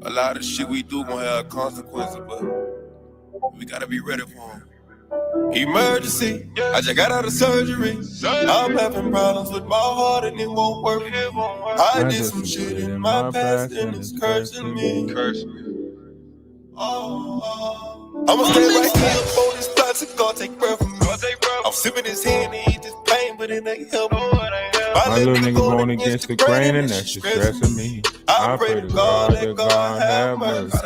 A lot of shit we do gonna have consequences, but we gotta be ready for them. Emergency, I just got out of surgery. I'm having problems with my heart and it won't work. I did some shit in my past and it's cursing me. I'ma stay right here for this toxic, gonna take breath from me. I'm sipping this hand and eat this pain, but it ain't helping. My little nigga going against the grain and that's just stressing me. I pray to God that God have mercy.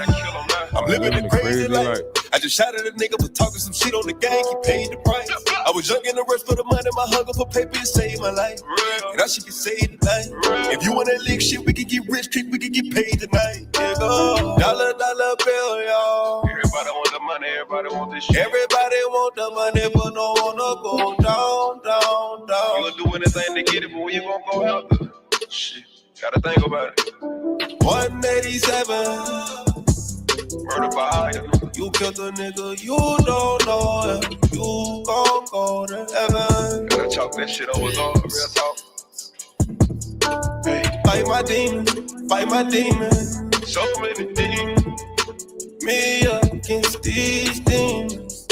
I'm living a crazy life. I just shot at a nigga for talking some shit on the gang, he paid the price. I was young in the rush for the money, my hunger for paper, it saved my life. And I should get saved tonight. If you wanna lick shit, we can get rich, quick, we can get paid tonight. Yeah, go. Dollar bill, y'all. Everybody want the money, everybody want this shit. Everybody want the money, but no wanna go down. You gonna do anything to get it, but when you gonna go out there? Shit, gotta think about it. 187. Murder by hire. You killed a nigga, you don't know if you gon' go to heaven. Gotta chalk that shit over, God, real talk. Hey. Fight my demons. So many demons. Me against these demons.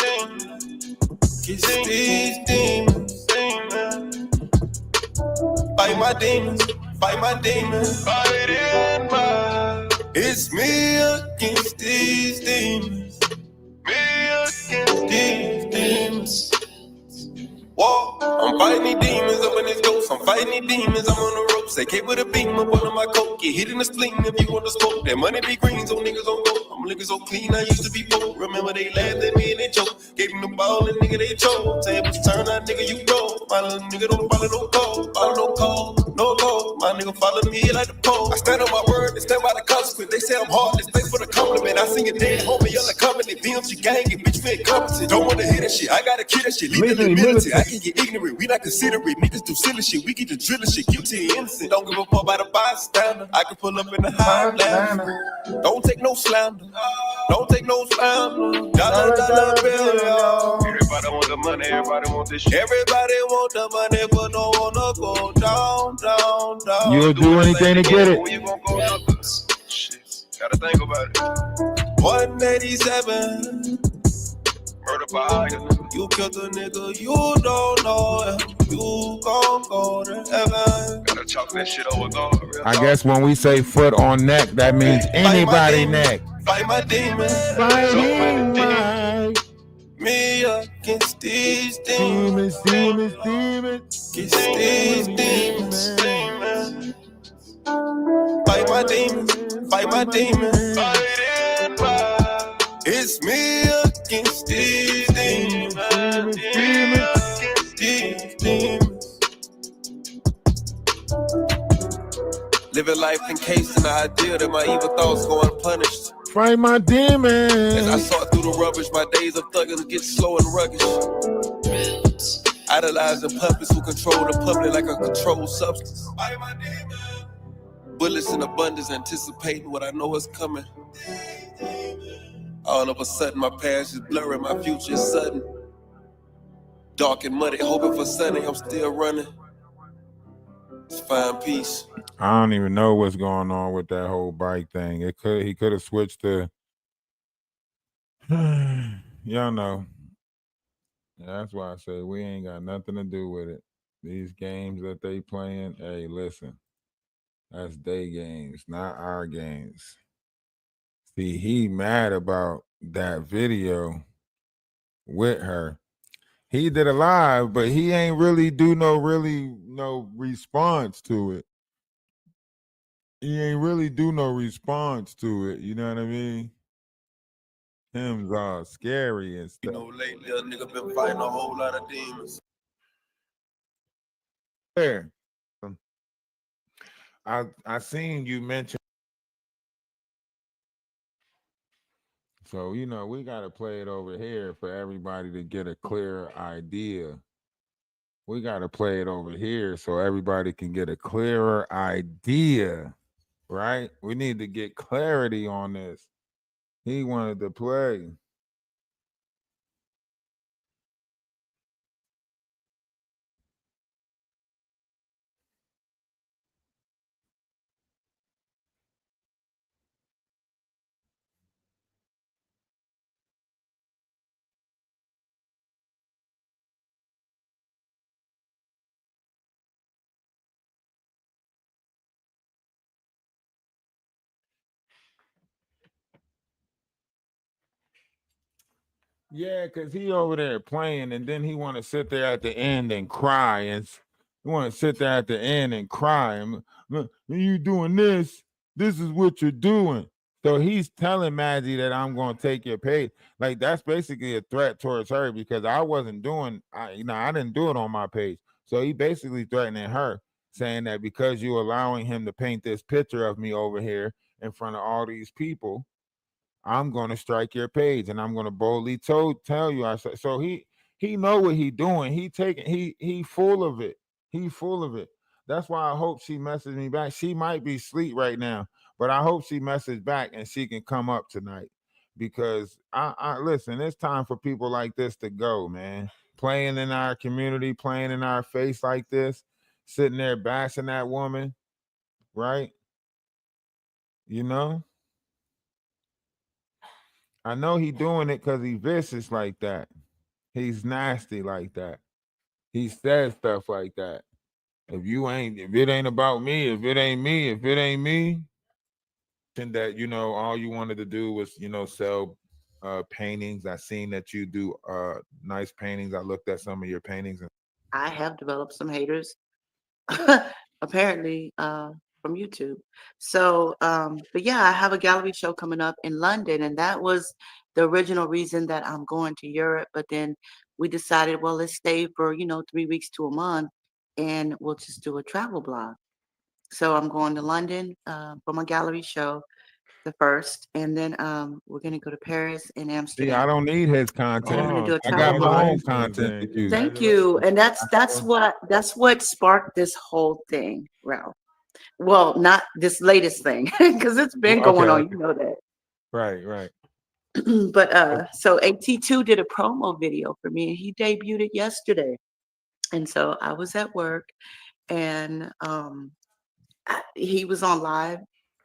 Against these demons. Fight my demons. Fight in my. It's me against these demons. Whoa, I'm fighting these demons up in this ghost. I'm fighting these demons, I'm on the ropes. They came with a beam up under my coat. Get hit in the spleen if you want to smoke. That money be green, so niggas on go. I'm looking so clean, I used to be broke. Remember they laughed at me and they choked. Gave them the ball and nigga they choked. Tables turn out, nigga you go. My little nigga don't follow no code. Follow no code, no code. My nigga follow me like the pole. I stand on my word and stand by the consequence. They say I'm heartless, thanks for the compliment. I sing a dead homie, y'all coming. They BMG gang and bitch we incompetent. Don't wanna hear that shit, I gotta kill that shit. Leave the military. I can get ignorant, we not considerate. Niggas do silly shit, we get the drilling shit. Guilty and innocent, don't give a fuck about a bystander. I can pull up in the Highlander. Don't take no slander. Don't take no slander. Dollar bill, y'all. Everybody want the money, everybody want this shit. Everybody want the money, but don't wanna go down. You'll do anything to get it. When you gonna go out there? Shit, gotta think about it. 187. Murder by hire. You killed a nigga, you don't know if you gon' go to heaven. Gotta chalk that shit over, God. I guess when we say foot on neck, that means anybody neck. Fight my demons. Fighting my. Me against these Demons. Against these demons. Fight my demons. It's me against these demons. Living life encased in the idea that my evil thoughts go unpunished. Fight my demons. As I sort through the rubbish, my days of thugging get slow and rugged. Idolizing puppets who control the public like a controlled substance. Fight my demons. Bullets in abundance, anticipating what I know is coming. All of a sudden, my past is blurring, my future is sudden. Dark and muddy, hoping for sunny, I'm still running. It's fine peace. I don't even know what's going on with that whole bike thing. He could have switched to y'all know. That's why I say we ain't got nothing to do with it. These games that they playing, hey, listen. That's their games, not our games. See, he mad about that video with her. He did a live, but he ain't really do no response to it. He ain't really do no response to it. You know what I mean? Him's all scary and stuff. You know, lately a nigga been fighting a whole lot of demons. There. I seen you mention. So, you know, we got to play it over here for everybody to get a clear idea. We got to play it over here so everybody can get a clearer idea, right? We need to get clarity on this. He wanted to play. Yeah, because he over there playing, and then he want to sit there at the end and cry, and he want to sit there at the end and cry. And you doing this? This is what you're doing. So he's telling Maggie that I'm going to take your page. Like that's basically a threat towards her because I wasn't doing, I didn't do it on my page. So he basically threatening her, saying that because you allowing him to paint this picture of me over here in front of all these people, I'm going to strike your page, and I'm going to boldly tell you. I said, so he know what he doing. He full of it. He full of it. That's why I hope she messaged me back. She might be asleep right now, but I hope she messaged back and she can come up tonight because I listen. It's time for people like this to go, man. Playing in our community, playing in our face like this, sitting there bashing that woman, right? You know. I know he doing it because he vicious like that. He's nasty like that. He says stuff like that. If it ain't about me, if it ain't me, if it ain't me, and that all you wanted to do was sell paintings. I seen that you do nice paintings. I looked at some of your paintings. I have developed some haters, apparently, from YouTube. So, but yeah, I have a gallery show coming up in London, and that was the original reason that I'm going to Europe. But then we decided, well, let's stay for 3 weeks to a month, and we'll just do a travel blog. So I'm going to London for my gallery show, the first, and then we're gonna go to Paris and See, I Amsterdam, don't need his and I'm content. gonna Oh, do a I got travel my blog. own Congratulations, content then. to do. Thank you. Congratulations. And that's what sparked this whole thing, Ralph. Well, not this latest thing, because it's been Okay, going on, okay. you know that. Right, right. But so AT2 did a promo video for me and he debuted it yesterday. And so I was at work and he was on live,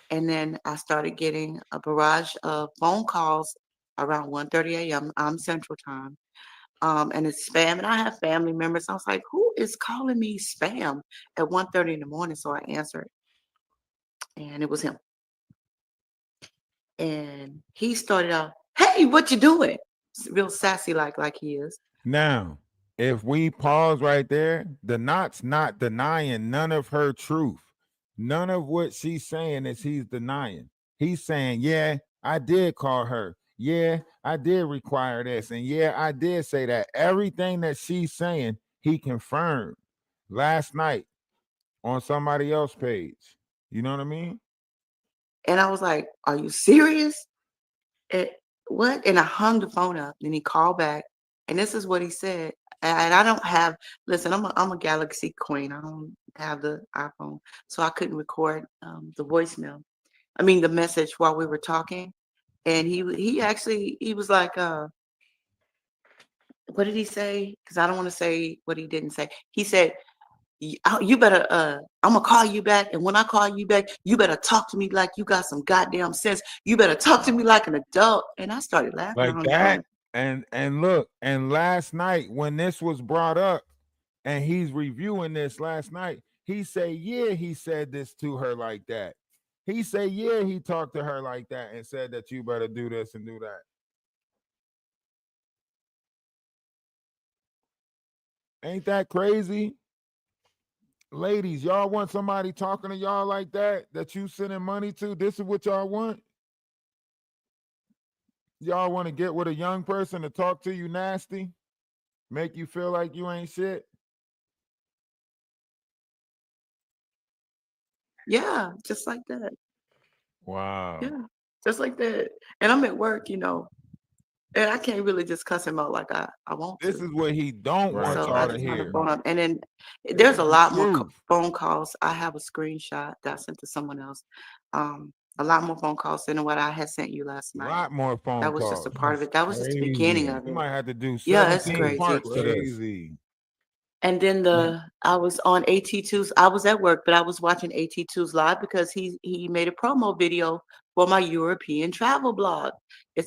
and then I started getting a barrage of phone calls around 1:30 a.m. Central Time. And it's spam. And I have family members. I was like, who is calling me spam at 1:30 in the morning? So I answered, and it was him. And he started out, hey, what you doing? Real sassy like he is. Now, if we pause right there, the knot's not denying none of her truth. None of what she's saying is he's denying. He's saying, yeah, I did call her. Yeah, I did require this. And yeah, I did say that. Everything that she's saying, he confirmed last night on somebody else's page. You know what I mean? And I was like, are you serious? Eh, what? And I hung the phone up. Then he called back, and this is what he said. And I don't have. Listen, I'm a Galaxy queen. I don't have the iPhone, so I couldn't record the voicemail. I mean, the message while we were talking. And he actually he was like, what did he say? Because I don't want to say what he didn't say. He said, you better I'm gonna call you back, and when I call you back, you better talk to me like you got some goddamn sense. You better talk to me like an adult." And I started laughing. I Like hung the phone that. up. And look, and last night when this was brought up, and he's reviewing this last night, he say, yeah, he said this to her like that. He say, yeah, he talked to her like that and said that you better do this and do that. Ain't that crazy? Ladies, y'all want somebody talking to y'all like that you sending money to? This is what y'all want? Y'all want to get with a young person to talk to you nasty? Make you feel like you ain't shit? Yeah, just like that. Wow. Yeah, just like that. And I'm at work, and I can't really just cuss him out like I want This to. is what he don't Right, want So I y'all right. to just hung the hear. phone up. And then This there's is a the lot more truth. phone calls. I have a screenshot that I sent to someone else. A lot more phone calls than what I had sent you last A night. lot more phone That was just a calls. part of That's it. That was just the beginning crazy. of You it. might have to do Yeah, it's That 17 is crazy. parts to this. crazy. And then I was on AT2's. I was at work, but I was watching AT2's live because he made a promo video for my European travel blog.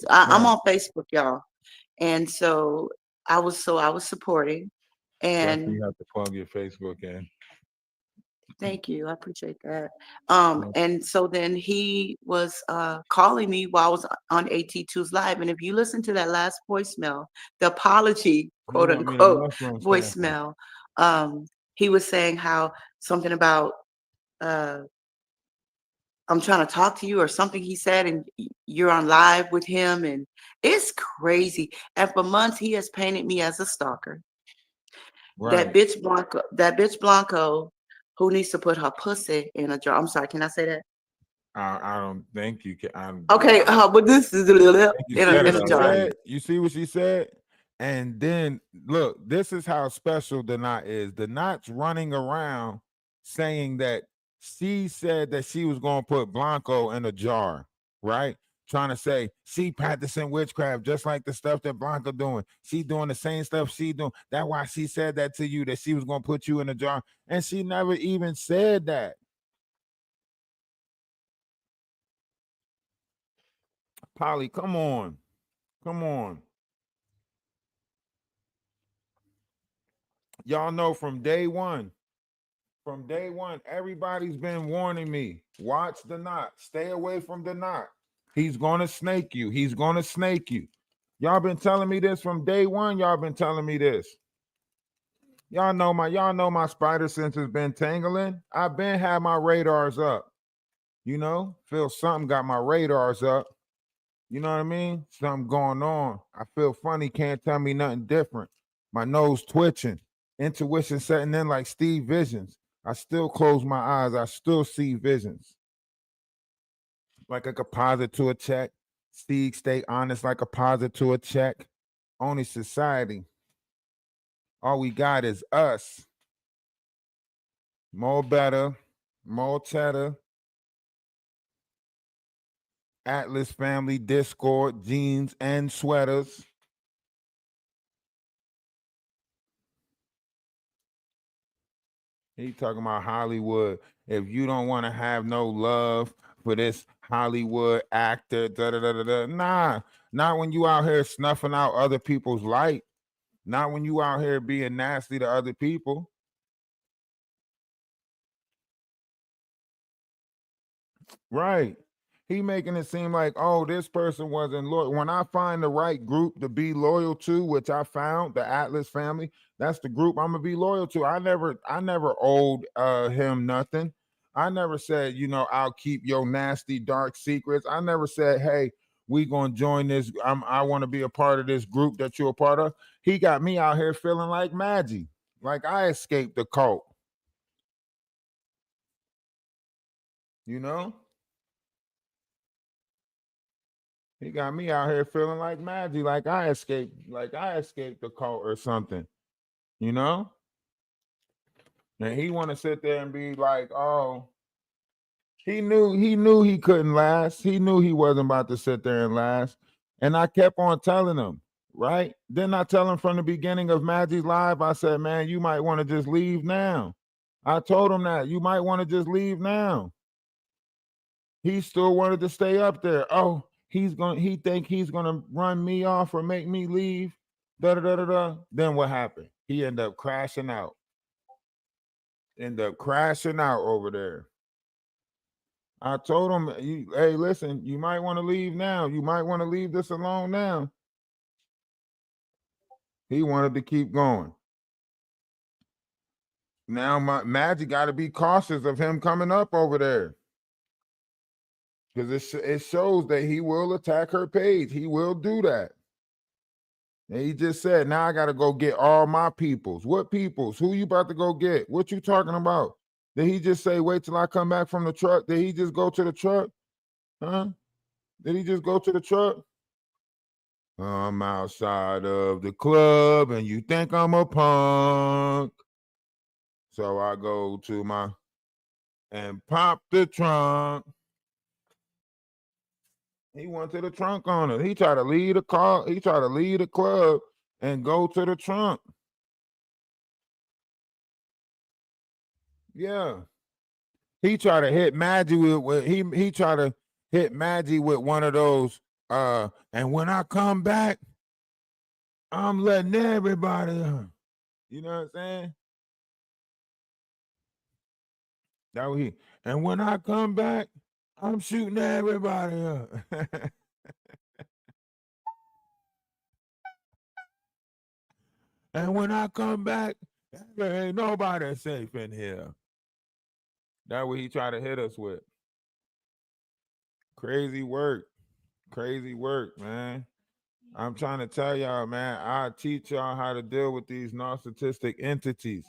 I'm Right. on Facebook, y'all, and so I was supporting, That's when and you have to plug your Facebook in. Thank you. I appreciate that. Well, And so then he was calling me while I was on AT2's live. And if you listen to that last voicemail, the apology, you quote want me to unquote, what's what I'm saying? voicemail, he was saying how something about uh I'm trying to talk to you or something he said, and you're on live with him, and it's crazy. And for months he has painted me as a stalker. Right. That bitch Blanco, who needs to put her pussy in a jar. I'm sorry, can I say that? I don't think you can. Okay, but this is You in see a what in a she jar. said? You see what she said? And then look, this is how special the knot is. The knot's running around saying that she said that she was going to put Blanco in a jar, right? Trying to say she practicing witchcraft just like the stuff that Blanco doing. She doing the same stuff she doing. That's why she said that to you, that she was going to put you in a jar. And she never even said that. Polly, come on. Come on. Y'all know from day one, everybody's been warning me. Watch the knot. Stay away from the knot. He's gonna snake you. He's gonna snake you. Y'all been telling me this from day one. Y'all been telling me this. Y'all know my spider sense has been tangling. I've been had my radars up. You know, feel something got my radars up. You know what I mean? Something going on. I feel funny, can't tell me nothing different. My nose twitching, intuition setting in like Steve Visions. I still close my eyes. I still see visions. Like a composite to a check. Steve, stay honest like a positive to a check. Only society. All we got is us. More better, more cheddar. Atlas family, Discord, jeans, and sweaters. He talking about Hollywood. If you don't want to have no love for this Hollywood actor, da da da da da. Nah, not when you out here snuffing out other people's light. Not when you out here being nasty to other people. Right. He making it seem like, oh, this person wasn't loyal. When I find the right group to be loyal to, which I found, the Atlas family, that's the group I'm gonna be loyal to. I never owed him nothing. I never said, I'll keep your nasty dark secrets. I never said, hey, we gonna join this. I want to be a part of this group that you're a part of. He got me out here feeling like Maggie, like I escaped the cult, you know? He got me out here feeling like Maggie, like I escaped the cult or something, you know? And he want to sit there and be like, oh, he knew he couldn't last. He knew he wasn't about to sit there and last. And I kept on telling him, right? Didn't I tell him from the beginning of Maggie's live? I said, man, you might want to just leave now. I told him that you might want to just leave now. He still wanted to stay up there. Oh, he think he's gonna run me off or make me leave. Da da da da da. Then what happened? He ended up crashing out. End up crashing out over there. I told him, hey, listen, you might want to leave now. You might want to leave this alone now. He wanted to keep going. Now my Magic got to be cautious of him coming up over there. Because it shows that he will attack her page. He will do that. And he just said, now I got to go get all my peoples. What peoples? Who you about to go get? What you talking about? Did he just say, wait till I come back from the truck? Did he just go to the truck? Huh? Did he just go to the truck? I'm outside of the club and you think I'm a punk. So I go to my and pop the trunk. He went to the trunk on it. He tried to leave the car. He tried to leave the club and go to the trunk. Yeah. He tried to hit Maggie with he tried to hit Maggie with one of those. And when I come back, I'm letting everybody. You know what I'm saying? That what he. And when I come back, I'm shooting everybody up. And when I come back, there ain't nobody safe in here. That what he try to hit us with. Crazy work. Crazy work, man. I'm trying to tell y'all, man, I teach y'all how to deal with these narcissistic entities.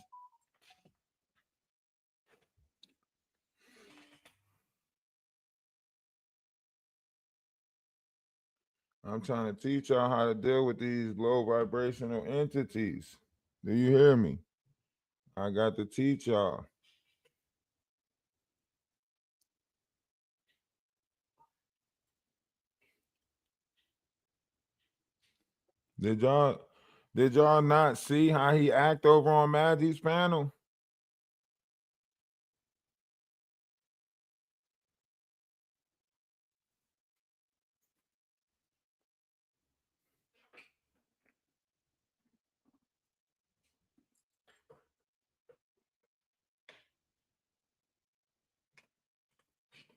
I'm trying to teach y'all how to deal with these low vibrational entities. Do you hear me? I got to teach y'all. Did y'all did y'all not see how he act over on Maggie's panel?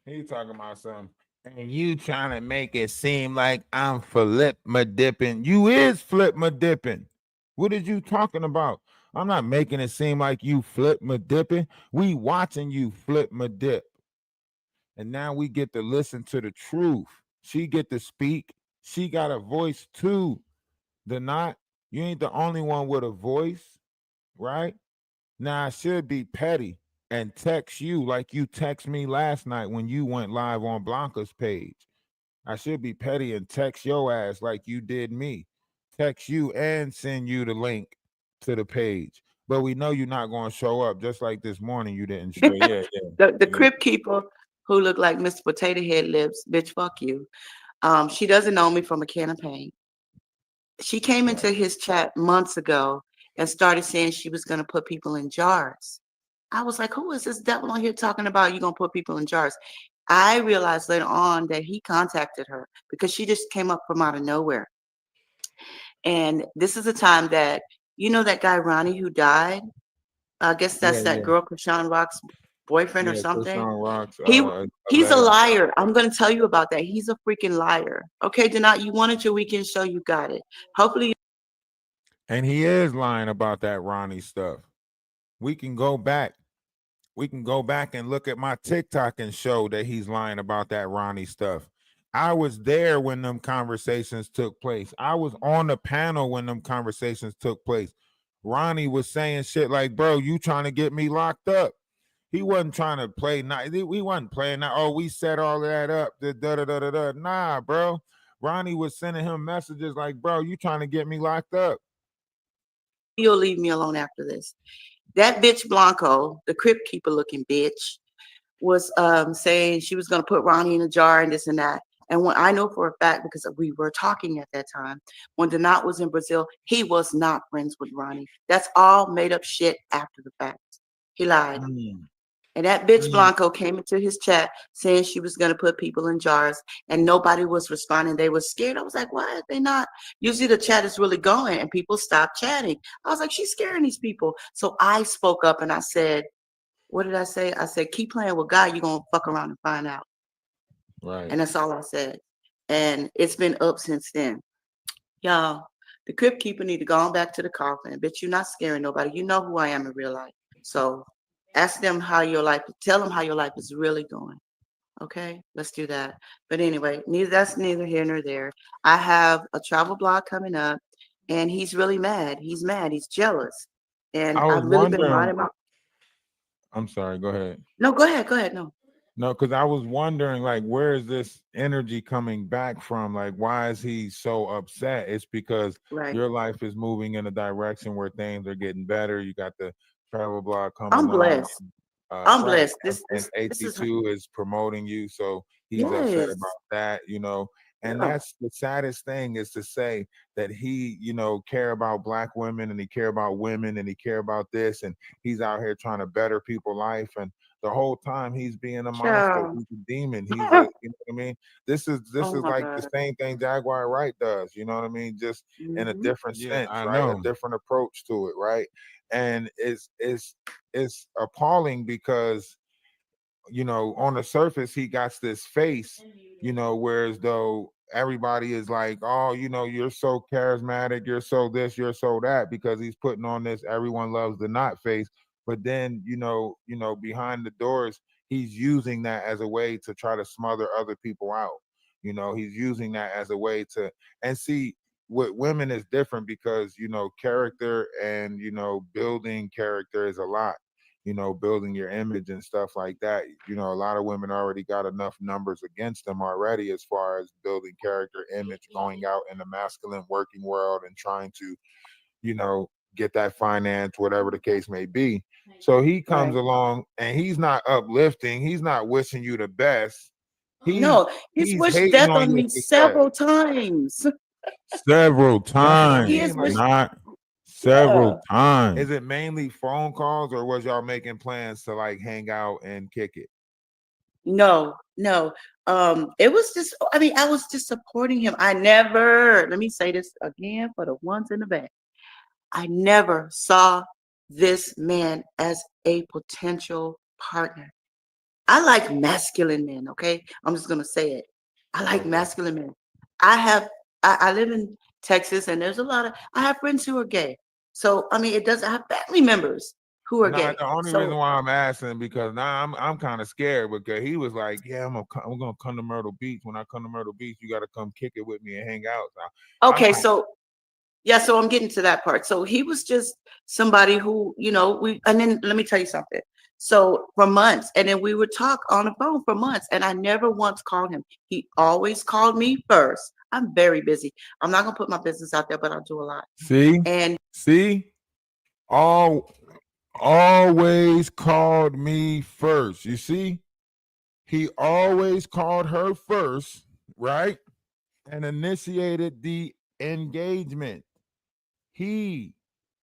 He talking about something. And you trying to make it seem like I'm flip my dipping. You is flip my dipping. What is you talking about? I'm not making it seem like you flip my dipping. We watching you flip my dip. And now we get to listen to the truth. She get to speak. She got a voice too. The not, you ain't the only one with a voice, right? Now I should be petty and text you like you text me last night when you went live on Blanca's page. I should be petty and text your ass like you did me. Text you and send you the link to the page. But we know you're not going to show up. Just like this morning, you didn't show. Yeah, The yeah. crib keeper who looked like Mr. Potato Head Lips, bitch, fuck you. She doesn't know me from a can of paint. She came into his chat months ago and started saying she was going to put people in jars. I was like, who is this devil on here talking about you going to put people in jars? I realized later on that he contacted her because she just came up from out of nowhere. And this is a time that, you know, that guy Ronnie who died? I guess that's that girl, Krishan Rock's boyfriend or Yeah, something. Krishan Rock's He he's a alleged. liar. I'm gonna tell you about that. He's a freaking liar. Okay, Denat, you wanted your weekend show, you got it. Hopefully. And he is lying about that Ronnie stuff. We can go back. We can go back and look at my TikTok and show that he's lying about that Ronnie stuff. I was there when them conversations took place. I was on the panel when them conversations took place. Ronnie was saying shit like, bro, you trying to get me locked up. He wasn't trying to play. He wasn't playing that. Oh, we set all of that up. Da, da, da, da, da, da. Nah, bro. Ronnie was sending him messages like, bro, you trying to get me locked up. You'll leave me alone after this. That bitch Blanco, the crypt keeper looking bitch, was saying she was gonna put Ronnie in a jar and this and that. And when I know for a fact, because we were talking at that time, when Donat was in Brazil, he was not friends with Ronnie. That's all made up shit after the fact. He lied. And that bitch Blanco came into his chat saying she was going to put people in jars and nobody was responding. They were scared. I was like, why are they not? Usually the chat is really going and people stop chatting. I was like, she's scaring these people. So I spoke up and I said, what did I say? I said, keep playing with God. You're going to fuck around and find out. Right. And that's all I said. And it's been up since then. Y'all, the crypt keeper need to go on back to the coffin. Bitch, you're not scaring nobody. You know who I am in real life. So ask them how your life, tell them how your life is really going. Okay, let's do that. But anyway, that's neither here nor there. I have a travel blog coming up and he's really mad. He's mad. He's jealous. And I was I've really been wondering. writing about. I'm sorry. Go ahead. No, go ahead. Go ahead. No. No, because I was wondering, like, where is this energy coming back from? Like, why is he so upset? It's because Right. your life is moving in a direction where things are getting better. You got the travel blog coming I'm on. blessed. I'm Right. blessed. This And this is 82 is promoting you. So he's upset yes. about that, you know. And Yeah. that's the saddest thing is to say that he, you know, care about black women and he care about women and he care about this and he's out here trying to better people's life and the whole time he's being a monster, Child. he's a demon. He's a, you know what I mean? This is Oh my like the God. same thing Jaguar Wright does, you know what I mean? Just in a Hmm. different sense, I right? A know. different approach to it, right? And it's appalling because on the surface, he got this face, whereas though everybody is like, oh, you're so charismatic, you're so this, you're so that, because he's putting on this everyone loves the not face. But then, behind the doors, he's using that as a way to try to smother other people out. He's using that as a way to, and see, with women is different because, character and, building character is a lot, building your image and stuff like that. A lot of women already got enough numbers against them already as far as building character, image, going out in the masculine working world and trying to, get that finance, whatever the case may be. So he comes Right. along and he's not uplifting, he's not wishing you the best. No, he's He's wished hating death on on your me success. several times. That's Several what I He times, has mean. Like, wished, not yeah. several times. is it mainly phone calls or was y'all making plans to like hang out and kick it? No, no. It was just, I mean, I was just supporting him. I never, let me say this again for the ones in the back. I never saw this man as a potential partner. I like masculine men, okay? I'm just gonna say it. I like Okay. masculine men. I have I live in Texas and there's a lot of I have friends who are gay. So I mean it does I have family members who are Nah, gay. the only reason So why I'm asking because now I'm kind of scared because he was like, "Yeah, I'm gonna come to Myrtle Beach. When I come to Myrtle Beach, you got to come kick it with me and hang out." So I'm okay, kind so yeah, so I'm getting to that part. So he was just somebody who, we and then let me tell you something. So for months, and then we would talk on the phone for months, and I never once called him. He always called me first. I'm very busy. I'm not gonna put my business out there, but I'll do a lot. See, And see, all always called me first. You see, he always called her first, right? And initiated the engagement. He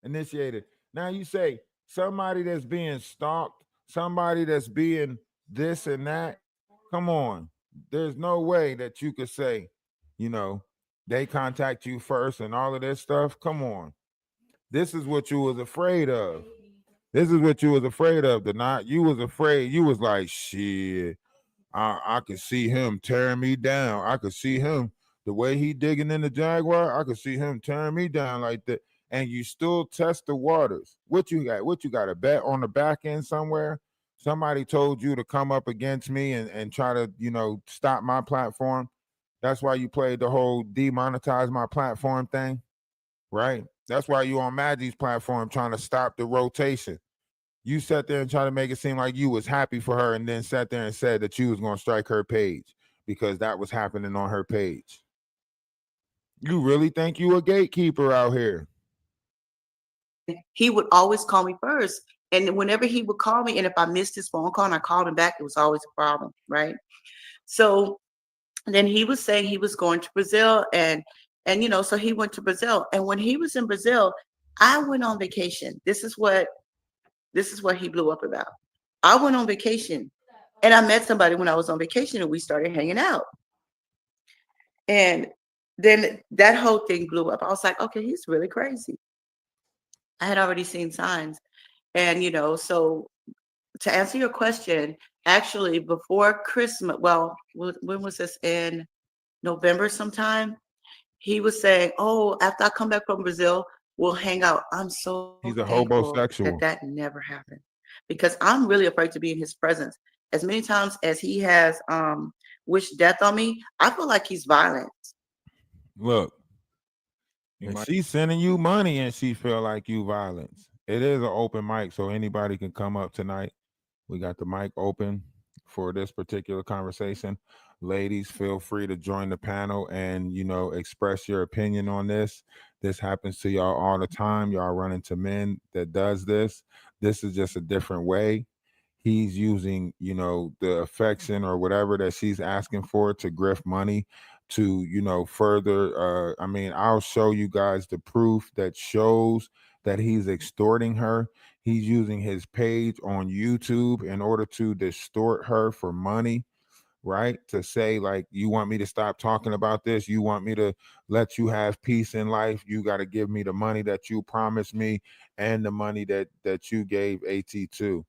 initiated. Now you say somebody that's being stalked, somebody that's being this and that. Come on. There's no way that you could say, you know, they contact you first and all of this stuff. Come on. This is what you was afraid of. This is what you was afraid of. The not you was afraid. You was like, shit. I could see him tearing me down. I could see him the way he digging in the Jaguar. I could see him tearing me down like that. And you still test the waters. What you got? What you got? A bet on the back end somewhere? Somebody told you to come up against me and try to, stop my platform. That's why you played the whole demonetize my platform thing, right? That's why you on Maggie's platform trying to stop the rotation. You sat there and tried to make it seem like you was happy for her and then sat there and said that you was going to strike her page because that was happening on her page. You really think you a gatekeeper out here? he would always call me first. And whenever he would call me, and if I missed his phone call and I called him back, it was always a problem, right? So then he was saying he was going to Brazil and so he went to Brazil. And when he was in Brazil, I went on vacation. This is what he blew up about. I went on vacation and I met somebody when I was on vacation and we started hanging out. And then that whole thing blew up. I was like, okay, he's really crazy. I had already seen signs. And so to answer your question, actually before Christmas, well, when was this, in November sometime? He was saying, "Oh, after I come back from Brazil, we'll hang out." I'm so He's a thankful that homosexual. that never happened because I'm really afraid to be in his presence. As many times as he has wished death on me, I feel like he's violent. Look, He and might. she's sending you money and she feel like you violence. It is an open mic, so anybody can come up tonight. We got the mic open for this particular conversation. Ladies, feel free to join the panel and express your opinion on this. This happens to y'all all the time. Y'all run into men that does this. This is just a different way. He's using, the affection or whatever that she's asking for to grift money to, further. I mean, I'll show you guys the proof that shows that he's extorting her. He's using his page on YouTube in order to distort her for money, right? To say, like, you want me to stop talking about this? You want me to let you have peace in life? You got to give me the money that you promised me and the money that you gave AT2.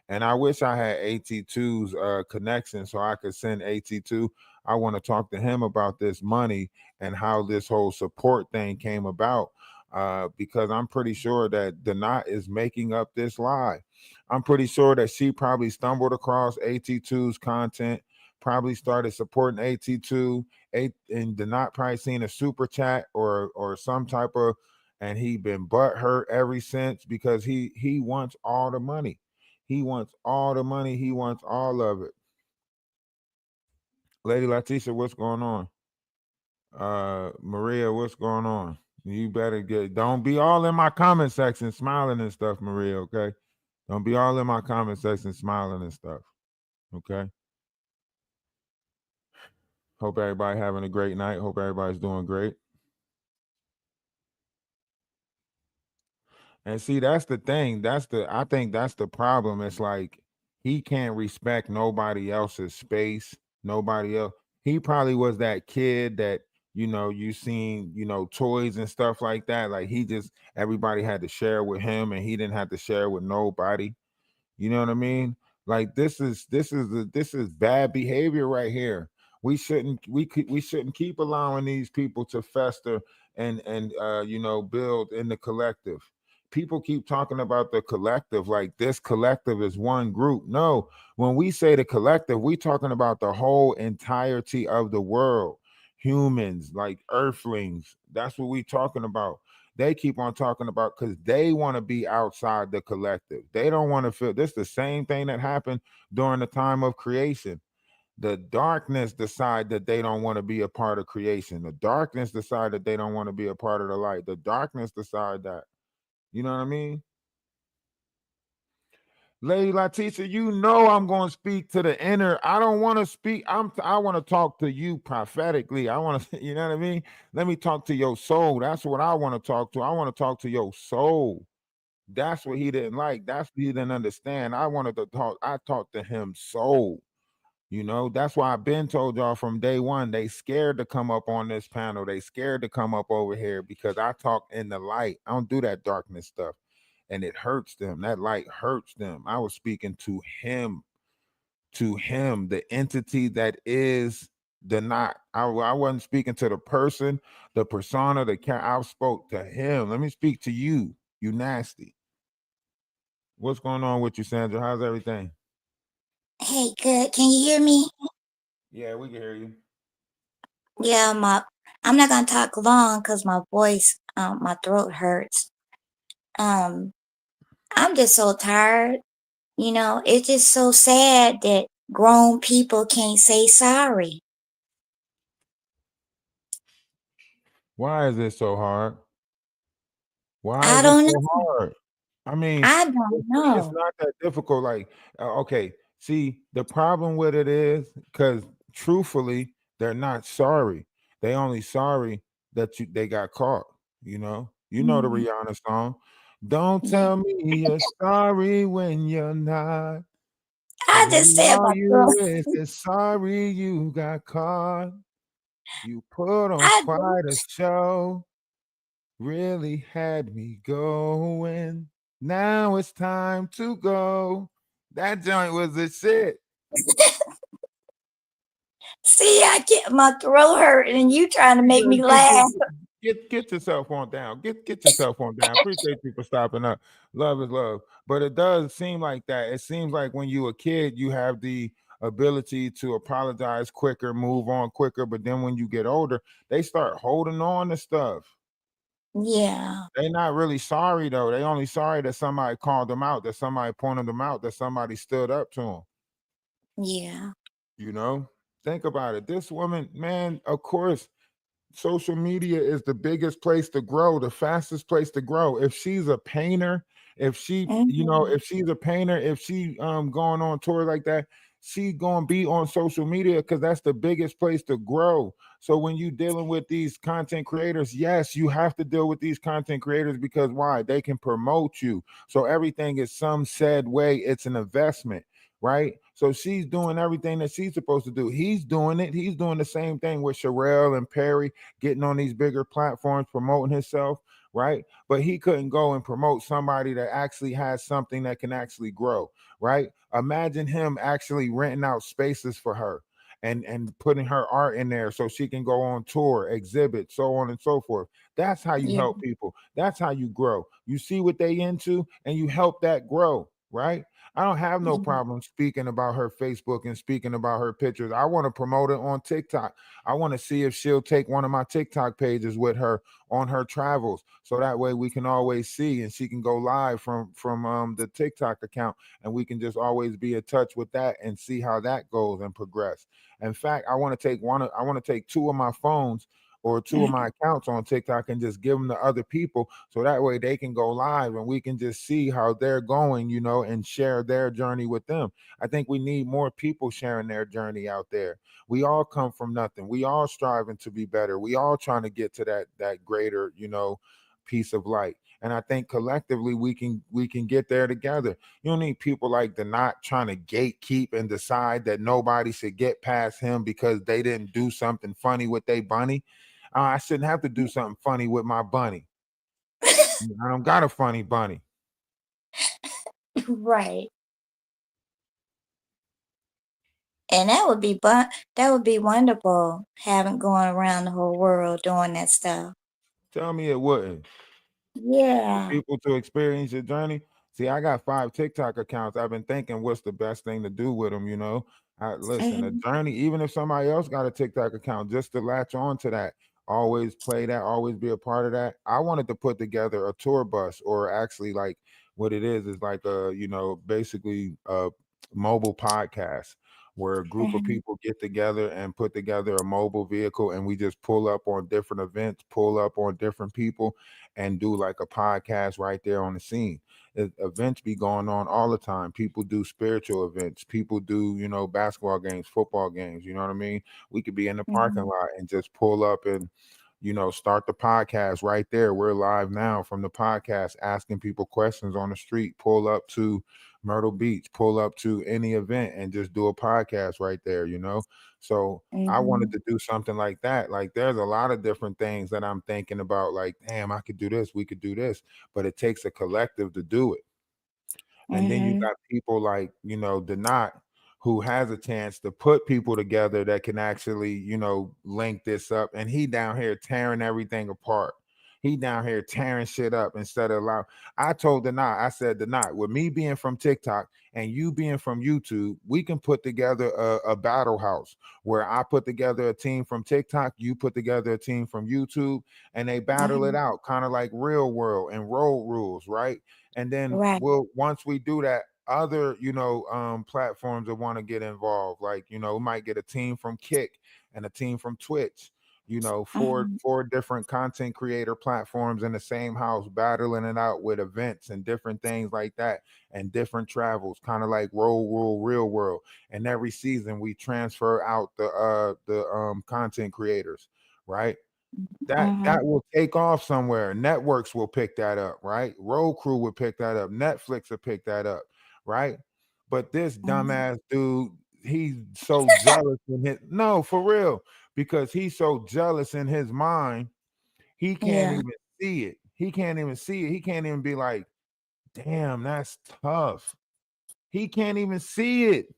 And I wish I had AT2's connection so I could send AT2. I want to talk to him about this money and how this whole support thing came about. Because I'm pretty sure that Danat is making up this lie. I'm pretty sure that she probably stumbled across AT2's content, probably started supporting AT2, and Danat probably seen a super chat or some type of, and he been butt hurt ever since because he wants all the money. He wants all the money. He wants all of it. Lady Leticia, what's going on? Maria, what's going on? You better don't be all in my comment section smiling and stuff, Maria, okay? Don't be all in my comment section smiling and stuff. Okay. Hope everybody having a great night. Hope everybody's doing great. And see, that's the thing. I think that's the problem. It's like he can't respect nobody else's space, nobody else. He probably was that kid that, you seen, toys and stuff like that. Like everybody had to share with him and he didn't have to share with nobody. You know what I mean? Like this is bad behavior right here. We shouldn't keep allowing these people to fester and build in the collective. People keep talking about the collective like this collective is one group. No, when we say the collective, we talking about the whole entirety of the world. Humans, like earthlings. That's what we talking about. They keep on talking about because they want to be outside the collective. They don't want to feel this. The same thing that happened during the time of creation. The darkness decide that they don't want to be a part of creation. The darkness decide that they don't want to be a part of the light. The darkness decide that. You know what I mean? Lady Leticia, you know I'm going to speak to the inner. I don't want to speak. I want to talk to you prophetically. I want to, you know what I mean? Let me talk to your soul. That's what I want to talk to. I want to talk to your soul. That's what he didn't like. That's what he didn't understand. I wanted to talk. I talked to him soul. That's why I've been told y'all from day one. They scared to come up on this panel. They scared to come up over here because I talk in the light. I don't do that darkness stuff. And it hurts them. That light hurts them. I was speaking to him, the entity that is the not. I wasn't speaking to the person, the persona, the cat. I spoke to him. Let me speak to you, you nasty. What's going on with you, Sandra? How's everything? Hey, good. Can you hear me? Yeah, we can hear you. Yeah, I'm not gonna talk long because my voice, my throat hurts. I'm just so tired. It's just so sad that grown people can't say sorry. Why is it so hard? Why I is it don't so know. hard? I mean, I don't it's know. not that difficult. Like, okay, see, the problem with it is because truthfully, they're not sorry. They only sorry that they got caught. You know the Mhm. Rihanna song. Don't Yeah. tell me you're sorry when you're not. I just When said all my you throat. is sorry you got caught. You put on I quite a show. Really had me going. Now it's time to go. That joint was the shit. see. I get my throat hurt, and you trying to make Yeah, me laugh. get yourself on down. Get yourself on down. Appreciate you for stopping up. Love is love. But it does seem like that. It seems like when you a kid, you have the ability to apologize quicker, move on quicker. But then when you get older, they start holding on to stuff. Yeah. They not really sorry though. They only sorry that somebody called them out, that somebody pointed them out, that somebody stood up to them. Yeah. Think about it. This woman, man, of course, social media is the biggest place to grow, the fastest place to grow. If she's a painter, if she, Mhm. if she's a painter, if she going on tour like that, she gonna be on social media because that's the biggest place to grow. So when you dealing with these content creators, yes, you have to deal with these content creators because why? They can promote you. So everything is some said way, it's an investment. Right, so she's doing everything that she's supposed to do. He's doing it. He's doing the same thing with Sherelle and Perry, getting on these bigger platforms, promoting himself, right? But he couldn't go and promote somebody that actually has something that can actually grow, right? Imagine him actually renting out spaces for her and putting her art in there so she can go on tour, exhibit, so on and so forth. That's how you Yeah. help people. That's how you grow. You see what they into and you help that grow, right? I don't have no Yeah. problem speaking about her Facebook and speaking about her pictures. I want to promote it on TikTok. I want to see if she'll take one of my TikTok pages with her on her travels, so that way we can always see and she can go live from the TikTok account, and we can just always be in touch with that and see how that goes and progress. In fact, I want to take two of my phones or two of Mhm. my accounts on TikTok and just give them to other people, so that way they can go live and we can just see how they're going, and share their journey with them. I think we need more people sharing their journey out there. We all come from nothing. We all striving to be better. We all trying to get to that greater, piece of light. And I think collectively we can get there together. You don't need people like the not trying to gatekeep and decide that nobody should get past him because they didn't do something funny with their bunny. I shouldn't have to do something funny with my bunny. I don't got a funny bunny. Right. And that would be wonderful having going around the whole world doing that stuff. Tell me it wouldn't. For Yeah. people to experience your journey. See, I got 5 TikTok accounts. I've been thinking. What's the best thing to do with them? Listen, a Mhm. journey, even if somebody else got a TikTok account, just to latch on to that, always play that, always be a part of that. I wanted to put together a tour bus, or actually, like, what it is like basically a mobile podcast where a group of Mhm. people get together and put together a mobile vehicle, and we just pull up on different events, pull up on different people, and do like a podcast right there on the scene. Events be going on all the time. People do spiritual events. People do, basketball games, football games. You know what I mean? We could be in the parking Mhm. lot and just pull up and, start the podcast right there. We're live now from the podcast, asking people questions on the street. Pull up to Myrtle Beach, pull up to any event and just do a podcast right there. So I wanted Mhm. to do something like that. Like, there's a lot of different things that I'm thinking about. Like, damn, I could do this, we could do this, but it takes a collective to do it. And then you Mhm. got people like, the Knot, who has a chance to put people together that can actually, link this up. And he down here tearing everything apart. He down here tearing shit up instead of allow. I told the Knot, I said, the Knot, with me being from TikTok and you being from YouTube, we can put together a battle house where I put together a team from TikTok, you put together a team from YouTube, and they battle it Mhm. out, kind of like Real World and Road Rules, right? And then Right. once we do that, other platforms that want to get involved, like, we might get a team from Kick and a team from Twitch, four Mhm. four different content creator platforms in the same house, battling it out with events and different things like that, and different travels, kind of like Road Rule, Real World. And every season we transfer out the content creators, right? That Mhm. will take off somewhere. Networks will pick that up, right? Road Crew will pick that up. Netflix will pick that up, right? But this Mhm. dumbass dude, he's so jealous in his no, for real, because he's so jealous in his mind, he can't Yeah. even see it. He can't even see it. He can't even be like, damn, that's tough. He can't even see it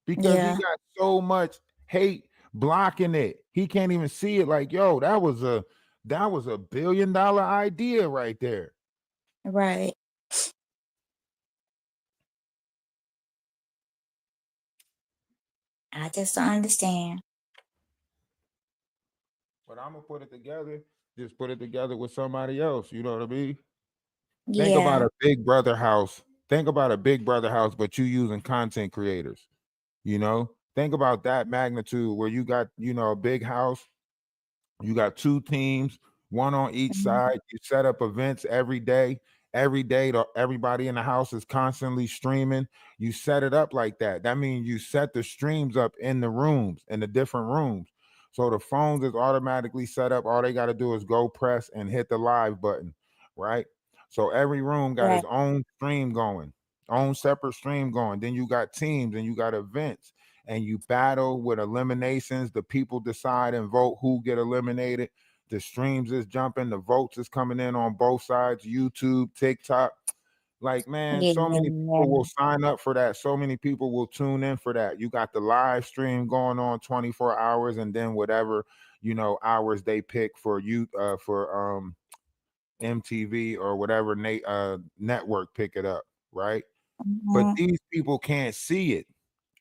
because he Yeah. got so much hate blocking it. He can't even see it. Like, yo, that was a $1 billion idea right there. Right. I just don't understand. But I'm gonna put it together. Just put it together with somebody else. You know what I mean? Think about Yeah. a Big Brother house. Think about a Big Brother house, but you using content creators. Think about that magnitude where you got, a big house. You got 2 teams, one on each Mhm. side. You set up events every day. Every day, everybody in the house is constantly streaming. You set it up like that. That means you set the streams up in the rooms, in the different rooms. So the phones is automatically set up. All they got to do is go press and hit the live button, right? So every room got Right. its own stream going, own separate stream going. Then you got teams and you got events, and you battle with eliminations. The people decide and vote who get eliminated. The streams is jumping, the votes is coming in on both sides, YouTube, TikTok. Like, man, Yeah, so many yeah. people will sign up for that. So many people will tune in for that. You got the live stream going on 24 hours, and then whatever, hours they pick for you for MTV or whatever network pick it up, right? But Mhm. these people can't see it.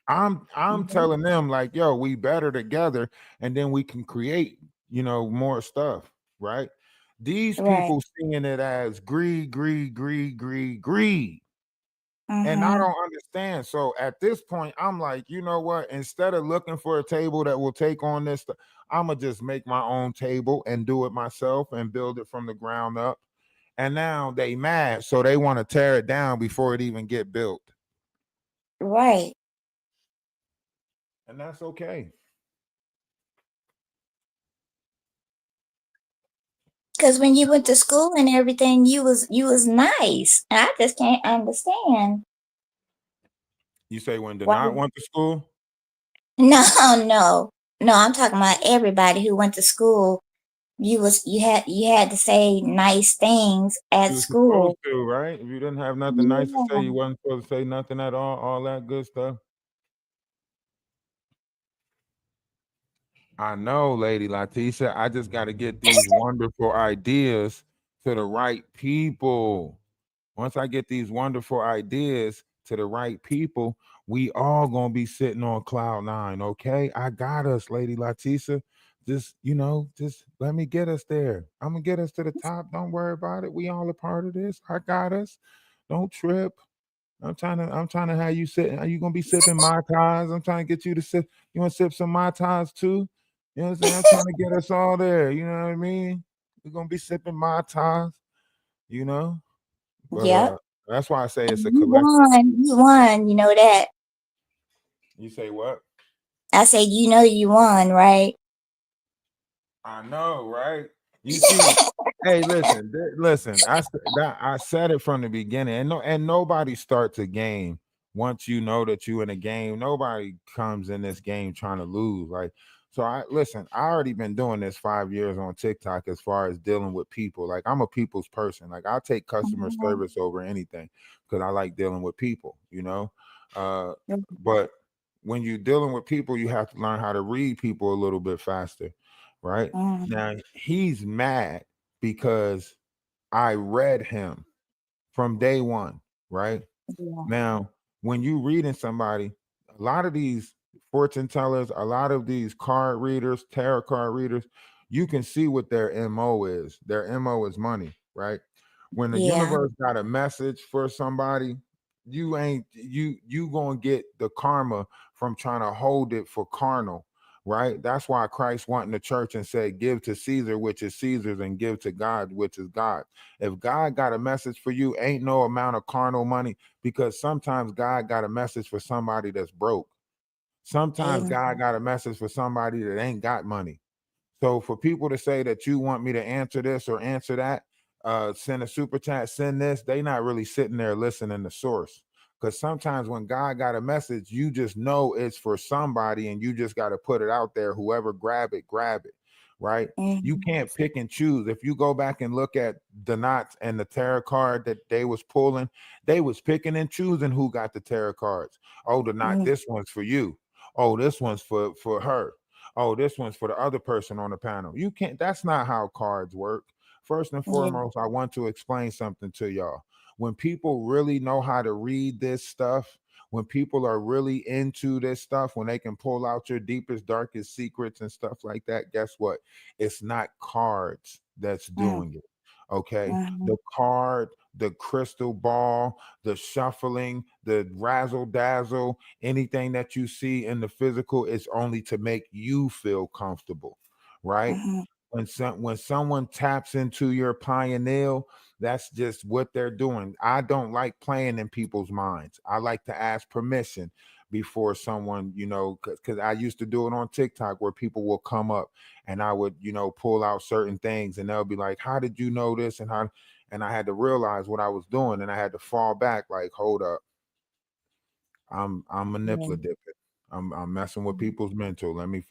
I'm Mhm. telling them like, yo, we better together, and then we can create, more stuff, right? These Right. people seeing it as greed, greed, greed, greed, greed. And I Mhm. don't understand. So at this point, I'm like, you know what? Instead of looking for a table that will take on this, I'm gonna just make my own table and do it myself and build it from the ground up. And now they mad, so they want to tear it down before it even get built. Right. And that's okay. Because when you went to school and everything, you was nice. I just can't understand You say when did why. not want to school? No, no, no. I'm talking about everybody who went to school. You had to say nice things at You were supposed school. to, right? If you didn't have nothing nice to say, Yeah. you wasn't supposed to say nothing at all that good stuff. I know, Lady Leticia. I just got to get these wonderful ideas to the right people. Once I get these wonderful ideas to the right people, we all gonna be sitting on cloud nine. Okay, I got us, Lady Leticia. Just let me get us there. I'm gonna get us to the top. Don't worry about it. We all a part of this. I got us. Don't trip. I'm trying to have you sit. Are you gonna be sipping Mai Tais? I'm trying to get you to sip. You want to sip some Mai Tais too? You know what I'm saying? I'm trying to get us all there. You know what I mean? We're gonna be sipping Mai Tais, you know. But Yep. that's why I say it's a You collective. won. You won. You know that. You say what? I said, you won, right? I know, right? You see, hey, listen, listen. I said it from the beginning, and nobody starts a game once you know that you in a game. Nobody comes in this game trying to lose. Like, so I listen. I already been doing this 5 years on TikTok as far as dealing with people. Like, I'm a people's person. Like, I take customer Mhm. service over anything because I like dealing with people. But when you're dealing with people, you have to learn how to read people a little bit faster, right? Mhm. Now he's mad because I read him from day one, right? Yeah. Now, when you reading somebody, a lot of these fortune tellers, a lot of these card readers, tarot card readers, you can see what their MO is. Their MO is money, right? When the Yeah. universe got a message for somebody, you gonna get the karma from trying to hold it for carnal, right? That's why Christ went in the church and said, give to Caesar, which is Caesar's, and give to God, which is God. If God got a message for you, ain't no amount of carnal money, because sometimes God got a message for somebody that's broke. Sometimes Amen. God got a message for somebody that ain't got money. So for people to say that you want me to answer this or answer that, send a super chat, send this, they not really sitting there listening to source. Because sometimes when God got a message, you just know it's for somebody and you just got to put it out there. Whoever grab it, right? You Mhm. can't pick and choose. If you go back and look at the knots and the tarot card that they was pulling, they was picking and choosing who got the tarot cards. Oh, the knot, Mhm. this one's for you. Oh, this one's for her. Oh, this one's for the other person on the panel. You can't, that's not how cards work. First and Yeah. foremost, I want to explain something to y'all. When people really know how to read this stuff, when people are really into this stuff, when they can pull out your deepest, darkest secrets and stuff like that, guess what? It's not cards that's Mhm. doing it. Okay. Mhm. The card, the crystal ball, the shuffling, the razzle dazzle, anything that you see in the physical is only to make you feel comfortable, right? Mhm. When someone taps into your pineal, that's just what they're doing. I don't like playing in people's minds. I like to ask permission before someone, because I used to do it on TikTok where people will come up and I would, pull out certain things and they'll be like, "How did you know this?" And I had to realize what I was doing and I had to fall back like, "Hold up. I'm Yeah. manipulative. I'm messing with people's mental. Let me."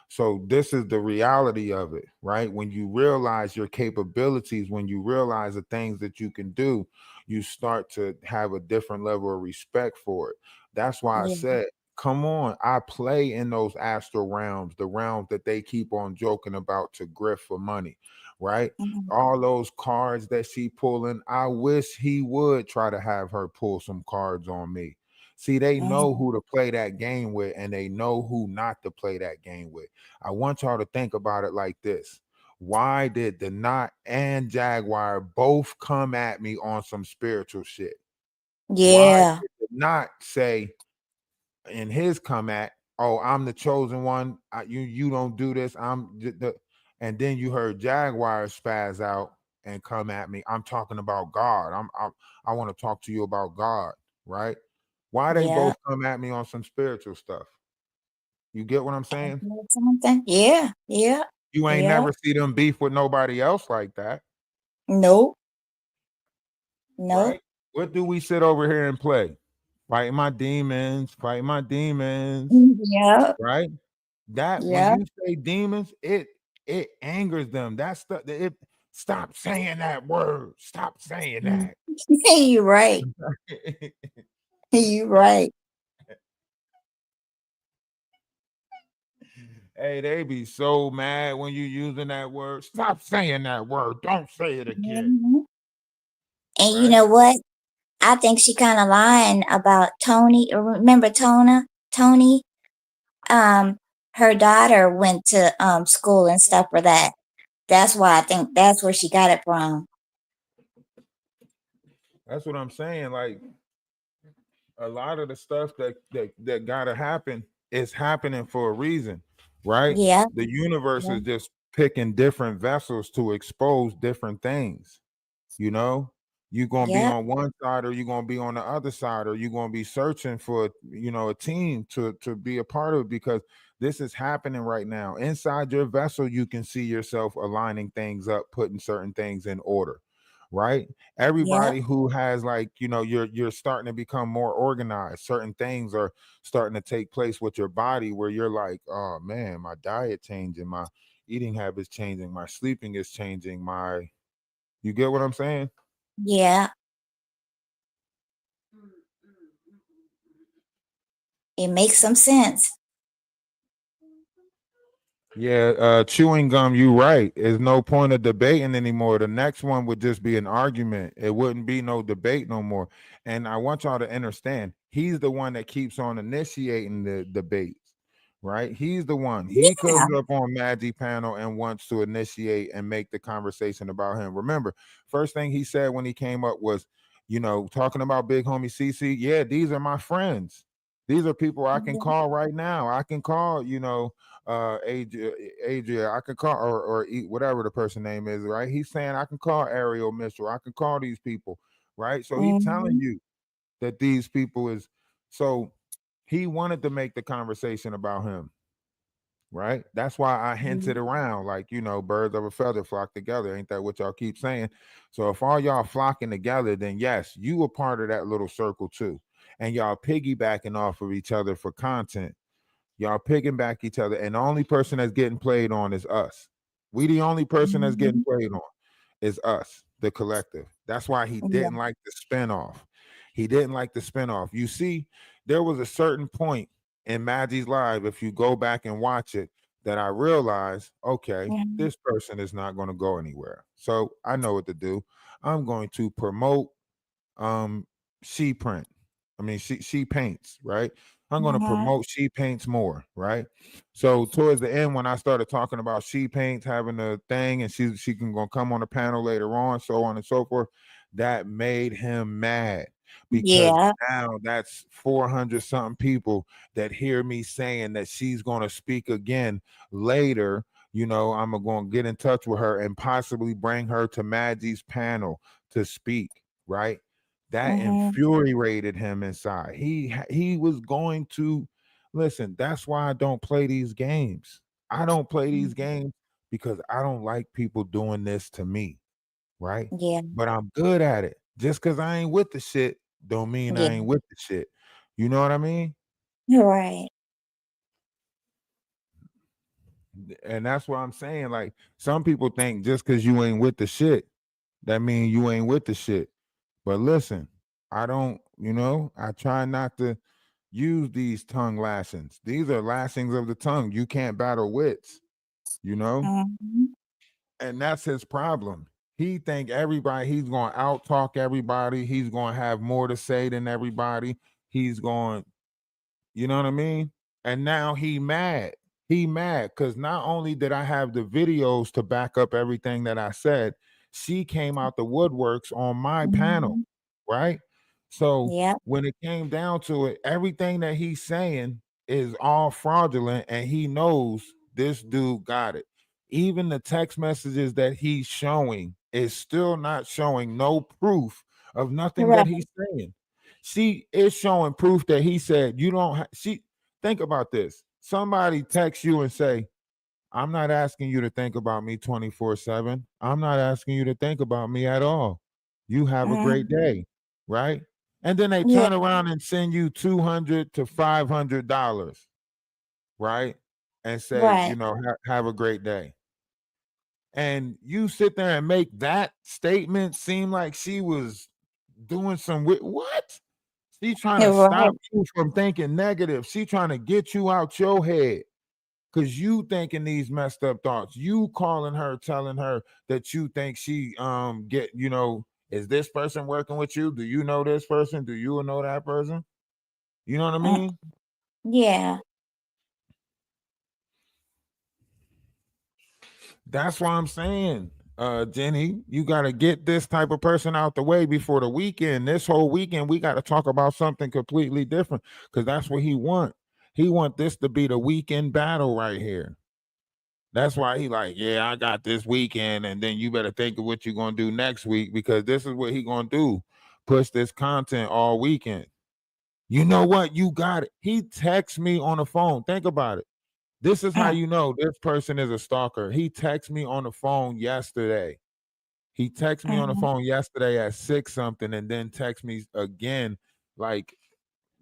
So this is the reality of it, right? When you realize your capabilities, when you realize the things that you can do, you start to have a different level of respect for it. That's why I Yeah. said, come on, I play in those astral realms, the realms that they keep on joking about to grift for money, right? Mhm. All those cards that she pulling, I wish he would try to have her pull some cards on me. See, they know Mhm. who to play that game with and they know who not to play that game with. I want y'all to think about it like this. Why did the Knot and Jaguar both come at me on some spiritual shit? Why Yeah. did the Knot say in his come at, oh, I'm the chosen one. You don't do this. And then you heard Jaguar spaz out and come at me. I'm talking about God. I want to talk to you about God, right? Why they Yeah. both come at me on some spiritual stuff? You get what I'm Ain't saying? that something? Yeah. Yeah. You ain't Yeah. never see them beef with nobody else like that, Nope. Nope. right? What do we sit over here and play? Fight my demons, Yeah. right? That when Yeah. you say demons, it angers them. That's the it. Stop saying that word. Stop saying that. You right. You right. Hey, they be so mad when you using that word. Stop saying that word. Don't say it again. Mhm. And you Right? know what? I think she kind of lying about Tony. Remember Tony? Um, her daughter went to school and stuff for that. That's why I think that's where she got it from. That's what I'm saying. Like a lot of the stuff that gotta happen is happening for a reason, right? Yeah. The universe Yeah. is just picking different vessels to expose different things. You know, you're gonna be Yeah. on one side or you're gonna be on the other side, or you're gonna be searching for a team to be a part of it, because this is happening right now. Inside your vessel, you can see yourself aligning things up, putting certain things in order, right? Yeah. Everybody who has, like, you're starting to become more organized. Certain things are starting to take place with your body where you're like, oh man, my diet changing, my eating habits changing, my sleeping is changing, my you get what I'm saying? Yeah. It makes some sense. Yeah, chewing gum, you right. There's no point of debating anymore. The next one would just be an argument. It wouldn't be no debate no more. And I want y'all to understand, he's the one that keeps on initiating the debates, right? He's the one. He Yeah. comes up on Maggie panel and wants to initiate and make the conversation about him. Remember, first thing he said when he came up was, talking about big homie CC. Yeah, these are my friends. These are people I can call right now. I can call, Adria, I can call, or whatever the person name is, right? He's saying I can call Ariel Mitchell, I can call these people, right? So he's telling Hmm. you that these people is so he wanted to make the conversation about him, right? That's why I hinted around, like, birds of a feather flock together. Ain't that what y'all keep saying? So if all y'all flocking together, then yes, you were part of that little circle too. And y'all piggybacking off of each other for content. Y'all picking back each other, and the only person that's getting played on is us. We the only person that's getting Hmm. played on is us, the collective. That's why he Yeah. didn't like the spinoff. He didn't like the spinoff. You see, there was a certain point in Maggie's live, if you go back and watch it, that I realized, okay, Mhm. this person is not going to go anywhere. So I know what to do. I'm going to promote um she print. I mean, she paints, right? I'm going to Mhm. promote she paints more, right? So towards the end, when I started talking about she paints having a thing, and she can gonna come on the panel later on, so on and so forth, that made him mad, because Yeah. now that's 400 something people that hear me saying that she's gonna speak again later. I'm gonna get in touch with her and possibly bring her to Maggie's panel to speak, right? That Mhm. infuriated him inside. He was going to listen. That's why I don't play these games. I don't play these games because I don't like people doing this to me, right? Yeah. But I'm good at it. Just because I ain't with the shit don't mean I Yeah. ain't with the shit. You know what I mean? You're right. And that's what I'm saying. Like some people think just because you ain't with the shit, that means you ain't with the shit. But listen, I don't, I try not to use these tongue lashings. These are lashings of the tongue. You can't battle wits, you know? Mhm. And that's his problem. He think everybody, he's going to out talk everybody. He's going to have more to say than everybody. He's going, you know what I mean? And now he mad. He mad because not only did I have the videos to back up everything that I said, she came out the woodworks on my panel, Mhm. right? So Yep. when it came down to it, everything that he's saying is all fraudulent, and he knows this dude got it. Even the text messages that he's showing is still not showing no proof of nothing Right. that he's saying. She is showing proof that he said you don't she think about this. Somebody texts you and say, I'm not asking you to think about me 24/7. I'm not asking you to think about me at all. You have a great Mhm. day, right? And then they Yeah. turn around and send you $200 to $500, right? And say, Right. have a great day. And you sit there and make that statement seem like she was doing some what? She trying to Right. stop you from thinking negative. She trying to get you out your head because you thinking these messed up thoughts. You calling her, telling her that you think she is this person working with you? Do you know this person? Do you know that person? You know what I Mm, mean? yeah. That's why I'm saying, Jenny, you got to get this type of person out the way before the weekend. This whole weekend, we got to talk about something completely different because that's what he want. He want this to be the weekend battle right here. That's why he like, yeah, I got this weekend, and then you better think of what you're gonna do next week because this is what he gonna do. Push this content all weekend. You know what? You got it. He texts me on the phone. Think about it. This is how Mm, you know this person is a stalker. He texted me on the phone yesterday. He texted me on the mhm. phone yesterday at 6 something and then text me again, like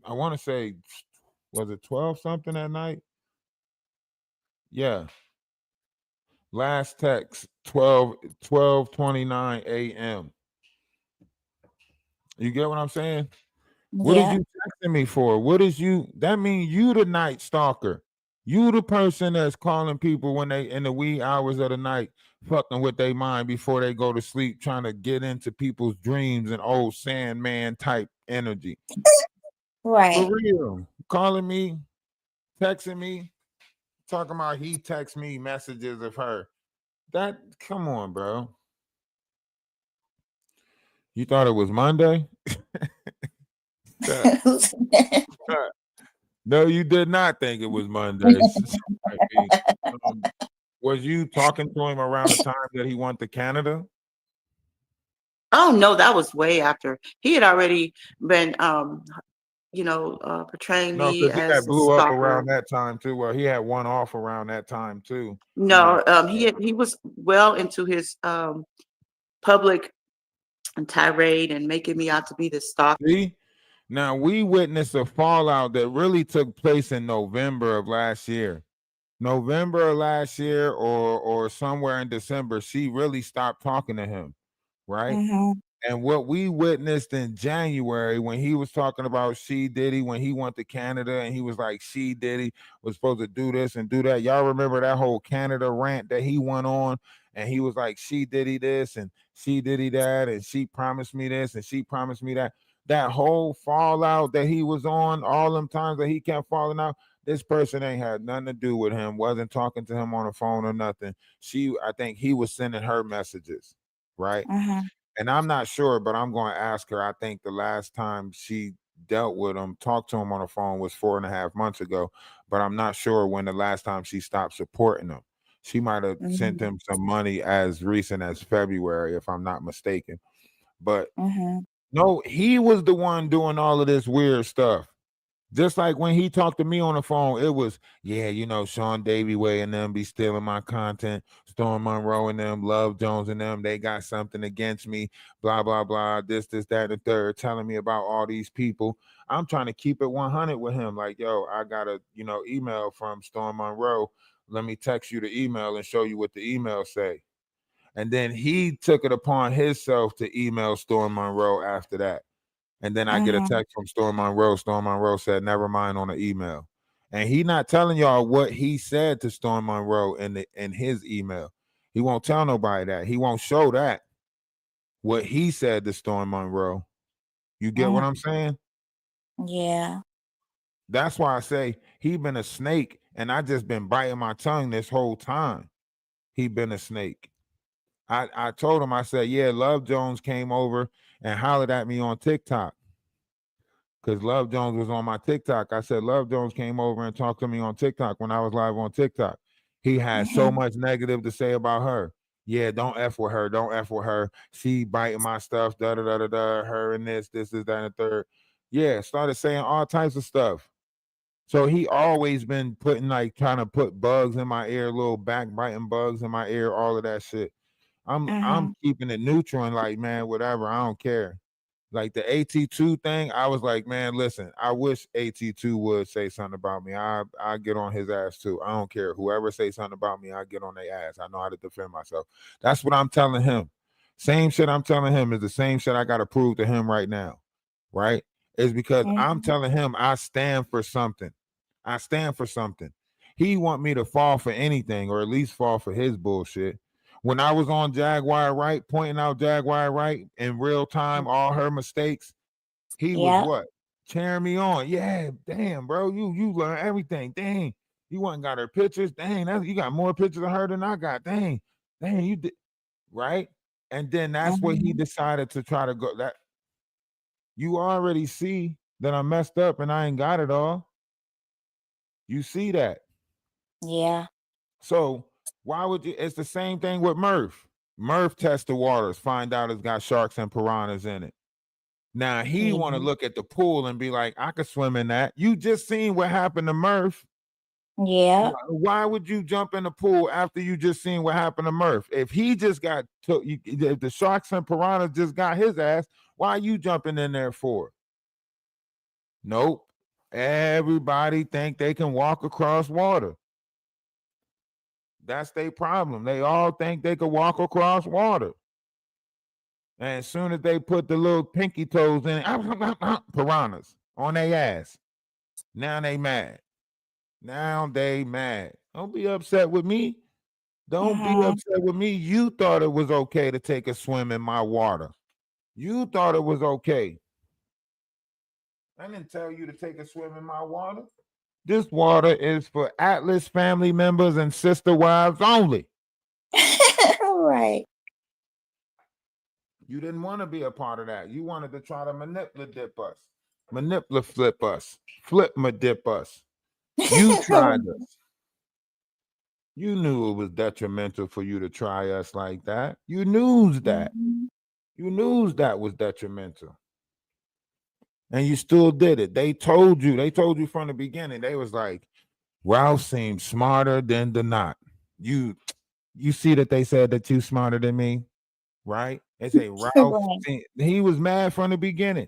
I want to say, was it 12 something at night? Yeah. Last text 12:29 a.m. You get what I'm saying? What is Yeah. you texting me for? What is you? That mean you the night stalker. You the person that's calling people when they in the wee hours of the night, fucking with their mind before they go to sleep, trying to get into people's dreams and old Sandman type energy. For Right. real. Calling me, texting me, talking about he texts me messages of her. That come on, bro. You thought it was Monday? No, you did not think it was Monday. I mean, um, was you talking to him around the time that he went to Canada? Oh no, that was way after. He had already been portraying No, me because he as had a blew up stalker. around that time too. Well, he had one off around that time too. No, he was well into his public tirade and making me out to be the stalker. See, now we witnessed a fallout that really took place in November of last year. November of last year, or somewhere in December, she really stopped talking to him, right? Mhm. And what we witnessed in January when he was talking about She Diddy, when he went to Canada and he was like, She Diddy was supposed to do this and do that. Y'all remember that whole Canada rant that he went on? And he was like, She Diddy this and She Diddy that, and she promised me this and she promised me that. That whole fallout that he was on, all them times that he kept falling out, this person ain't had nothing to do with him, wasn't talking to him on the phone or nothing. I think he was sending her messages, right? Mhm. And I'm not sure, but I'm going to ask her. I think the last time she dealt with him, talked to him on the phone, was 4.5 months ago. But I'm not sure when the last time she stopped supporting him. She might have sent Mhm. him some money as recent as February, if I'm not mistaken. But Mhm. no, he was the one doing all of this weird stuff. Just like when he talked to me on the phone, it was, yeah, Sean Davy Way and them be stealing my content. Storm Monroe and them, Love Jones and them, they got something against me, blah, blah, blah, this, that, and the third, telling me about all these people. I'm trying to keep it 100 with him. Like, yo, I got a, email from Storm Monroe let me text you the email and show you what the email say. And then he took it upon himself to email Storm Monroe after that. And then I get a text from Storm Monroe. Storm Monroe said, never mind on the email. And he not telling y'all what he said to Storm Monroe in his email. He won't tell nobody that. He won't show that. What he said to Storm Monroe. You get what I'm saying? Yeah. That's why I say he been a snake, and I just been biting my tongue this whole time. He been a snake. I told him, I said, yeah, Love Jones came over and hollered at me on TikTok. Because Love Jones was on my TikTok. I said, Love Jones came over and talked to me on TikTok when I was live on TikTok. He had so much negative to say about her. Yeah, don't F with her. Don't F with her. She biting my stuff. Da da da da da. Her and this, that, and the third. Yeah, started saying all types of stuff. So he always been putting like trying to put bugs in my ear, little backbiting bugs in my ear, all of that shit. I'm keeping it neutral and like, man, whatever. I don't care. Like the AT2 thing, I was like, man, listen, I wish AT2 would say something about me. I get on his ass too. I don't care. Whoever say something about me, I get on their ass. I know how to defend myself. That's what I'm telling him. Same shit I'm telling him is the same shit I got to prove to him right now. Right? It's because I'm telling him I stand for something. I stand for something. He want me to fall for anything or at least fall for his bullshit. When I was on Jaguar Wright, pointing out Jaguar Wright in real time, all her mistakes, he was what? Cheering me on. Yeah, damn, bro. You learn everything. Dang. You went and got her pictures. Dang, you got more pictures of her than I got. Dang, you did right. And then that's what he decided to try to go. That you already see that I messed up and I ain't got it all. You see that. Yeah. So why would you? It's the same thing with Murph. Murph tests the waters, find out it's got sharks and piranhas in it. Now he want to look at the pool and be like, I could swim in that. You just seen what happened to Murph. Yeah. Why would you jump in the pool after you just seen what happened to Murph? If he just got took, if the sharks and piranhas just got his ass, why are you jumping in there for? Nope. Everybody think they can walk across water. That's their problem. They all think they can walk across water. And as soon as they put the little pinky toes in, piranhas on their ass. Now they mad. Now they mad. Don't be upset with me. Don't be upset with me. You thought it was okay to take a swim in my water. You thought it was okay. I didn't tell you to take a swim in my water. This water is for Atlas family members and sister wives only. Right. You didn't want to be a part of that. You wanted to try to manipulate us. Flip us. Dip us. You tried us. You knew it was detrimental for you to try us like that. You knew that. You knew that was detrimental. And you still did it. They told you from the beginning. They was like, Ralph seems smarter than the knot. You see that they said that you smarter than me, right? They say Ralph, he was mad from the beginning.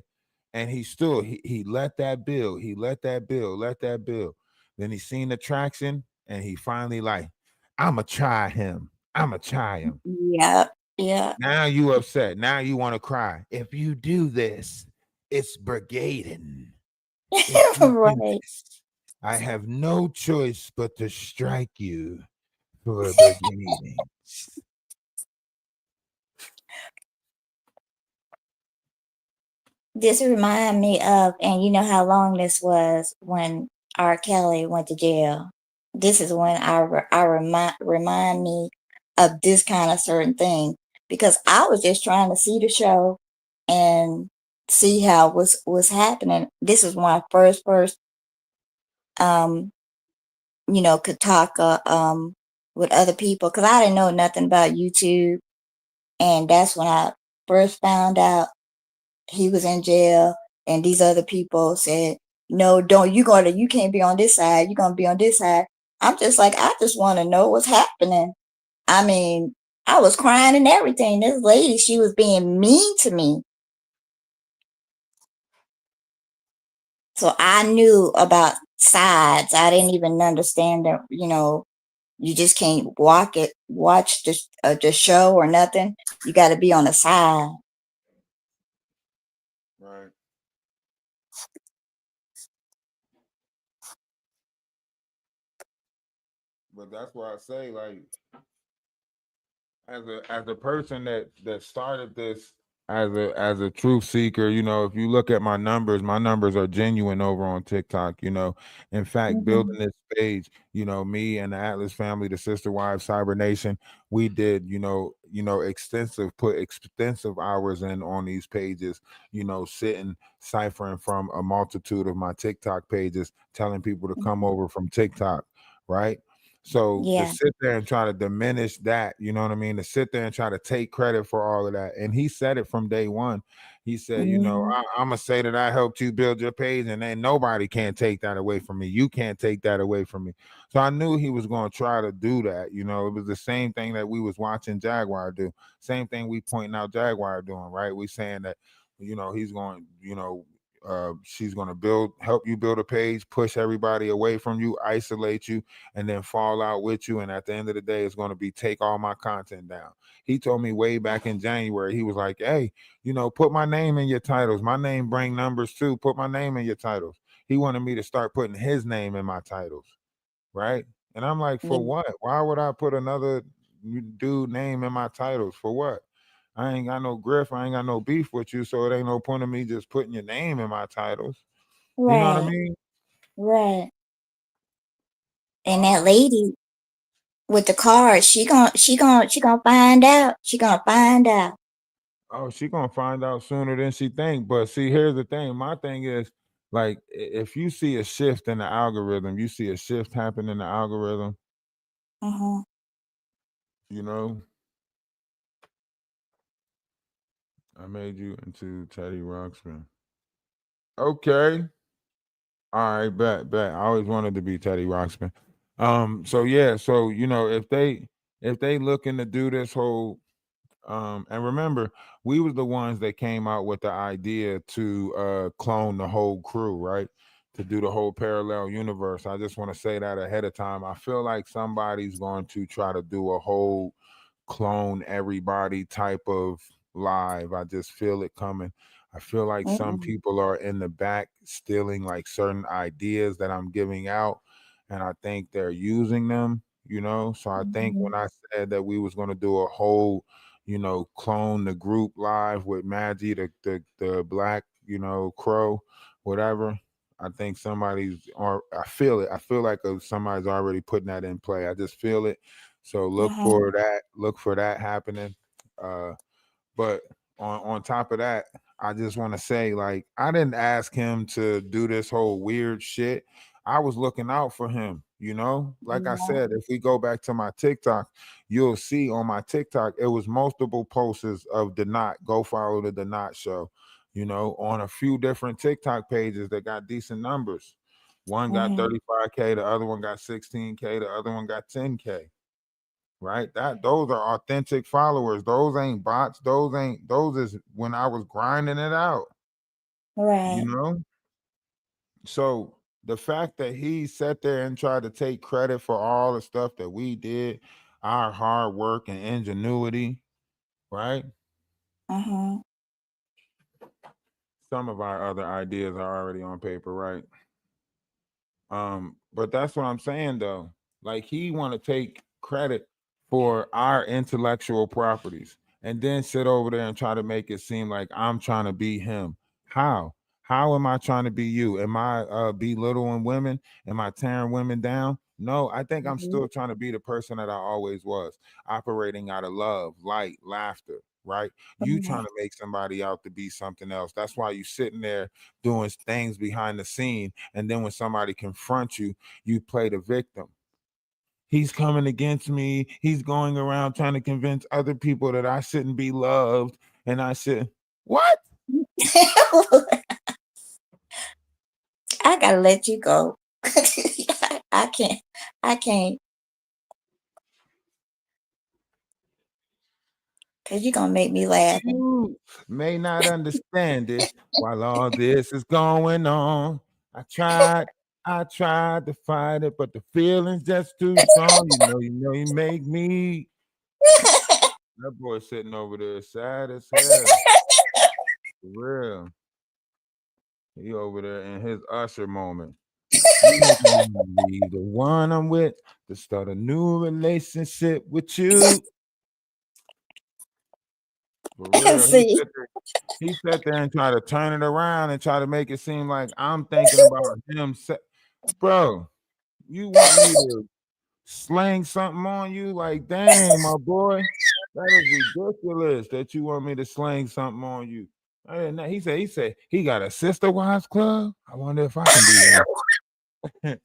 And he still he let that build. He let that build. Then he seen the traction and he finally like, I'ma try him. Yeah. Yeah. Now you upset. Now you want to cry. If you do this, it's brigading. Right. I have no choice but to strike you for brigading. This remind me of, and you know how long this was when R. Kelly went to jail. This is when I remind me of this kind of certain thing, because I was just trying to see the show and see how was happening. This is when I first could talk with other people, because I didn't know nothing about YouTube, and that's when I first found out he was in jail, and these other people said, no, you can't be on this side, you're gonna be on this side. I'm just like, I just want to know what's happening. I mean, I was crying and everything. This lady, she was being mean to me. So I knew about sides. I didn't even understand that, You just can't watch the show or nothing. You got to be on the side. Right. But that's why I say, like, as a person that started this as a truth seeker, if you look at my numbers are genuine over on TikTok. In fact, Mm-hmm. building this page, me and the Atlas family, the Sister Wives Cyber Nation, we did, put extensive hours in on these pages, sitting ciphering from a multitude of my TikTok pages, telling people to come over from TikTok, right? So to Yeah. sit there and try to diminish that, you know what I mean? To sit there and try to take credit for all of that. And he said it from day one. He said, Mm-hmm. I'm gonna say that I helped you build your page, and then nobody can take that away from me. You can't take that away from me. So I knew he was gonna try to do that. It was the same thing that we was watching Jaguar do. Same thing we pointing out Jaguar doing, right? We saying that, he's going, she's going to help you build a page, push everybody away from you, isolate you, and then fall out with you. And at the end of the day, it's going to be take all my content down. He told me way back in January, he was like, hey, put my name in your titles. My name bring numbers too. Put my name in your titles. He wanted me to start putting his name in my titles. Right. And I'm like, Yeah. for what? Why would I put another dude name in my titles? For what? I ain't got no griff. I ain't got no beef with you. So it ain't no point of me just putting your name in my titles. You know what I Right. mean? Right. And that lady with the card, she gonna find out. She gonna find out. Oh, she gonna find out sooner than she think. But see, here's the thing. My thing is, like, if you see a shift in the algorithm, you see a shift happen in the algorithm. Mm-hmm. You know, I made you into Teddy Ruxpin. Okay. All right, bet. I always wanted to be Teddy Ruxpin. So yeah, so if they looking to do this whole and remember, we was the ones that came out with the idea to clone the whole crew, right? To do the whole parallel universe. I just want to say that ahead of time. I feel like somebody's going to try to do a whole clone everybody type of live. I just feel it coming. I feel like some Mm-hmm. people are in the back stealing like certain ideas that I'm giving out, and I think they're using them, So I think Mm-hmm. when I said that we was going to do a whole, clone the group live with Maggie, the black, crow, whatever. I think somebody's, or I feel it. I feel like somebody's already putting that in play. I just feel it. So look Mm-hmm. for that. Look for that happening. Uh, but on top of that, I just want to say, like, I didn't ask him to do this whole weird shit. I was looking out for him, Like I Yeah. said, if we go back to my TikTok, you'll see on my TikTok, it was multiple posters of the Knot. Go follow the Knot show, on a few different TikTok pages that got decent numbers. One got Mm-hmm. 35K, the other one got 16K, the other one got 10K. Right? Those are authentic followers. Those ain't bots. Those is when I was grinding it out, you Right. know? So the fact that he sat there and tried to take credit for all the stuff that we did, our hard work and ingenuity, right? Mm-hmm. Some of our other ideas are already on paper, right? But that's what I'm saying though. Like he want to take credit for our intellectual properties and then sit over there and try to make it seem like I'm trying to be him. How? How am I trying to be you? Am I belittling women? Am I tearing women down? No, I think I'm Mm-hmm. still trying to be the person that I always was, operating out of love, light, laughter, right? You trying to make somebody out to be something else. That's why you sitting there doing things behind the scene. And then when somebody confronts you, you play the victim. He's coming against me. He's going around trying to convince other people that I shouldn't be loved. And I said, what? I gotta let you go. I can't. I can't. Cause you're gonna make me laugh. You may not understand this while all this is going on. I tried I tried to fight it, but the feeling's just too strong. You make me. That boy sitting over there sad as hell. For real. He over there in his Usher moment. You making me leave the one I'm with to start a new relationship with you. For real. See, He sat there and tried to turn it around and try to make it seem like I'm thinking about him. Bro, you want me to slang something on you? Like, dang, my boy, that is ridiculous that you want me to slang something on you. I didn't know. He said he got a sister wives club. I wonder if I can be one.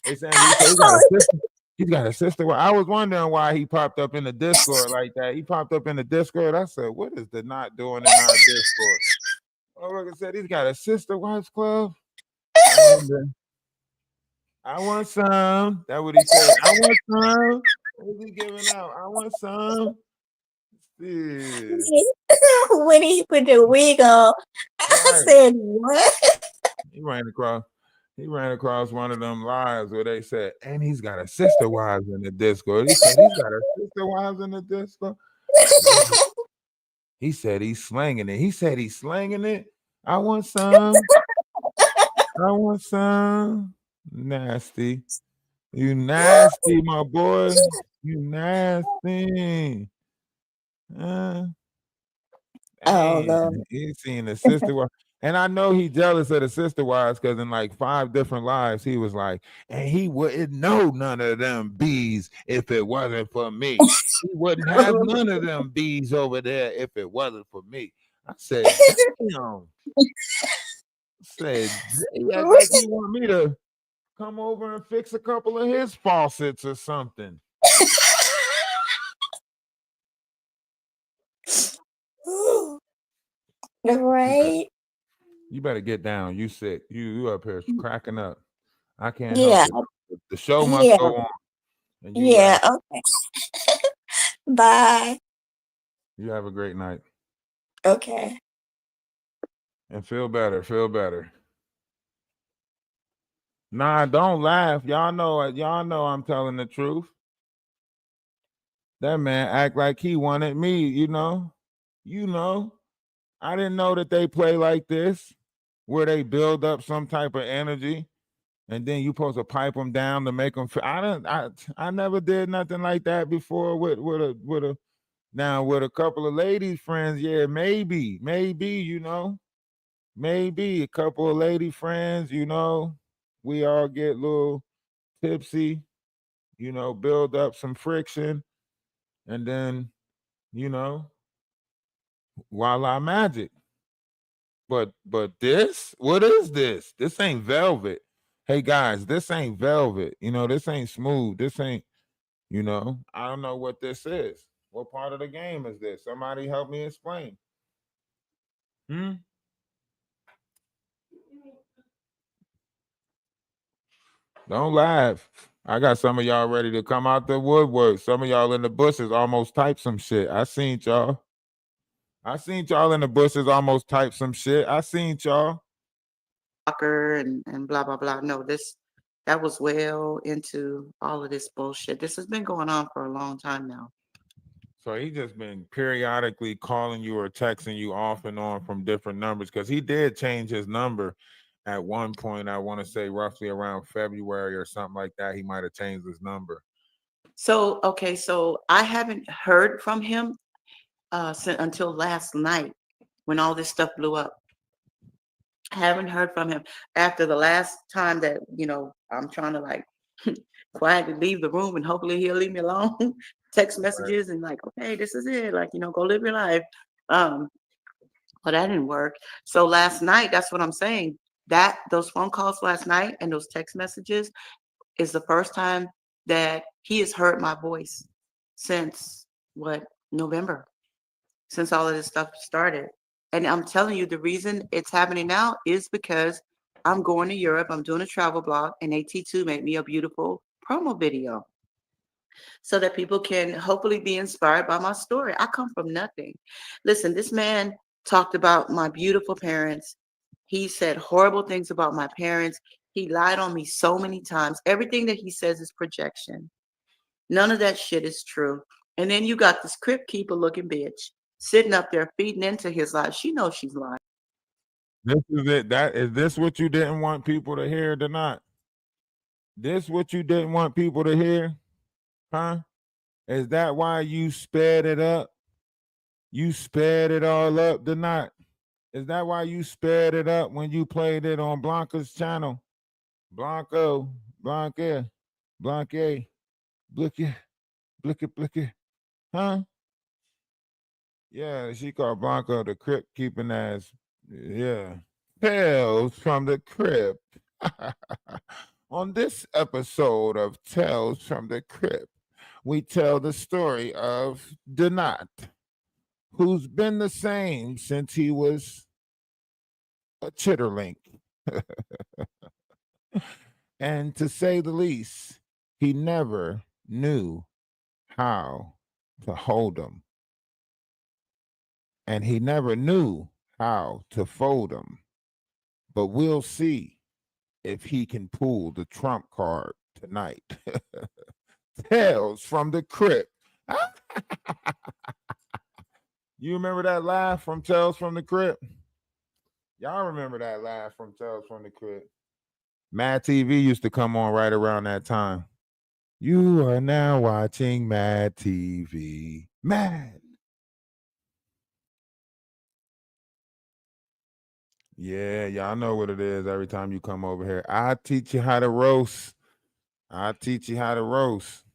They saying he said he got a sister. He's got a sister. I was wondering why he popped up in the Discord like that. He popped up in the Discord. I said, what is the not doing in our Discord? Oh, like I said, he's got a sister wives club. I wonder. I want some. That's what he said. I want some. What is he giving out? I want some. Yeah. when he put the wig on, I Right. said, "What?" He ran across one of them lives where they said, and he's got a sister wives in the Discord. He said he's got a sister wives in the Discord. He said he's slanging it. He said he's slanging it. I want some. I want some. Nasty. You nasty, my boy. You nasty. Oh no. He's seen the sister wives. And I know he jealous of the sister wives because in like 5 different lives, he was like, and he wouldn't know none of them bees if it wasn't for me. He wouldn't have none of them bees over there if it wasn't for me. I said, damn. I said, he act like he want me to come over and fix a couple of his faucets or something. Right. You better get down. You sick. You up here cracking up. I can't Yeah. help it. The show must Yeah. go on. And Yeah. Okay. Bye. You have a great night. Okay. And feel better. Feel better. Nah, don't laugh. Y'all know I'm telling the truth. That man act like he wanted me, you know. I didn't know that they play like this, where they build up some type of energy, and then you supposed to pipe them down to make them feel. I never did nothing like that before with a couple of ladies friends. Yeah, maybe, you know, maybe a couple of lady friends, you know, we all get a little tipsy, you know, build up some friction, and then, you know, voila magic. But this, what is this? This ain't velvet. Hey guys, this ain't velvet. You know, this ain't smooth. This ain't, you know, I don't know what this is. What part of the game is this? Somebody help me explain. Don't laugh. I got some of y'all ready to come out the woodwork. Some of y'all in the bushes almost type some shit. I seen y'all. In the bushes almost type some shit. I seen y'all. And blah blah blah. No, that was well into all of this bullshit. This has been going on for a long time now. So he just been periodically calling you or texting you off and on from different numbers, because he did change his number at one point. I want to say roughly around February or something like that. He might have changed his number. So okay, so I haven't heard from him until last night when all this stuff blew up. I haven't heard from him after the last time that, I'm trying to like quietly leave the room and hopefully he'll leave me alone. Text messages and like, okay, this is it. Like, go live your life. But that didn't work. So last night, that's what I'm saying. Those phone calls last night and those text messages is the first time that he has heard my voice since November, since all of this stuff started. And I'm telling you, the reason it's happening now is because I'm going to Europe. I'm doing a travel blog, and AT2 made me a beautiful promo video so that people can hopefully be inspired by my story. I come from nothing. Listen, this man talked about my beautiful parents. He said horrible things about my parents. He lied on me so many times. Everything that he says is projection. None of that shit is true. And then you got this crypt keeper looking bitch sitting up there feeding into his lies. She knows she's lying. This is it. That is this what you didn't want people to hear or not? This what you didn't want people to hear? Huh? Is that why you sped it up? You sped it all up or not? Is that why you sped it up when you played it on Blanca's channel? Blanca, Blanca, Blicky, Blicky, huh? Yeah, she called Blanca the crypt keeping ass. Yeah. Tales from the Crypt. On this episode of Tales from the Crypt, we tell the story of Donat, who's been the same since he was a chitterlink. And to say the least, he never knew how to hold them. And he never knew how to fold them. But we'll see if he can pull the trump card tonight. Tales from the Crypt. You remember that laugh from Tales from the Crypt? Y'all remember that laugh from Tales from the Crypt? Mad TV used to come on right around that time. You are now watching Mad TV. Mad. Yeah, y'all know what it is every time you come over here. I teach you how to roast. I teach you how to roast.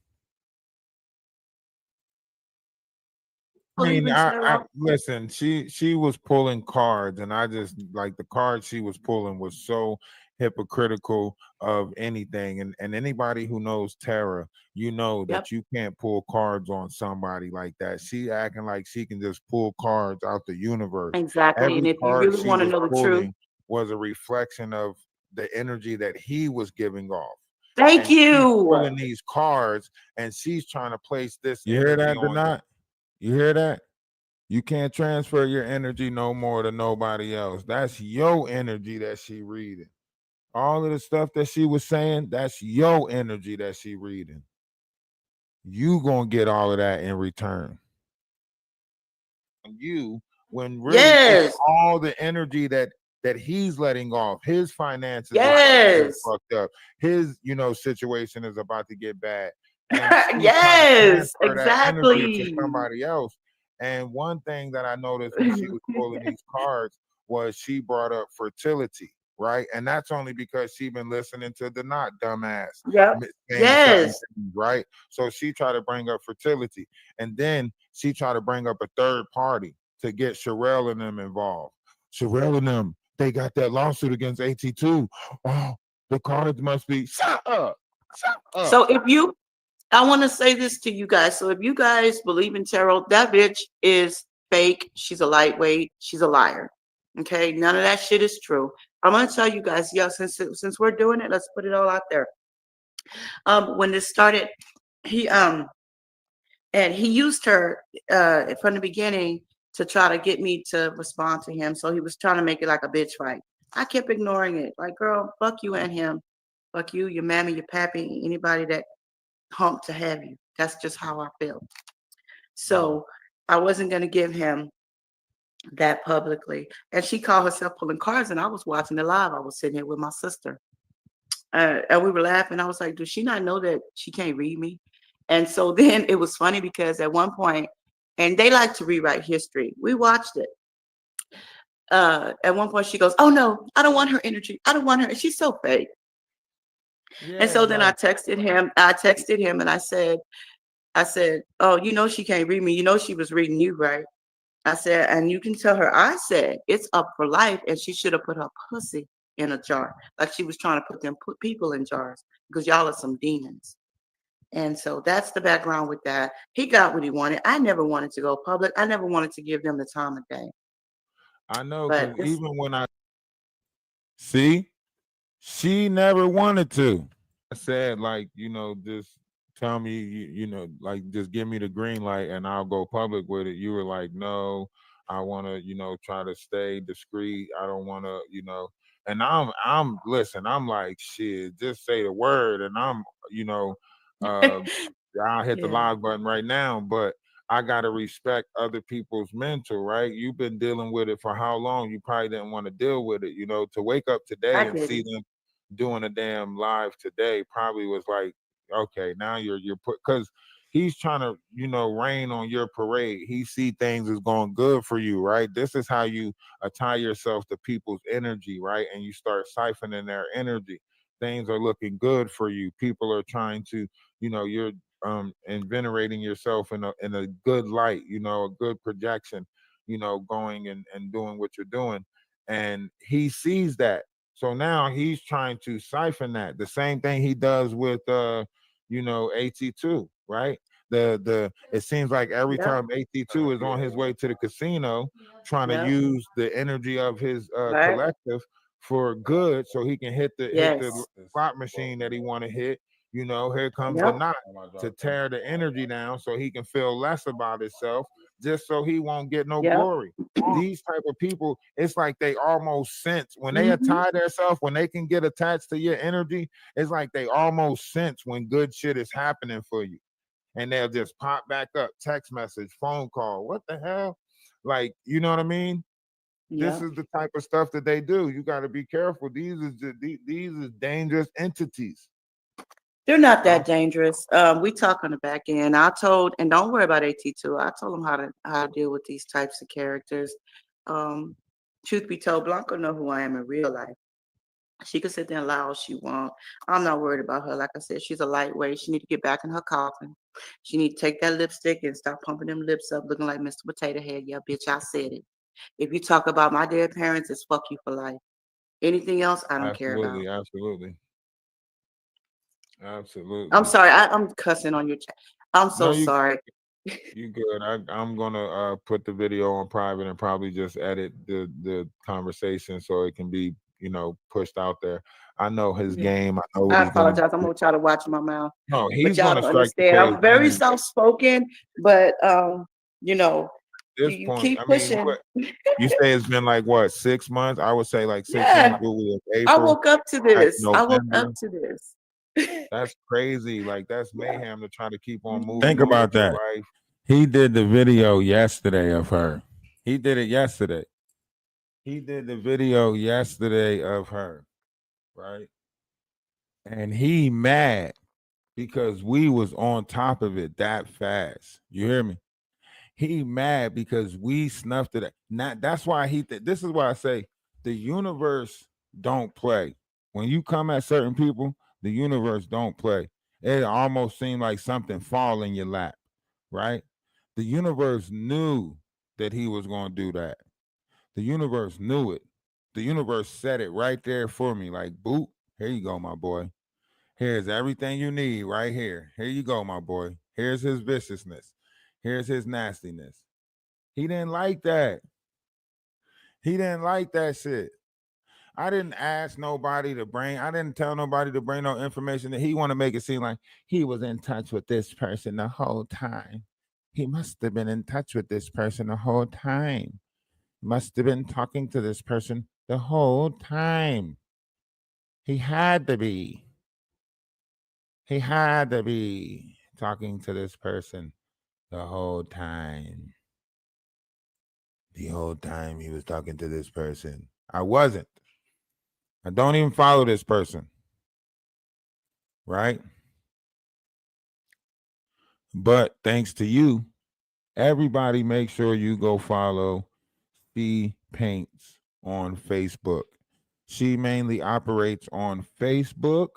I mean, I listen, she was pulling cards, and I just like the card she was pulling was so hypocritical of anything. And anybody who knows Tara, you know that you can't pull cards on somebody like that. She acting like she can just pull cards out the universe. Exactly. Every And if you card really she want to was know the truth, pulling was a reflection of the energy that he was giving off. thank And she's you. pulling these cards, and she's trying to place this. You hear that, energy on Donat? You hear that? You can't transfer your energy no more to nobody else. That's your energy that she reading. All of the stuff that she was saying, that's your energy that she reading. You gonna get all of that in return. You, when really it's all the energy that he's letting off, his finances is about to get fucked up. His, situation is about to get bad. And she's trying to transfer that energy to somebody else. And one thing that I noticed when she was pulling these cards was she brought up fertility, right? And that's only because she been listening to the not dumbass. Things, right? So she tried to bring up fertility. And then she tried to bring up a third party to get Sherelle and them involved. Sherelle and them, they got that lawsuit against AT2. Oh, the cards must be shut up. Shut up. So I want to say this to you guys. So if you guys believe in tarot, that bitch is fake. She's a lightweight. She's a liar. Okay, none of that shit is true. I'm gonna tell you guys, since we're doing it, let's put it all out there. When this started, he used her from the beginning to try to get me to respond to him. So he was trying to make it like a bitch fight. I kept ignoring it. Like, girl, fuck you and him. Fuck you, your mammy, your pappy, anybody that hump to have you. That's just how I feel. So I wasn't going to give him that publicly. And she called herself pulling cards, and I was watching it live. I was sitting here with my sister. And we were laughing. I was like, does she not know that she can't read me? And so then it was funny because at one point, and they like to rewrite history. We watched it. At one point she goes, oh no, I don't want her energy. I don't want her. And she's so fake. Yeah, and so then I texted him and I said, oh, she can't read me. She was reading you, right? I said, and you can tell her, I said, it's up for life. And she should have put her pussy in a jar. Like she was trying to put people in jars because y'all are some demons. And so that's the background with that. He got what he wanted. I never wanted to go public. I never wanted to give them the time of day. I know, because even when I see, she never wanted to. I said, like, just tell me, like, just give me the green light and I'll go public with it. You were like, no, I want to, try to stay discreet. I don't want to, And I'm listen, I'm like, shit, just say the word. And I'm, you know, I'll hit the Yeah, live button right now, but I gotta respect other people's mental, right? You've been dealing with it for how long? You probably didn't want to deal with it, you know, to wake up I today and see didn't. them doing a damn live today probably was like, okay, now you're put because he's trying to, you know, rain on your parade. He see things is going good for you, right? This is how you attach yourself to people's energy, right? And you start siphoning their energy. Things are looking good for you. People are trying to, you know, you're and venerating yourself in a good light, you know, a good projection, you know, going and doing what you're doing. And he sees that. So now he's trying to siphon that. The same thing he does with you know, AT2, right? The it seems like every Yep, time AT2 is on his way to the casino trying to yep, use the energy of his right. collective for good so he can hit the Yes, slot machine that he want to hit. You know, here comes the yep, knot to tear the energy down so he can feel less about himself, just so he won't get no yep. glory. These type of people, it's like they almost sense when they Mm-hmm. tie themselves, when they can get attached to your energy, it's like they almost sense when good shit is happening for you. And they'll just pop back up, text message, phone call. What the hell? Like, you know what I mean? This Yep. is the type of stuff that they do. You got to be careful. These is dangerous entities. They're not Um, that dangerous. We talk on the back end. I told, and don't worry about AT2. I told them how to deal with these types of characters. Um, truth be told, Blanca know who I am in real life. She can sit there and lie all she want. I'm not worried about her. Like I said, she's a lightweight. She need to get back in her coffin. She need to take that lipstick and stop pumping them lips up, looking like Mr. Potato Head. Yeah, bitch, I said it. If you talk about my dead parents, it's fuck you for life. Anything else, I don't care about. absolutely, absolutely, I'm absolutely. sorry. I'm cussing on your chat. I'm so No, sorry. you good. I'm gonna put the video on private and probably just edit the conversation so it can be, you know, pushed out there. I know his Yeah. game. I know what I he's gonna apologize. I'm do. gonna try to watch my mouth. No, But he's y'all gonna don't strike the understand. page I'm very anyway. soft spoken, but you know, At this you point, keep I mean, pushing. what you say it's been like what 6 months? I would say like 6 months. Yeah. What we in I April, woke up to like this. I woke up November. to this. That's crazy. Like that's Yeah. mayhem to try to keep on Mhm. moving Think on with about your that. life. He did the video yesterday of her. He did it yesterday. He did the video yesterday of her, right? And he mad because we was on top of it that fast. You hear me? He mad because we snuffed it. Not that's why this is why I say the universe don't play. When you come at certain people, the universe don't play. It almost seemed like something fall in your lap, right? The universe knew that he was going to do that. The universe knew it. The universe set it right there for me. Like, boop, here you go, my boy. Here's everything you need right here. Here you go, my boy. Here's his viciousness. Here's his nastiness. He didn't like that. He didn't like that shit. I didn't ask nobody to bring, I didn't tell nobody to bring no information that he want to make it seem like he was in touch with this person the whole time. He must have been in touch with this person the whole time. Must have been talking to this person the whole time. He had to be. He had to be talking to this person the whole time. The whole time he was talking to this person. I wasn't. I don't even follow this person, right? But thanks to you, everybody make sure you go follow C Paints on Facebook. She mainly operates on Facebook,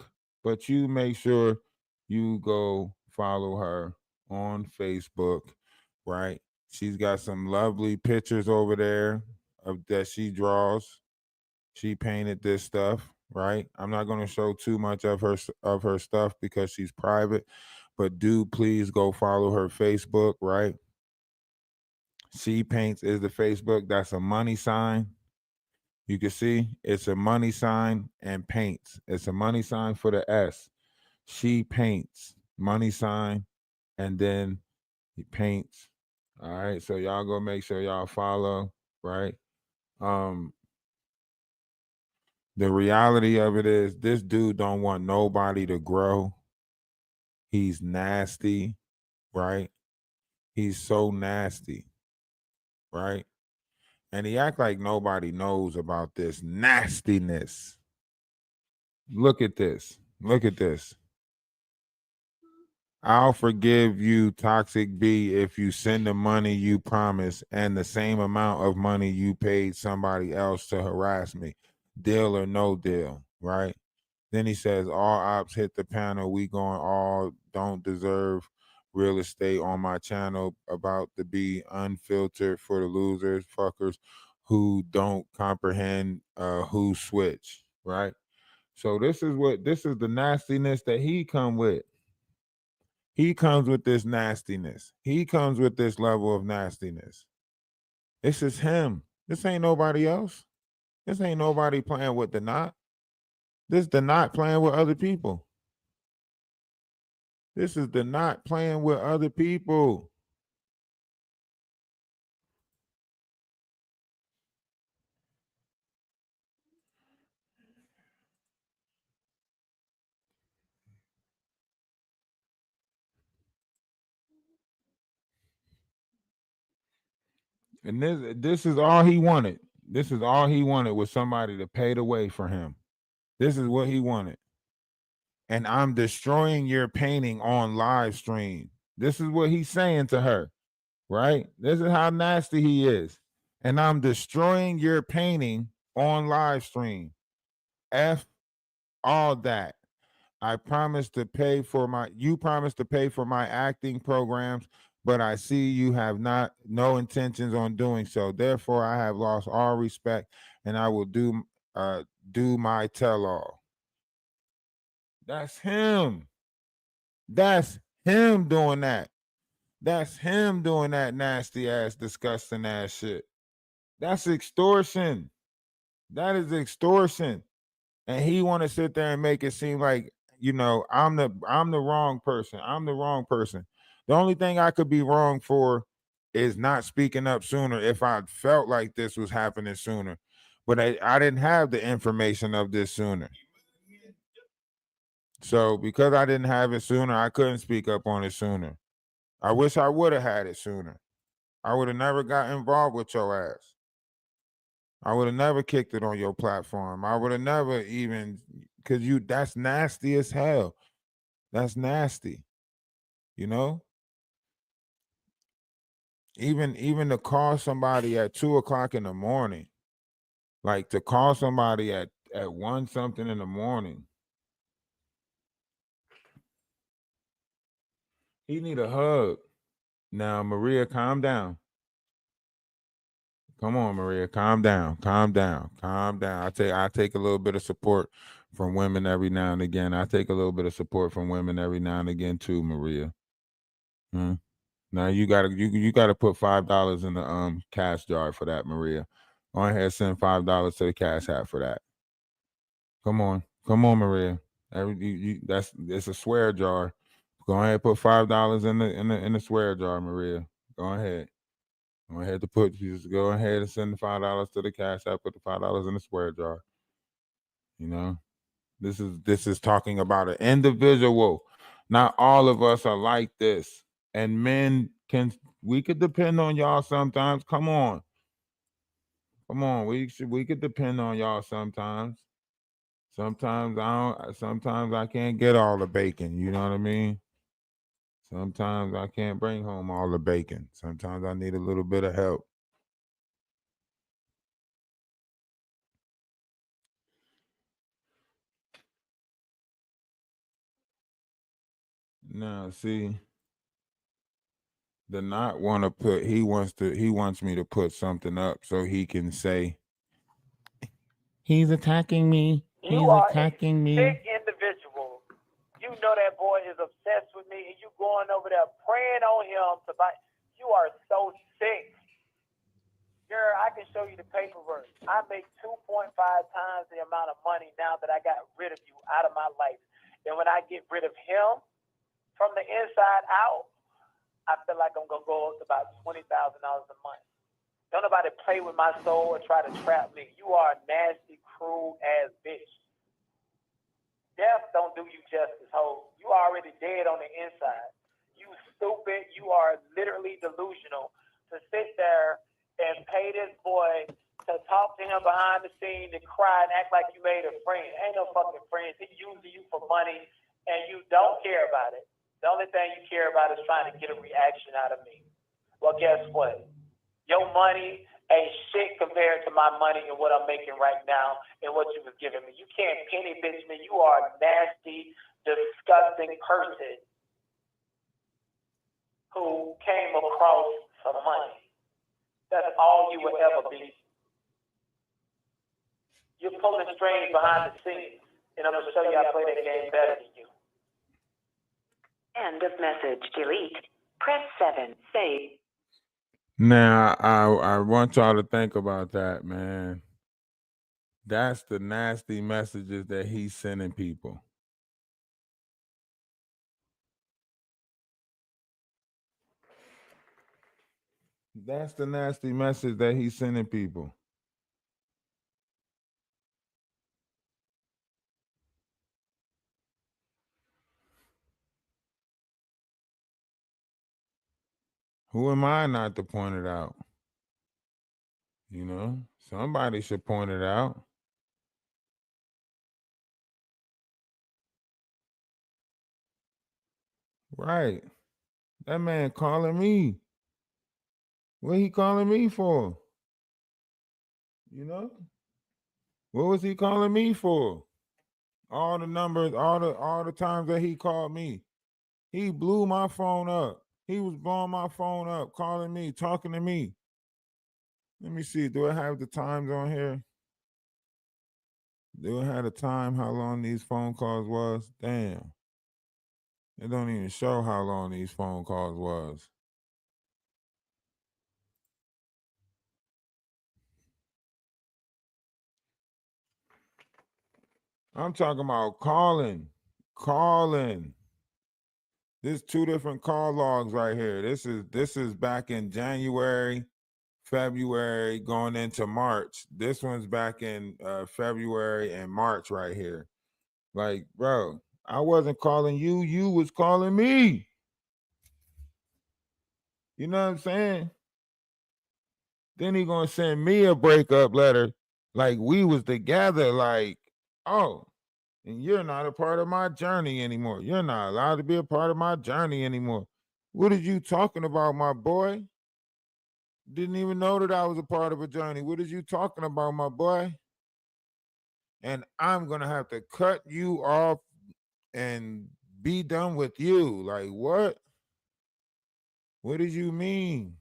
but you make sure you go follow her on Facebook, right? She's got some lovely pictures over there of that she draws. She painted this stuff, right? I'm not going to show too much of her stuff because she's private, but do please go follow her Facebook, right? She Paints is the Facebook. That's a money sign. You can see it's a money sign and paints. It's a money sign for the S. She Paints, money sign, and then he paints. All right. So y'all go make sure y'all follow, right? Um, The reality of it is this dude don't want nobody to grow. He's nasty, right? He's so nasty, right? And he act like nobody knows about this nastiness. Look at this. Look at this. I'll forgive you, Toxic B, if you send the money you promised and the same amount of money you paid somebody else to harass me. Deal or no deal, right? Then he says, all ops hit the panel. We going all don't deserve real estate on my channel, about to be unfiltered for the losers, fuckers who don't comprehend who switch, right? So this is the nastiness that he come with. He comes with this nastiness. He comes with this level of nastiness. This is him. This ain't nobody else. This ain't nobody playing with the knot. This the knot playing with other people. This is the knot playing with other people. And this is all he wanted. This is all he wanted, was somebody to pay the way for him. This is what he wanted. And I'm destroying your painting on live stream. This is what he's saying to her, right? This is how nasty he is. And I'm destroying your painting on live stream. F all that. You promised to pay for my acting programs, but I see you have no intentions on doing so. Therefore, I have lost all respect, and I will do my tell-all. That's him. That's him doing that. That's him doing that nasty ass, disgusting ass shit. That's extortion. That is extortion. And he want to sit there and make it seem like, I'm the wrong person. I'm the wrong person. The only thing I could be wrong for is not speaking up sooner if I felt like this was happening sooner. But I didn't have the information of this sooner. So because I didn't have it sooner, I couldn't speak up on it sooner. I wish I would have had it sooner. I would have never got involved with your ass. I would have never kicked it on your platform. I would have never even, because that's nasty as hell. That's nasty. Even to call somebody at 2:00 in the morning, like to call somebody at 1 something in the morning. He need a hug. Now, Maria, calm down. Come on, Maria, calm down. Calm down. Calm down. I take a little bit of support from women every now and again. I take a little bit of support from women every now and again too, Maria. Now you gotta put $5 in the cash jar for that, Maria. Go ahead, send $5 to the cash app for that. Come on, Maria. It's a swear jar. Go ahead, put $5 in the swear jar, Maria. Go ahead. Go ahead go ahead and send the $5 to the cash app. Put the $5 in the swear jar. This is talking about an individual. Not all of us are like this, and men we could depend on y'all sometimes. Come on, we could depend on y'all sometimes. Sometimes I can't get all the bacon. You know what I mean? Sometimes I can't bring home all the bacon. Sometimes I need a little bit of help. Now, see, the not want to put. He wants me to put something up so he can say he's attacking me. He's attacking me. Sick individual. You know that boy is obsessed with me, and you going over there praying on him to buy. You are so sick. Girl, I can show you the paperwork. I make 2.5 times the amount of money now that I got rid of you out of my life. And when I get rid of him from the inside out, I feel like I'm going to go up to about $20,000 a month. Don't nobody play with my soul or try to trap me. You are a nasty cruel ass bitch. Death don't do you justice, ho. You already dead on the inside. You stupid. You are literally delusional to sit there and pay this boy to talk to him behind the scene, to cry and act like you made a friend. Ain't no fucking friends. He using you for money and you don't care about it. The only thing you care about is trying to get a reaction out of me. Well, guess what? Your money ain't shit compared to my money and what I'm making right now and what you was giving me. You can't penny bitch me. You are a nasty, disgusting person who came across some money. That's all you will ever be. You're pulling strings behind the scenes, and I'm going to show you how to play that game better than you. End of message. Delete. Press 7. Save. Now, I want y'all to think about that, man. That's the nasty messages that he's sending people. That's the nasty message that he's sending people. Who am I not to point it out? You know, somebody should point it out. Right. That man calling me. What he calling me for? You know? What was he calling me for? All the numbers, all the times that he called me. He blew my phone up. He was blowing my phone up, calling me, talking to me. Let me see. Do I have the times on here? Do I have the time, how long these phone calls was? Damn. It don't even show how long these phone calls was. I'm talking about calling. There's 2 different call logs right here. This is back in January, February, going into March. This one's back in February and March right here. Like, bro, I wasn't calling you. You was calling me. You know what I'm saying? Then he gonna send me a breakup letter like we was together, like, oh, and you're not a part of my journey anymore. You're not allowed to be a part of my journey anymore. What are you talking about, my boy? Didn't even know that I was a part of a journey. What are you talking about, my boy? And I'm gonna have to cut you off and be done with you. Like, what? What did you mean?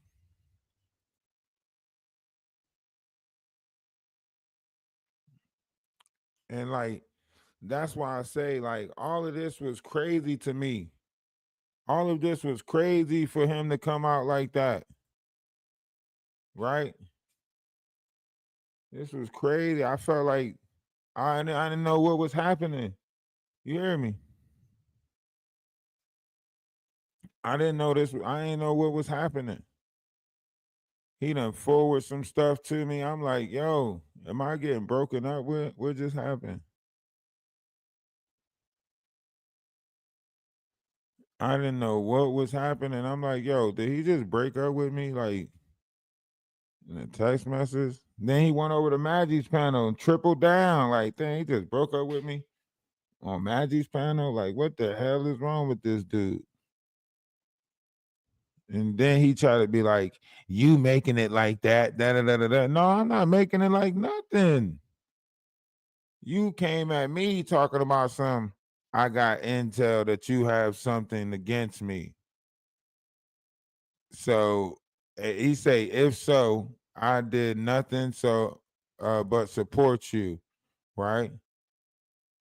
And like, that's why I say, like, all of this was crazy to me. All of this was crazy for him to come out like that. Right? This was crazy. I felt like I didn't know what was happening. You hear me? I didn't know this. I didn't know what was happening. He done forward some stuff to me. I'm like, yo, am I getting broken up with? What just happened? I didn't know what was happening. I'm like, yo, did he just break up with me? Like, in a text message? Then he went over to Maggie's panel and tripled down. Like, dang, he just broke up with me on Maggie's panel. Like, what the hell is wrong with this dude? And then he tried to be like, you making it like that, da-da-da-da-da. No, I'm not making it like nothing. You came at me talking about some, I got intel that you have something against me. So he say, if so, I did nothing but support you, right?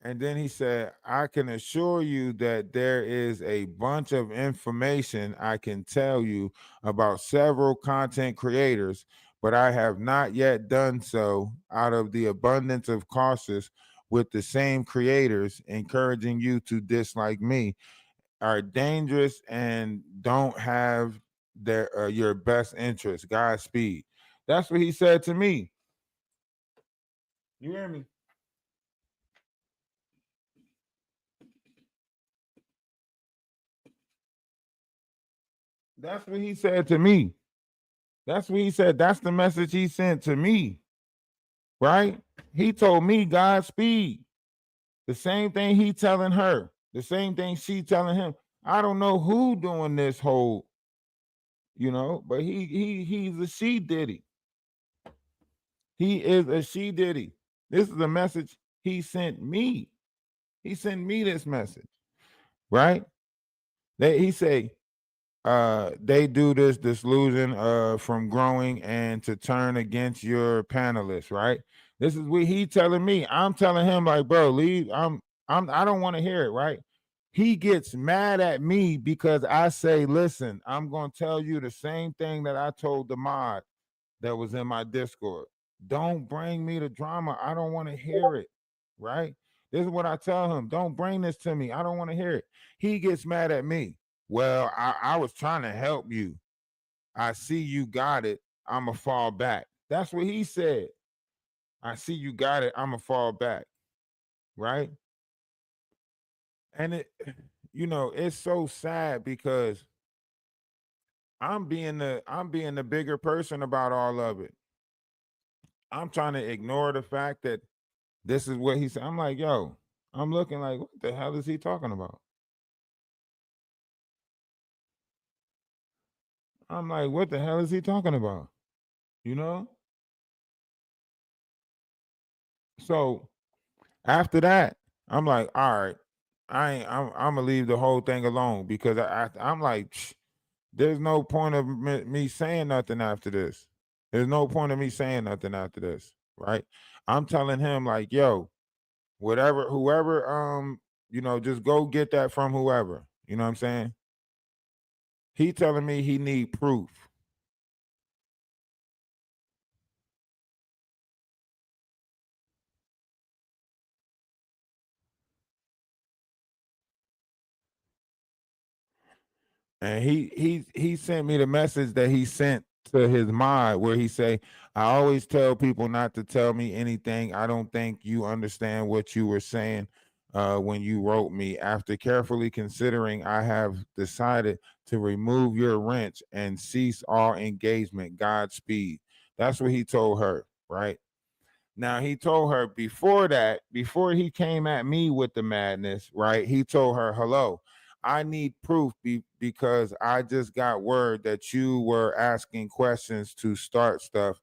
And then he said, I can assure you that there is a bunch of information I can tell you about several content creators, but I have not yet done so out of the abundance of cautious with the same creators encouraging you to dislike me are dangerous and don't have their your best interest. Godspeed. That's what he said to me. You hear me? That's what he said to me. That's what he said. That's the message he sent to me. Right? He told me Godspeed. The same thing he telling her. The same thing she telling him. I don't know who doing this whole, but he's a she diddy. He is a she diddy. This is a message he sent me. He sent me this message, right? He say, they do this disillusion from growing and to turn against your panelists, right? This is what he telling me. I'm telling him, like, bro, leave. I don't want to hear it, right? He gets mad at me because I say, listen, I'm gonna tell you the same thing that I told the mod that was in my Discord. Don't bring me the drama. I don't want to hear it, right? This is what I tell him. Don't bring this to me. I don't want to hear it. He gets mad at me. Well, I was trying to help you. I see you got it. I'ma fall back. That's what he said. I see you got it. I'ma fall back. Right? And it's so sad because I'm being the bigger person about all of it. I'm trying to ignore the fact that this is what he said. I'm like, yo, I'm looking like, what the hell is he talking about? I'm like, what the hell is he talking about? You know? So after that, I'm like, all right, I'm gonna leave the whole thing alone because I'm like, there's no point of me saying nothing after this. There's no point of me saying nothing after this, right? I'm telling him like, yo, whoever, just go get that from whoever. You know what I'm saying? He telling me he need proof. And he sent me the message that he sent to his mod where he say, I always tell people not to tell me anything. I don't think you understand what you were saying when you wrote me. After carefully considering, I have decided to remove your wrench and cease all engagement. Godspeed. That's what he told her, right? Now he told her before that, before he came at me with the madness, right? He told her, hello, I need proof because I just got word that you were asking questions to start stuff,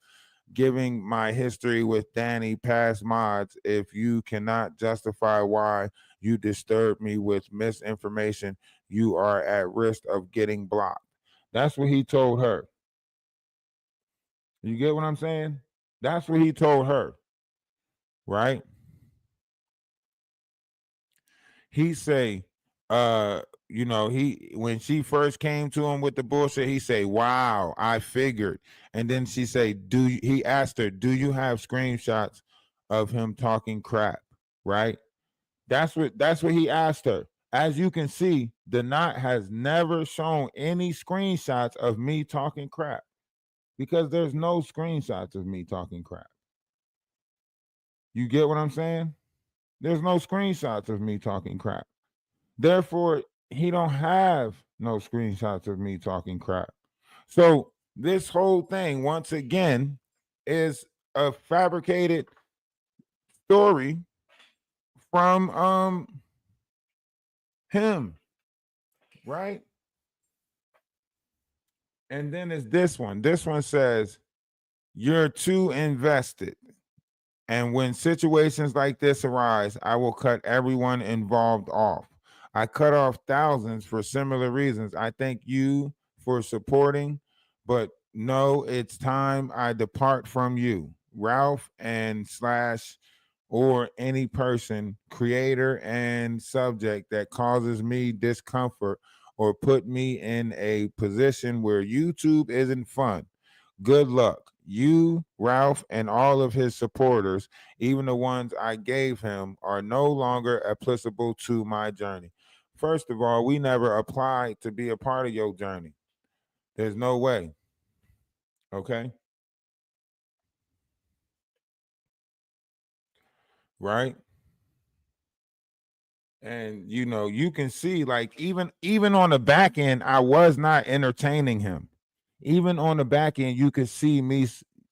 giving my history with Danny past mods. If you cannot justify why you disturbed me with misinformation, you are at risk of getting blocked. That's what he told her. You get what I'm saying? That's what he told her, right? He say, he when she first came to him with the bullshit, he say, wow, I figured. And then she say, he asked her, do you have screenshots of him talking crap? Right? That's what he asked her. As you can see, the knot has never shown any screenshots of me talking crap because there's no screenshots of me talking crap. You get what I'm saying? There's no screenshots of me talking crap. Therefore, he don't have no screenshots of me talking crap. So this whole thing, once again, is a fabricated story from him, right? And then it's this one. This one says, you're too invested. And when situations like this arise, I will cut everyone involved off. I cut off thousands for similar reasons. I thank you for supporting, but no, it's time I depart from you. Ralph and slash or any person, creator and subject that causes me discomfort or put me in a position where YouTube isn't fun. Good luck. You, Ralph, and all of his supporters, even the ones I gave him, are no longer applicable to my journey. First of all, we never applied to be a part of your journey. There's no way. Okay? Right? And you know, you can see like even on the back end, I was not entertaining him. Even on the back end, you could see me.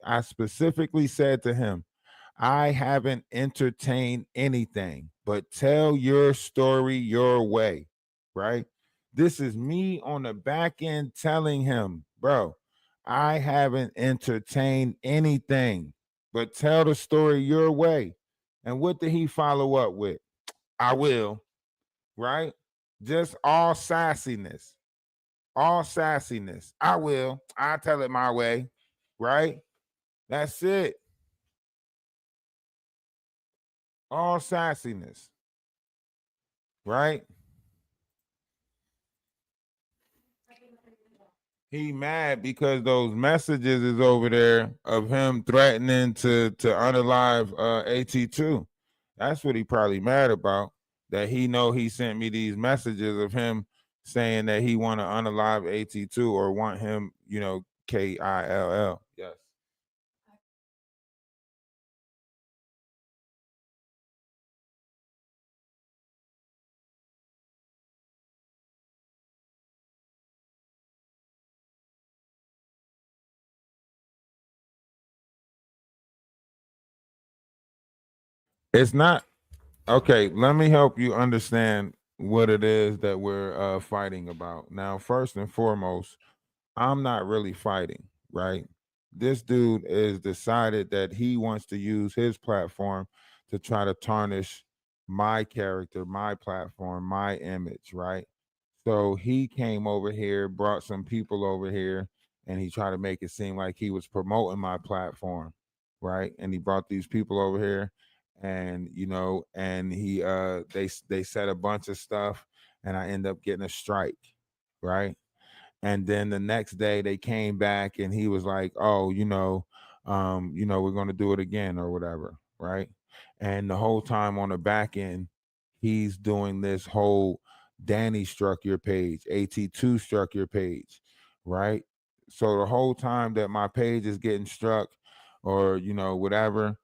I specifically said to him, I haven't entertained anything, but tell your story your way, right? This is me on the back end telling him, bro, I haven't entertained anything, but tell the story your way. And what did he follow up with? I will, right? Just all sassiness, all sassiness. I will. I tell it my way, right? That's it. All sassiness, right? He mad because those messages is over there of him threatening to unalive AT2. That's what he probably mad about. That he know he sent me these messages of him saying that he want to unalive AT2 or want him, you know, KILL. Yes. It's not okay. Let me help you understand what it is that we're fighting about. Now, first and foremost, I'm not really fighting, right? This dude is decided that he wants to use his platform to try to tarnish my character, my platform, my image, right? So he came over here, brought some people over here, and he tried to make it seem like he was promoting my platform, right? And he brought these people over here, and you know, and he they said a bunch of stuff, and I end up getting a strike, right? And then the next day they came back and he was like, oh, we're going to do it again or whatever, right? And the whole time on the back end, he's doing this whole Danny struck your page, AT2 struck your page, right? So the whole time that my page is getting struck or whatever,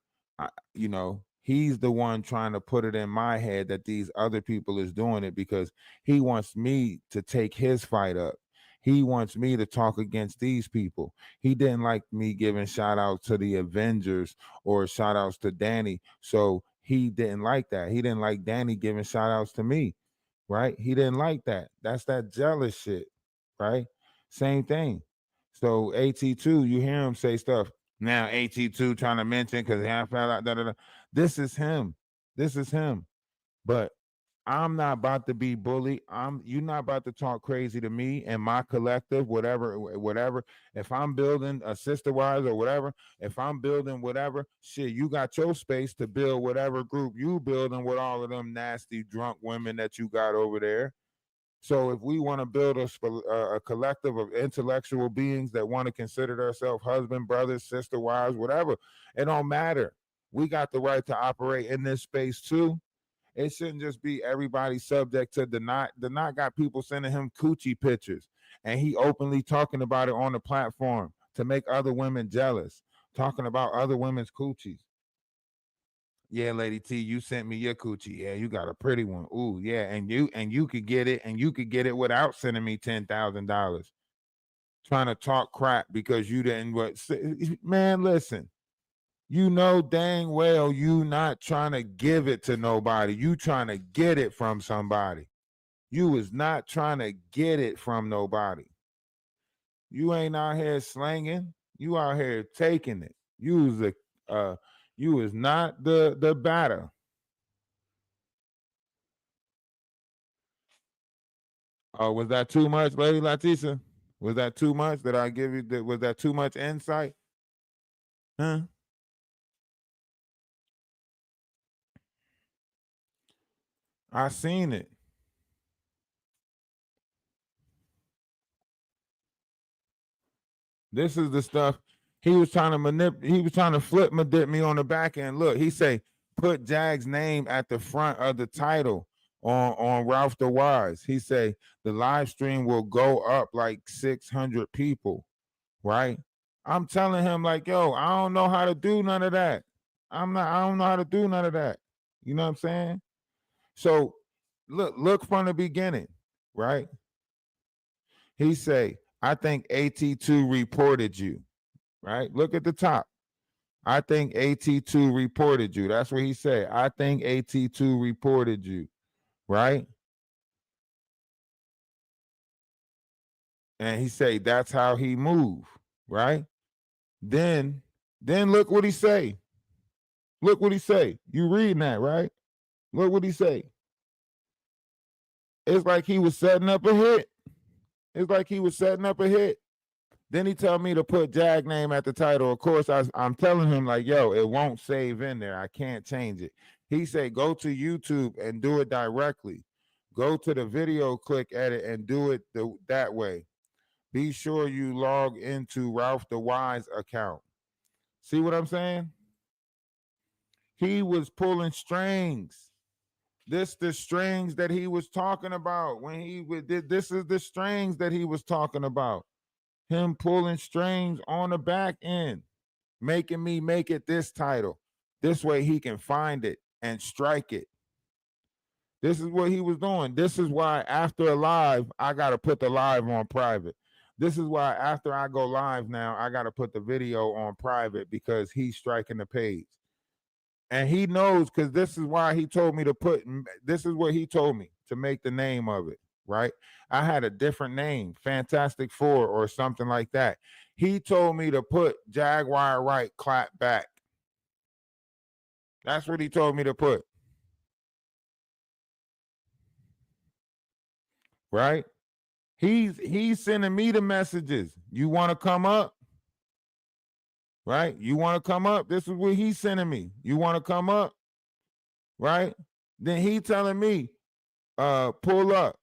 he's the one trying to put it in my head that these other people is doing it because he wants me to take his fight up. He wants me to talk against these people. He didn't like me giving shout outs to the Avengers or shout outs to Danny. So he didn't like that. He didn't like Danny giving shout outs to me, right? He didn't like that. That's that jealous shit, right? Same thing. So AT2, you hear him say stuff. Now AT2 trying to mention because I found out, da, da, da. This is him. This is him. But I'm not about to be bullied. You're not about to talk crazy to me and my collective, whatever. If I'm building a sister wise or whatever, if I'm building whatever, shit, you got your space to build whatever group you building with all of them nasty drunk women that you got over there. So if we want to build a collective of intellectual beings that want to consider themselves husband, brothers, sister, wives, whatever, it don't matter. We got the right to operate in this space too. It shouldn't just be everybody subject to Denied. Denied got people sending him coochie pictures, and he openly talking about it on the platform to make other women jealous, talking about other women's coochies. Yeah, Lady T, you sent me your coochie. Yeah, you got a pretty one. Ooh, yeah, and you could get it, and you could get it without sending me $10,000. Trying to talk crap because you didn't. What? Man, listen. You know dang well you not trying to give it to nobody. You trying to get it from somebody. You was not trying to get it from nobody. You ain't out here slanging. You out here taking it. You was not the batter. Oh, was that too much, Lady Latisa? Was that too much? Did I give you was that too much insight? Huh? I seen it. This is the stuff he was trying to he was trying to flip me on the back end. Look, he say put Jag's name at the front of the title on Ralph DaWise. He say the live stream will go up like 600 people, right? I'm telling him like, yo, I don't know how to do none of that. I don't know how to do none of that. You know what I'm saying? So look from the beginning, right? He say, I think AT2 reported you, right? Look at the top. I think AT2 reported you. That's what he said. I think AT2 reported you, right? And he say that's how he move, right? Then look what he say. Look what he say. You reading that, right? Look what he say. It's like he was setting up a hit. It's like he was setting up a hit. Then he told me to put Jag name at the title. Of course, I'm telling him like, yo, it won't save in there. I can't change it. He said, go to YouTube and do it directly. Go to the video, click edit, and do it that way. Be sure you log into Ralph DaWise account. See what I'm saying? He was pulling strings. This the strings that he was talking about when he did. This is the strings that he was talking about. Him pulling strings on the back end, making me make it this title. This way he can find it and strike it. This is what he was doing. This is why after a live, I got to put the live on private. This is why after I go live now, I got to put the video on private because he's striking the page. And he knows, because this is why he told me to put, this is what he told me to make the name of it, right? I had a different name, Fantastic Four or something like that. He told me to put Jaguar right, clap back. That's what he told me to put. Right? He's sending me the messages. You want to come up? Right? You want to come up? This is what he's sending me. You want to come up? Right? Then he telling me, pull up.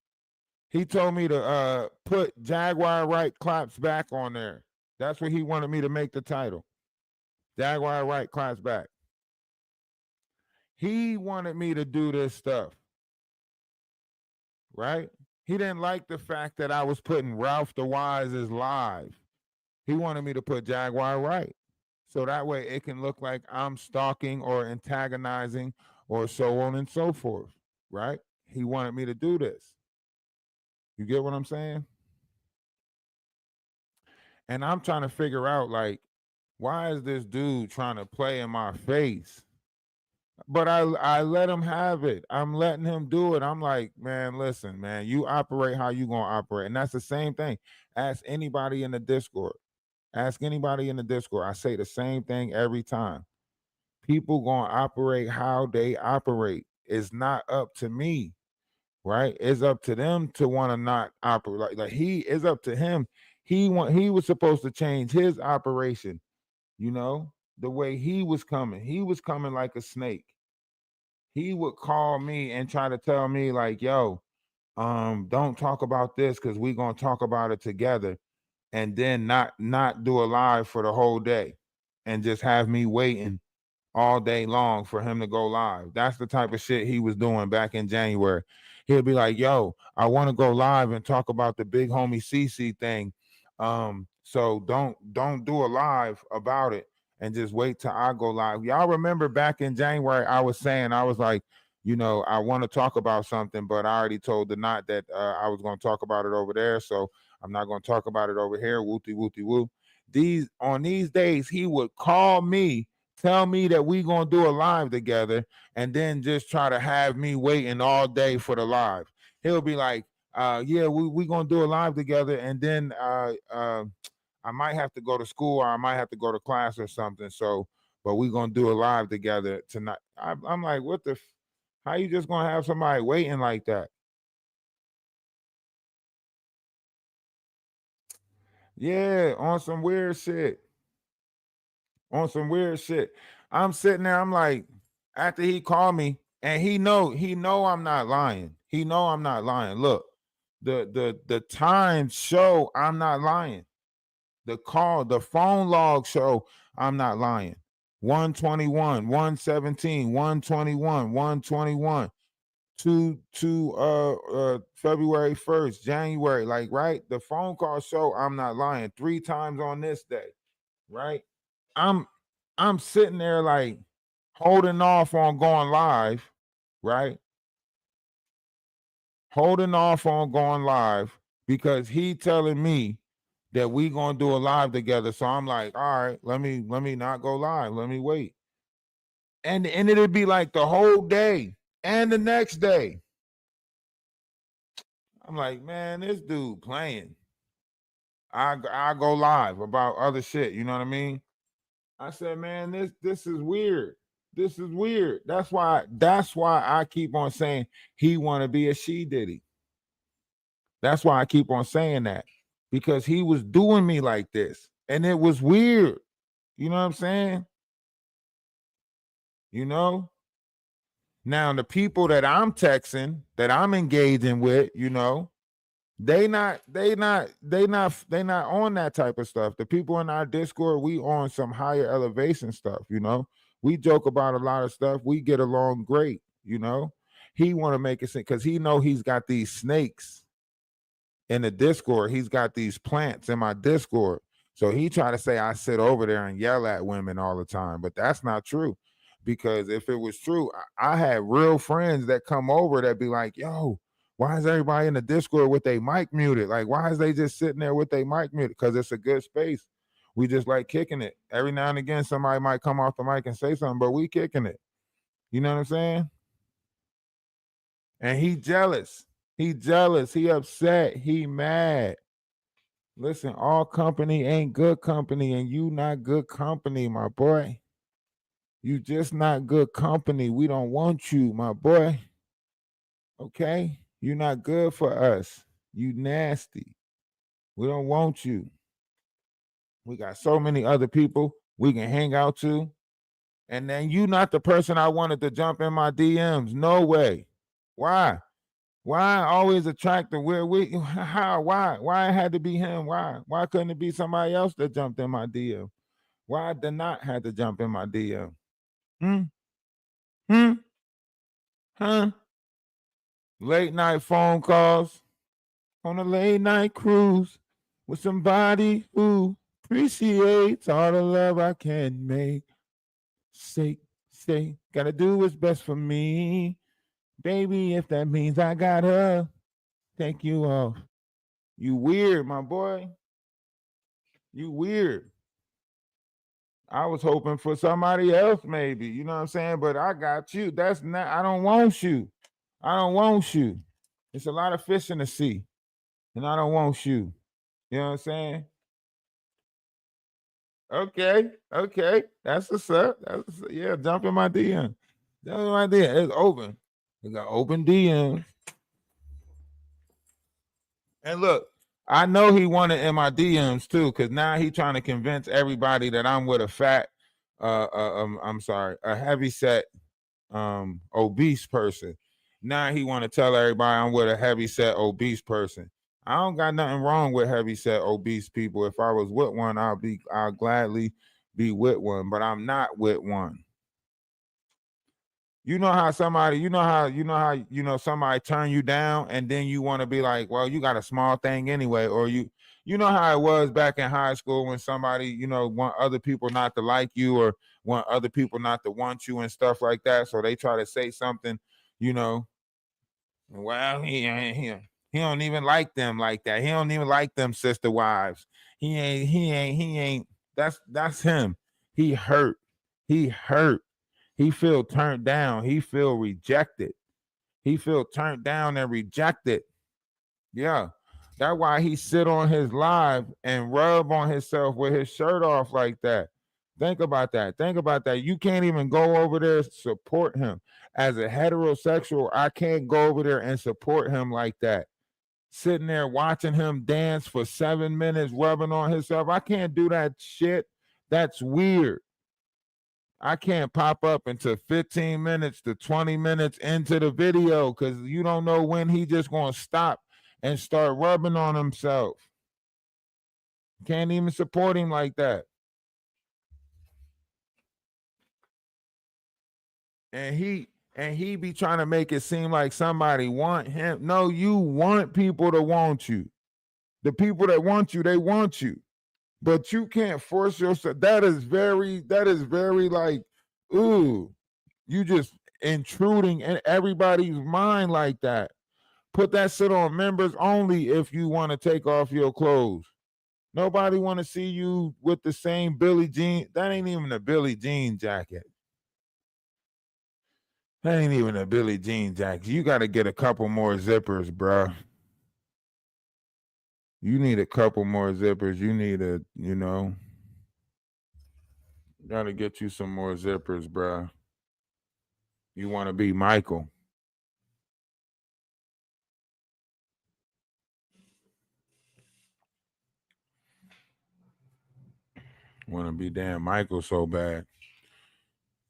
He told me to put Jaguar right claps back on there. That's what he wanted me to make the title. Jaguar right claps back. He wanted me to do this stuff. Right? He didn't like the fact that I was putting Ralph DaWise as live. He wanted me to put Jaguar right. So that way it can look like I'm stalking or antagonizing or so on and so forth, right? He wanted me to do this. You get what I'm saying? And I'm trying to figure out, like, why is this dude trying to play in my face? But I let him have it. I'm letting him do it. I'm like, man, listen, man, you operate how you gonna operate. And that's the same thing. Ask anybody in the Discord. Ask anybody in the Discord. I say the same thing every time. People gonna operate how they operate. It's not up to me, right? It's up to them to want to not operate. Like he is up to him. He was supposed to change his operation, you know, the way he was coming. He was coming like a snake. He would call me and try to tell me, like, yo, don't talk about this because we're gonna talk about it together, and then not do a live for the whole day and just have me waiting all day long for him to go live. That's the type of shit he was doing back in January. He'll be like, yo, I want to go live and talk about the big homie CC thing. So don't do a live about it and just wait till I go live. Y'all remember back in January, I was saying, I was like, you know, I want to talk about something, but I already told the knot that I was going to talk about it over there. So I'm not going to talk about it over here. Wooty wooty woo. On these days, he would call me, tell me that we gonna do a live together, and then just try to have me waiting all day for the live. He'll be like, yeah, we gonna do a live together, and then I might have to go to school or I might have to go to class or something. So, but we gonna do a live together tonight. I'm like, what the? How you just gonna have somebody waiting like that? Yeah, on some weird shit. On some weird shit. I'm sitting there, I'm like, after he called me, and he know I'm not lying. He know I'm not lying. Look, the times show I'm not lying. The phone log show I'm not lying. 121, 117, 121, 121, February 1st, January, like, right? The phone call show I'm not lying 3 times on this day, right? I'm sitting there like holding off on going live, right? holding off on going live because he telling me that we gonna do a live together. So I'm like, all right, let me not go live. Let me wait. And it'll be like the whole day and the next day. I'm like, man, this dude playing. I go live about other shit. You know what I mean? I said, man, this is weird. This is weird. That's why I keep on saying he want to be a she diddy. That's why I keep on saying that, because he was doing me like this and it was weird. You know what I'm saying? You know? Now the people that I'm texting, that I'm engaging with, you know, they not on that type of stuff. The people in our Discord, we on some higher elevation stuff, you know. We joke about a lot of stuff. We get along great, you know. He want to make it sense because he know he's got these snakes in the Discord. He's got these plants in my Discord. So he try to say I sit over there and yell at women all the time, but that's not true. Because if it was true, I had real friends that come over that be like, yo, why is everybody in the Discord with their mic muted? Like, why is they just sitting there with their mic muted? Because it's a good space. We just like kicking it. Every now and again, somebody might come off the mic and say something, but we kicking it. You know what I'm saying? And he jealous. He jealous. He upset. He mad. Listen, all company ain't good company, and you not good company, my boy. You just not good company. We don't want you, my boy. Okay? You're not good for us. You nasty. We don't want you. We got so many other people we can hang out to. And then you not the person I wanted to jump in my DMs. No way. Why? Why always attract the weird? How? Why it had to be him? Why couldn't it be somebody else that jumped in my DM? Why did not have to jump in my DM? Huh? Late night phone calls on a late night cruise with somebody who appreciates all the love I can make. Say, gotta do what's best for me. Baby, if that means I gotta take you off. You weird, my boy. You weird. I was hoping for somebody else, maybe. You know what I'm saying? But I got you. That's not, I don't want you. I don't want you. It's a lot of fish in the sea, and I don't want you. You know what I'm saying? Okay. That's what's up. Yeah, jump in my DM. Jump in my DM. It's open. We got open DMs. And look, I know he wanted in my DMs too, because now he trying to convince everybody that I'm with a fat, a heavy set, obese person. Now he want to tell everybody I'm with a heavy set obese person. I don't got nothing wrong with heavy set obese people. If I was with one, I'll gladly be with one, but I'm not with one. You know how somebody, somebody turn you down and then you want to be like, well, you got a small thing anyway, or you know how it was back in high school when somebody, want other people not to like you or want other people not to want you and stuff like that. So they try to say something, well, he don't even like them like that. He don't even like them sister wives. He ain't. That's him. He hurt. He feel turned down. He feel rejected. He feel turned down and rejected. Yeah. That's why he sit on his live and rub on himself with his shirt off like that. Think about that. You can't even go over there support him. As a heterosexual, I can't go over there and support him like that. Sitting there watching him dance for 7 minutes, rubbing on himself. I can't do that shit. That's weird. I can't pop up into 15 minutes to 20 minutes into the video because you don't know when he just going to stop and start rubbing on himself. Can't even support him like that. And he be trying to make it seem like somebody want him. No, you want people to want you. The people that want you, they want you. But you can't force yourself. That is very like, ooh, you just intruding in everybody's mind like that. Put that shit on members only if you want to take off your clothes. Nobody want to see you with the same Billie Jean. That ain't even a Billie Jean jacket. That ain't even a Billie Jean jacket. You got to get a couple more zippers, bruh. You need a couple more zippers. You need got to get you some more zippers, bruh. You want to be Michael. Want to be damn Michael so bad.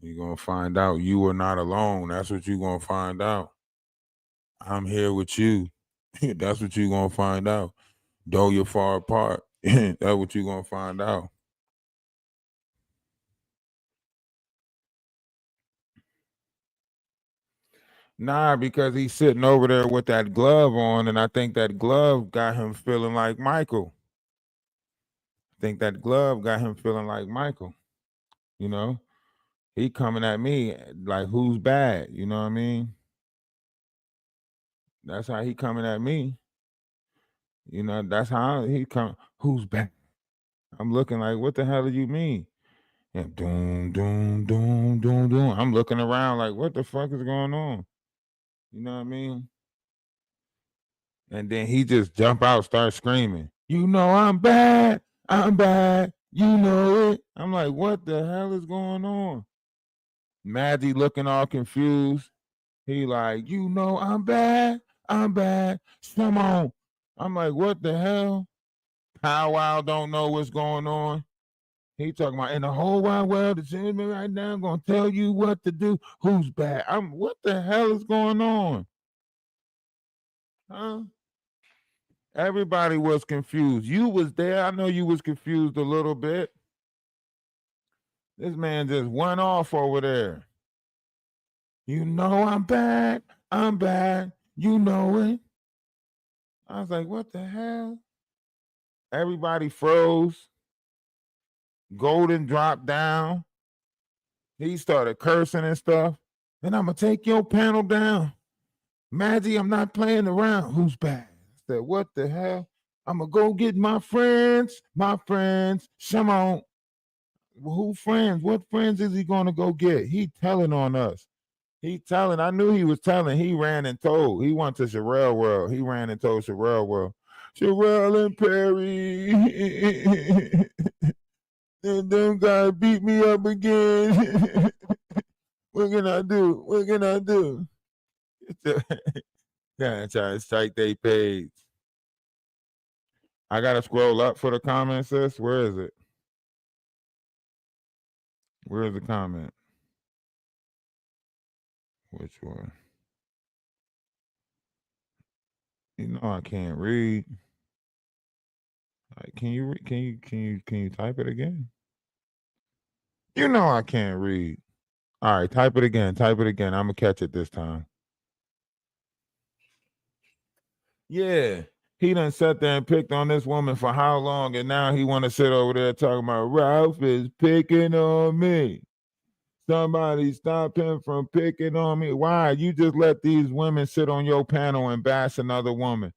You're going to find out you are not alone. That's what you're going to find out. I'm here with you. That's what you're going to find out. Though you're far apart. That's what you're going to find out. Nah, because he's sitting over there with that glove on, and I think that glove got him feeling like Michael. You know? He coming at me like, who's bad? You know what I mean? That's how he coming at me. You know, that's how he come. Who's bad? I'm looking like, what the hell do you mean? And doom, doom, doom, doom, doom. I'm looking around like, what the fuck is going on? You know what I mean? And then he just jump out, start screaming, you know I'm bad, you know it. I'm like, what the hell is going on? Maddie looking all confused. He like, you know I'm bad, come on. I'm like, what the hell? Powwow don't know what's going on. He talking about, in the whole wide world, it's in me right now. I'm going to tell you what to do. Who's bad? What the hell is going on? Huh? Everybody was confused. You was there. I know you was confused a little bit. This man just went off over there. You know I'm bad. You know it. I was like, what the hell? Everybody froze. Golden dropped down. He started cursing and stuff. And I'm going to take your panel down. Maggie, I'm not playing around. Who's bad? I said, what the hell? I'm going to go get my friends. Come on. Who friends? What friends is he going to go get? He telling on us. I knew he was telling. He ran and told. He went to Sherelle World. He ran and told Sherelle World. Sherelle and Perry. Them guys beat me up again. What can I do? Trying to strike their page. I gotta scroll up for the comment, sis. Where is it? Where is the comment? Which one? You know I can't read. Can you type it again? You know I can't read. All right, type it again. I'm gonna catch it this time. Yeah. He done sat there and picked on this woman for how long, and now he want to sit over there talking about Ralph is picking on me. Somebody stop him from picking on me. Why? You just let these women sit on your panel and bash another woman,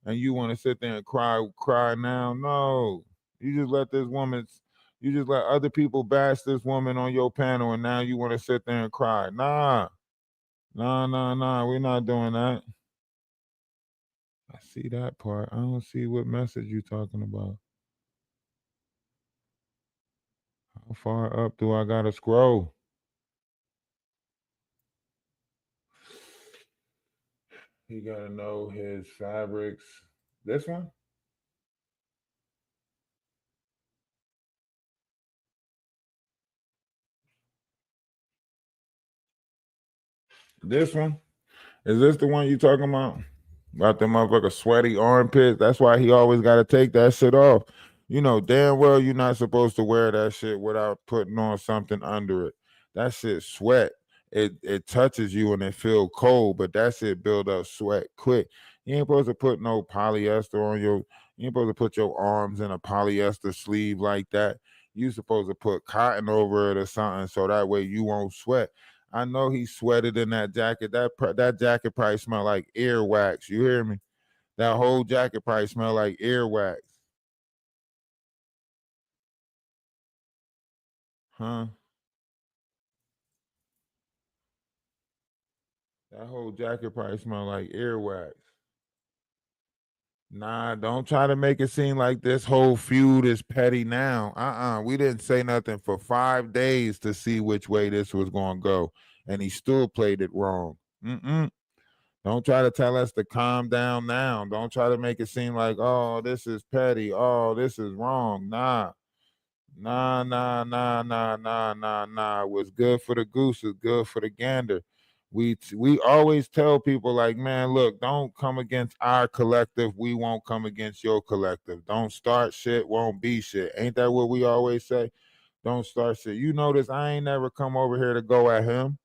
and you want to sit there and cry now? No. You just let other people bash this woman on your panel, and now you want to sit there and cry. Nah. We're not doing that. I see that part. I don't see what message you talking about. How far up do I gotta scroll? He gotta know his fabrics. This one? This one? Is this the one you talking about? About the motherfucker sweaty armpits? That's why he always gotta take that shit off. You know damn well you're not supposed to wear that shit without putting on something under it. That shit sweat. It touches you and it feel cold, but that shit build up sweat quick. You ain't supposed to put no polyester on you ain't supposed to put your arms in a polyester sleeve like that. You supposed to put cotton over it or something so that way you won't sweat. I know he sweated in that jacket. That jacket probably smelled like earwax. You hear me? That whole jacket probably smelled like earwax. Huh? That whole jacket probably smelled like earwax. Nah, don't try to make it seem like this whole feud is petty now. We didn't say nothing for 5 days to see which way this was going to go, and he still played it wrong. Don't try to tell us to calm down now. Don't try to make it seem like, oh, this is petty. Oh, this is wrong. Nah. What's good for the goose is good for the gander. We always tell people like, man, look, don't come against our collective. We won't come against your collective. Don't start shit, won't be shit. Ain't that what we always say? Don't start shit. You notice I ain't never come over here to go at him.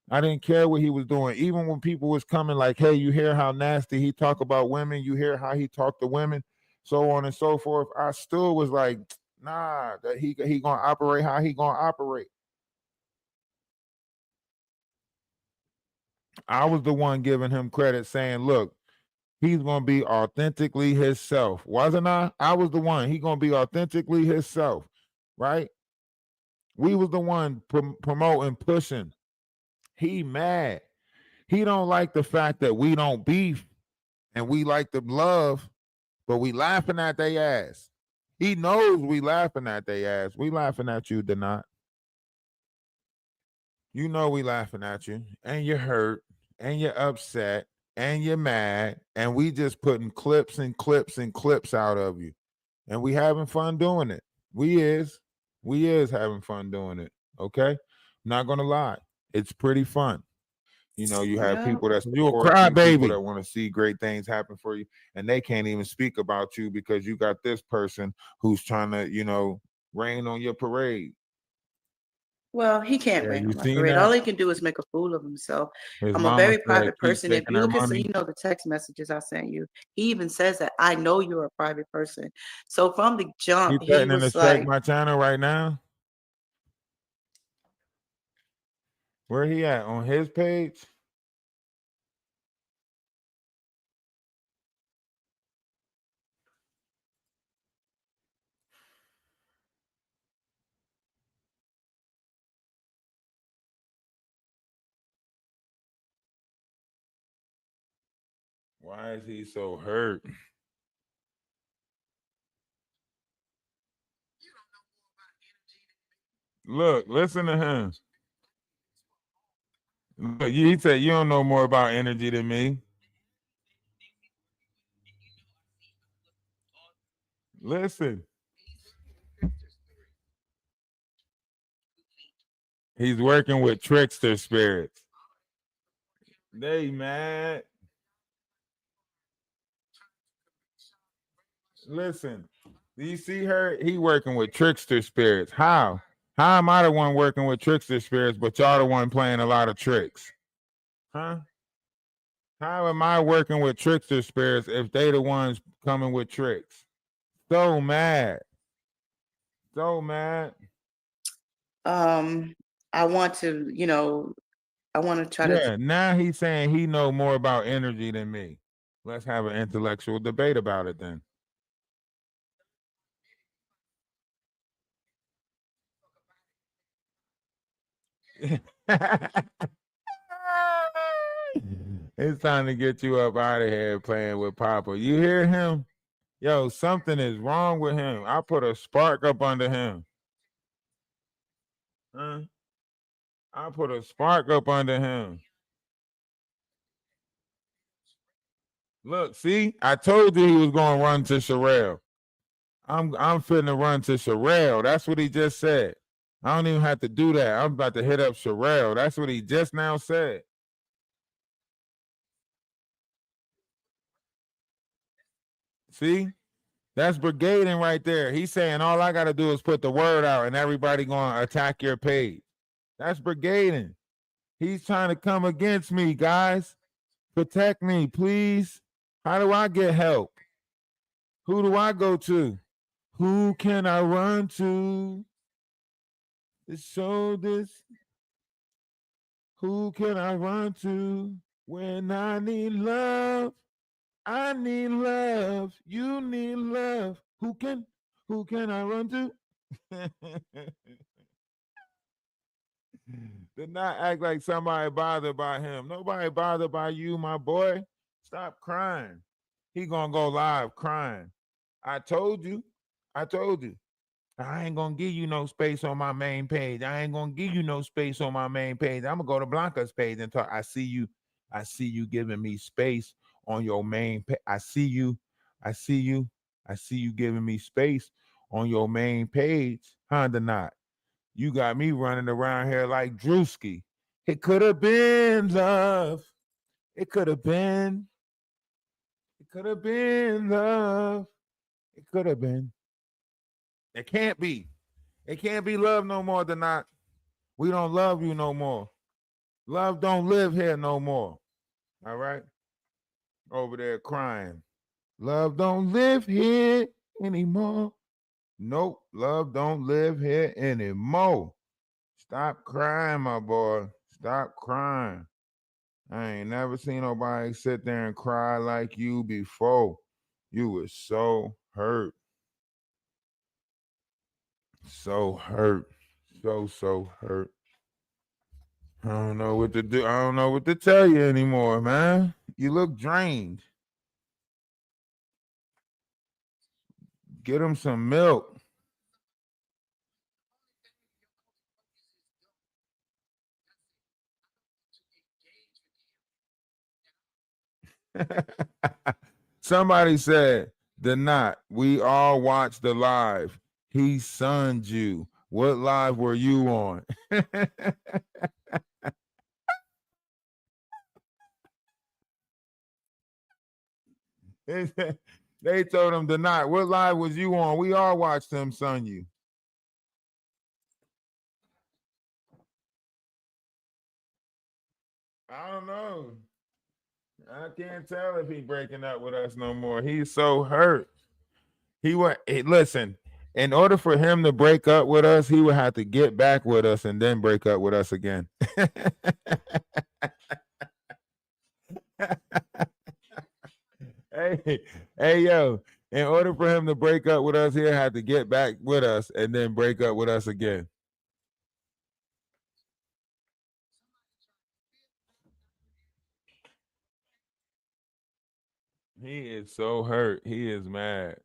I didn't care what he was doing. Even when people was coming like, hey, you hear how nasty he talk about women? You hear how he talk to women? So on and so forth. I still was like, nah, that he gonna operate how he gonna operate. I was the one giving him credit saying, look, he's gonna be authentically himself. Wasn't I? I was the one. He gonna be authentically himself, right? We was the one promoting, pushing. He mad. He don't like the fact that we don't beef and we like the love, but we laughing at they ass. He knows we laughing at they ass. We laughing at you, Denot. You know we laughing at you, and you're hurt, and you're upset, and you're mad, and we just putting clips and clips and clips out of you, and we having fun doing it. We is having fun doing it. Okay, not gonna lie, it's pretty fun. You know, you have people that you a crybaby, people that want to see great things happen for you, and they can't even speak about you because you got this person who's trying to, you know, rain on your parade. Well, he can't rain on my parade. All he can do is make a fool of himself. I'm a very private person. If you look at, so you know the text messages I sent you, he even says that I know you're a private person. So from the jump, he was to strike my channel right now. Where he at? On his page? Why is he so hurt? Look, listen to him. Look, he said you don't know more about energy than me. Listen. He's working with trickster spirits. They mad. Listen, do you see her? He working with trickster spirits. How? How am I the one working with trickster spirits, but y'all the one playing a lot of tricks? Huh? How am I working with trickster spirits if they the ones coming with tricks? So mad. So mad. I want to, you know, I want to try to. Yeah, now he's saying he know more about energy than me. Let's have an intellectual debate about it then. It's time to get you up out of here playing with Papa. You hear him? Yo, something is wrong with him. I put a spark up under him. Huh? I put a spark up under him. Look, see, I told you he was gonna run to Sherelle. I'm finna run to Sherelle. That's what he just said. I don't even have to do that. I'm about to hit up Sherelle. That's what he just now said. See? That's brigading right there. He's saying all I got to do is put the word out and everybody going to attack your page. That's brigading. He's trying to come against me, guys. Protect me, please. How do I get help? Who do I go to? Who can I run to show this? Who can I run to when I need love? I need love. You need love. Who can I run to? Did not act like somebody bothered by him. Nobody bothered by you, my boy. Stop crying. He gonna go live crying. I told you. I told you. I ain't gonna give you no space on my main page. I ain't gonna give you no space on my main page. I'm gonna go to Blanca's page and talk. I see you giving me space on your main page. I see you giving me space on your main page. Honda not. You got me running around here like Drewski. It could have been love. It could have been. It could have been love. It could have been. It can't be. It can't be love no more than not. We don't love you no more. Love don't live here no more. All right? Over there crying. Love don't live here anymore. Nope. Love don't live here anymore. Stop crying, my boy. Stop crying. I ain't never seen nobody sit there and cry like you before. You was so hurt. So hurt. So hurt. I don't know what to do. I don't know what to tell you anymore, man. You look drained. Get him some milk. Somebody said, "The not. We all watched the live. He sunned you. What live were you on?" They told him, "The not. What live was you on? We all watched him sun you." I don't know. I can't tell if he breaking up with us no more. He's so hurt. Listen, in order for him to break up with us, he would have to get back with us and then break up with us again. Hey, yo, in order for him to break up with us, he'll have to get back with us and then break up with us again. He is so hurt. He is mad.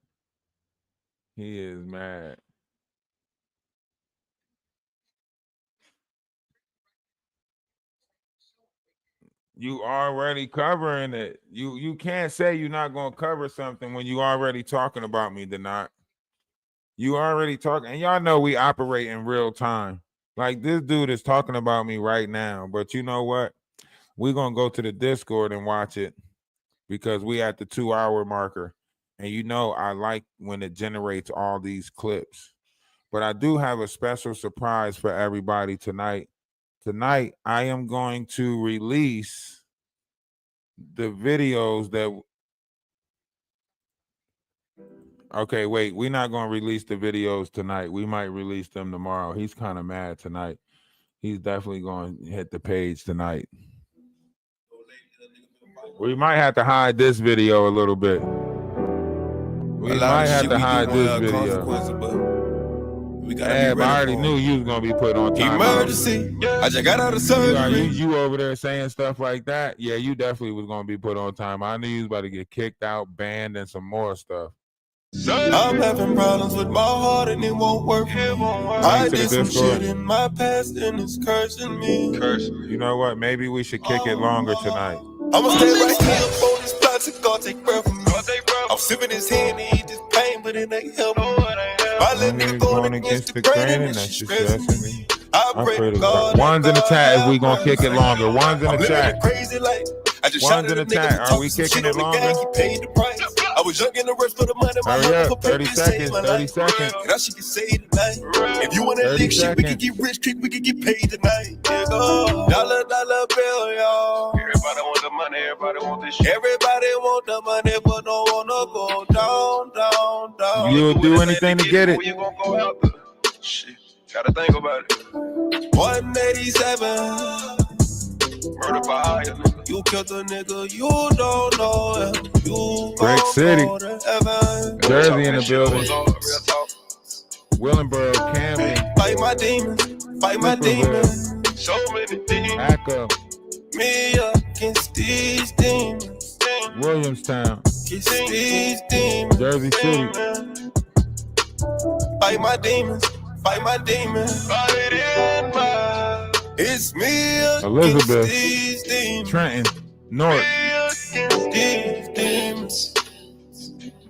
He is mad. You already covering it. You can't say you're not gonna cover something when you already talking about me, Denot. You already talking, and y'all know we operate in real time. Like this dude is talking about me right now, but you know what? We're gonna go to the Discord and watch it because we at the 2-hour marker. And you know I like when it generates all these clips. But I do have a special surprise for everybody tonight. Tonight, I am going to release the videos that... Okay, wait, we're not going to release the videos tonight. We might release them tomorrow. He's kind of mad tonight. He's definitely going to hit the page tonight. We might have to hide this video a little bit. We might have to hide this video. Yeah, but I already knew you was gonna be put on time. Emergency. I just got out of surgery. You over there saying stuff like that? Yeah, you definitely was gonna be put on time. I knew you was about to get kicked out, banned, and some more stuff. I'm having problems with my heart and it won't work. I did some shit in my past and it's cursing me. You know what? Maybe we should kick it longer tonight. I'ma stay right here on this plastic, God take breath from me. I'm sipping his hand and eat this pain, but it ain't helping me. My little nigga going against the grain and that's just stressing me. I pray to God. One's in the chat if we gonna kick it longer. One's in the chat. Crazy life. I just One's in the chat. Are we kicking it longer? I was young in the rush for the money. Hurry up. 30 seconds. 30 seconds. That shit can say tonight. If you want that lick shit, we can get rich quick. We can get paid tonight. Yeah, dollar bill, y'all. Everybody want the money. Everybody want this shit. Everybody want the money, but don't wanna go down. You'll do anything to get it. You gonna go out there? Shit, gotta think about it. 187. Murder by a nigga. You killed a nigga, you don't know him. You Great gon' city. go to heaven. Jersey in the building. Real talk. Willenboro, Camden, Fight my demons, fight my Brooklynville. demons. So many demons. Acca, Me against these demons. Williamstown, Against these demons. Jersey City. Fight my demons, fight my demons. Fighting my. It's me against Elizabeth, these demons. Trenton, North. Me against these demons.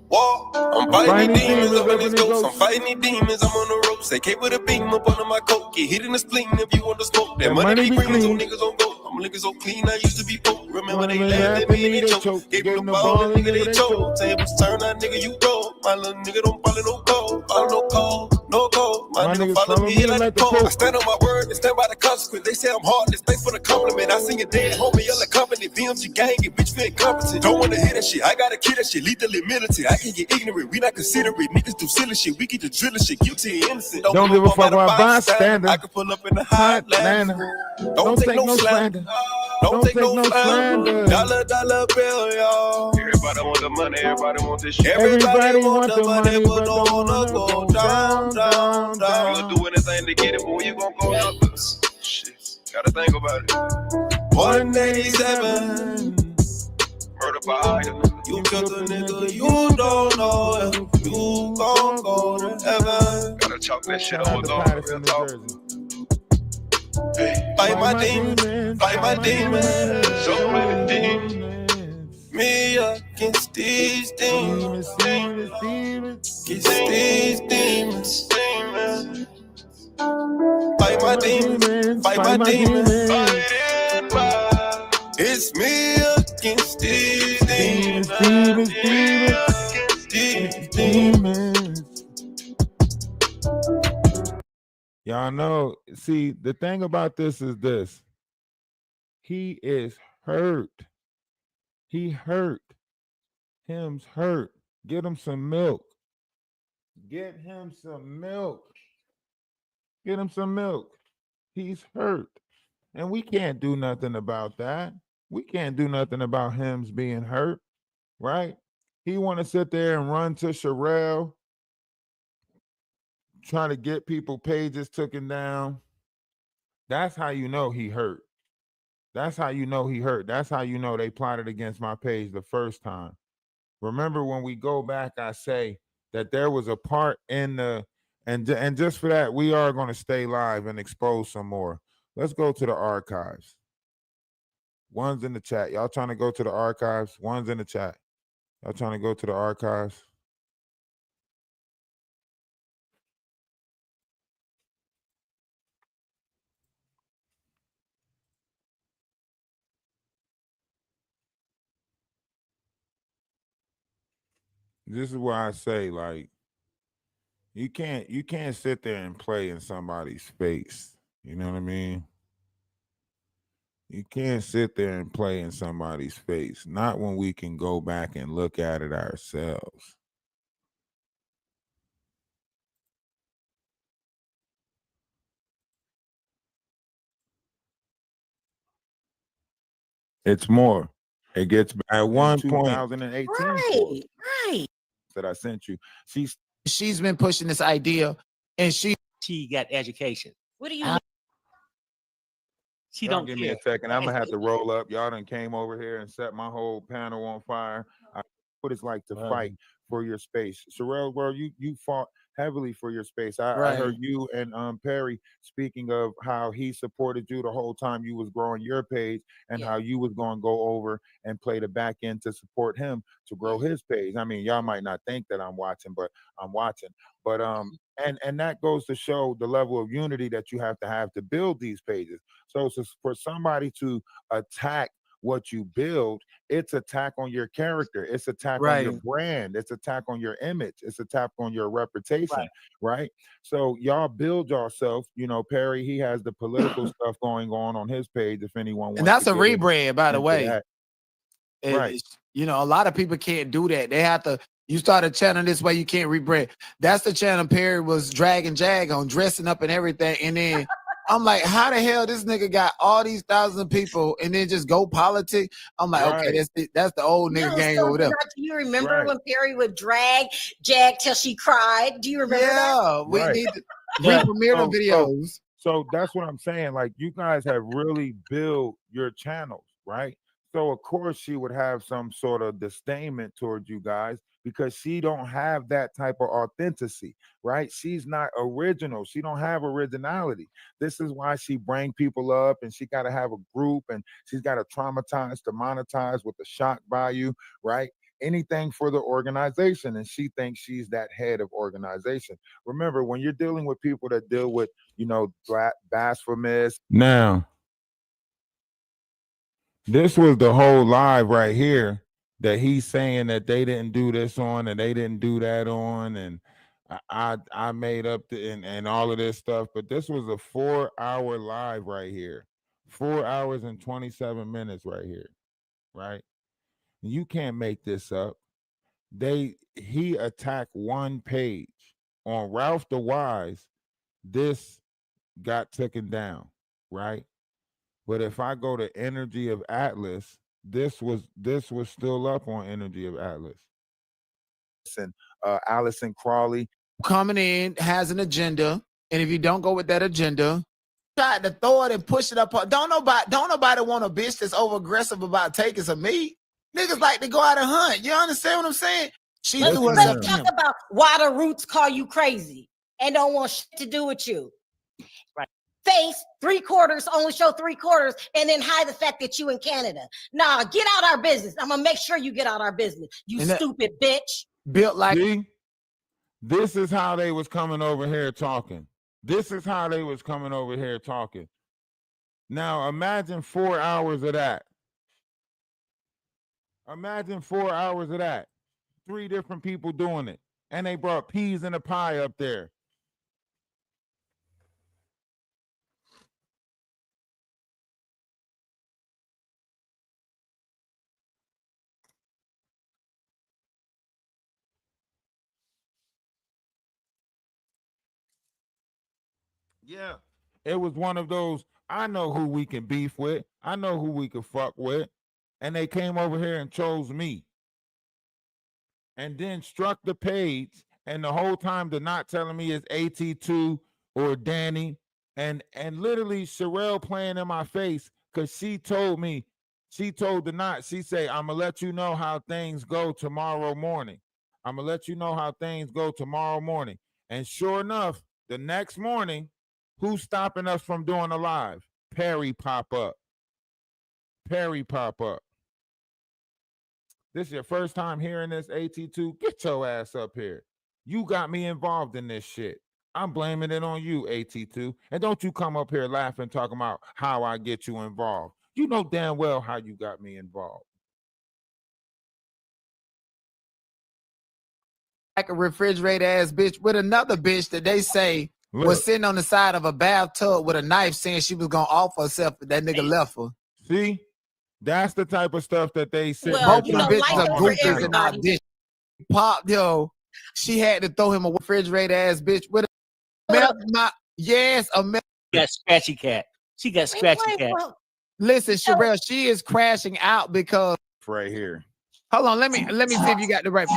Whoa, I'm fighting these demons up in this ghost. I'm fighting these demons, I'm on the ropes. They came with a beam up under my coat. Get hit in the spleen if you want to smoke. That money be green, so niggas don't go. I'm looking so clean, I used to be broke. Remember they laughed at me and they choked. Gave them the ball, and nigga they choked. Tables turn, that nigga you go. My little nigga don't follow no code. Follow no code, no code. My nigga follow me like the pole. I stand on my word and stand by the consequence. They say I'm heartless, thanks for the compliment. I sing it dead, homie, y'all a company. VMG gang, and bitch feel incompetent. Don't wanna hear that shit, I gotta kill that shit. Lethally militant, I can get ignorant. We not considerate, niggas do silly shit. We get the drilling shit, guilty and innocent. Don't give a fuck about bystander. I can pull up in the Highlander. Don't take no slander. Don't take no slander. Dollar bill, y'all. Everybody want the money, everybody want this shit. Everybody want the money, but don't wanna go down. You'll do anything to get it, boy, you gon' go up. Shit, gotta think about it. 187. Murder by a nigga. You killed a nigga, you don't know him. You gon' go to heaven. Gotta chalk that shit on the Patterson, New Jersey. Fight my demons, fight my demons. So many demons. Me against these demons. Against these demons. Fight my demons, fight my demons. It's me against these demons. Against these demons. Y'all know, see, the thing about this is this. He is hurt. He hurt. Him's hurt. Get him some milk. Get him some milk. Get him some milk. He's hurt. And we can't do nothing about that. We can't do nothing about him being hurt, right? He want to sit there and run to Sherelle, trying to get people pages taken down. That's how you know he hurt. That's how you know he hurt. That's how you know they plotted against my page the first time. Remember when we go back, I say that there was a part in the, and just for that, we are going to stay live and expose some more. Let's go to the archives. One's in the chat. Y'all trying to go to the archives? One's in the chat. Y'all trying to go to the archives? This is why I say, like, you can't sit there and play in somebody's face. You know what I mean? You can't sit there and play in somebody's face. Not when we can go back and look at it ourselves. It's more. It gets at one point 2018 Right. that I sent you. She's been pushing this idea, and she got education. What do you Uh, mean? She Y'all don't give care. me a second. I'm gonna have to roll up. Y'all done came over here and set my whole panel on fire. What it's like to fight for your space. Sherelle, bro, you fought heavily for your space. I heard you and Perry speaking of how he supported you the whole time you was growing your page, and how you was going to go over and play the back end to support him to grow his page. I mean, y'all might not think that I'm watching, but I'm watching. But and that goes to show the level of unity that you have to build these pages. So for somebody to attack what you build, it's attack on your character, it's attack on your brand, it's attack on your image, it's attack on your reputation, right? So y'all build yourself. You know, Perry, he has the political stuff going on his page, if anyone wants. And that's to a rebrand, by the way. Right. You know, a lot of people can't do that. They have to, you start a channel this way, you can't rebrand. That's the channel Perry was dragging Jag on, dressing up and everything, and then I'm like, how the hell this nigga got all these thousands of people and then just go politic? I'm like, okay, that's the old nigga gang over there. Do you remember when Perry would drag Jag till she cried? Do you remember that? Yeah, we need to re-premiere the videos. So that's what I'm saying. Like, you guys have really built your channels, right? So of course she would have some sort of disdainment towards you guys because she don't have that type of authenticity, right? She's not original. She don't have originality. This is why she bring people up, and she got to have a group, and she's got to traumatize to monetize with the shock value, right? Anything for the organization, and she thinks she's that head of organization. Remember, when you're dealing with people that deal with, blasphemous. Now, this was the whole live right here that he's saying that they didn't do this on and they didn't do that on, and I made up and all of this stuff. But this was a 4-hour live right here, 4 hours and 27 minutes right here, right? You can't make this up. He attacked one page on Ralph DaWise. This got taken down, right? But if I go to Energy of Atlas, this was still up on Energy of Atlas. And Allison Crawley coming in has an agenda, and if you don't go with that agenda, try to throw it and push it up. Don't nobody want a bitch that's over aggressive about taking some meat. Niggas like to go out and hunt. You understand what I'm saying? Let's talk about why the Roots call you crazy and don't want shit to do with you. Right. Face 3/4, only show 3/4, and then hide the fact that you in Canada. Nah, get out our business. I'm gonna make sure you get out our business. You stupid bitch. Built like. See? This is how they was coming over here talking. This is how they was coming over here talking. Now imagine 4 hours of that. Imagine 4 hours of that. 3 different people doing it. And they brought peas in a pie up there. Yeah. It was one of those, I know who we can beef with. I know who we can fuck with. And they came over here and chose me. And then struck the page, and the whole time they're not telling me it's AT2 or Danny, and literally Sherelle playing in my face because she told the knot, she say, I'm gonna let you know how things go tomorrow morning. I'm gonna let you know how things go tomorrow morning. And sure enough, the next morning, who's stopping us from doing a live? Perry pop up. Perry pop up. This is your first time hearing this, AT2? Get your ass up here. You got me involved in this shit. I'm blaming it on you, AT2. And don't you come up here laughing, talking about how I get you involved. You know damn well how you got me involved. Like a refrigerator ass bitch with another bitch that they say was sitting on the side of a bathtub with a knife saying she was going to offer herself, but that nigga left her. See? That's the type of stuff that they said. Well, you know, life ain't for everybody. Pop, yo, she had to throw him a refrigerator ass bitch with a got scratchy cat. She got scratchy cat. Listen, Sherelle, she is crashing out because right here. Hold on, let me see if you got the right.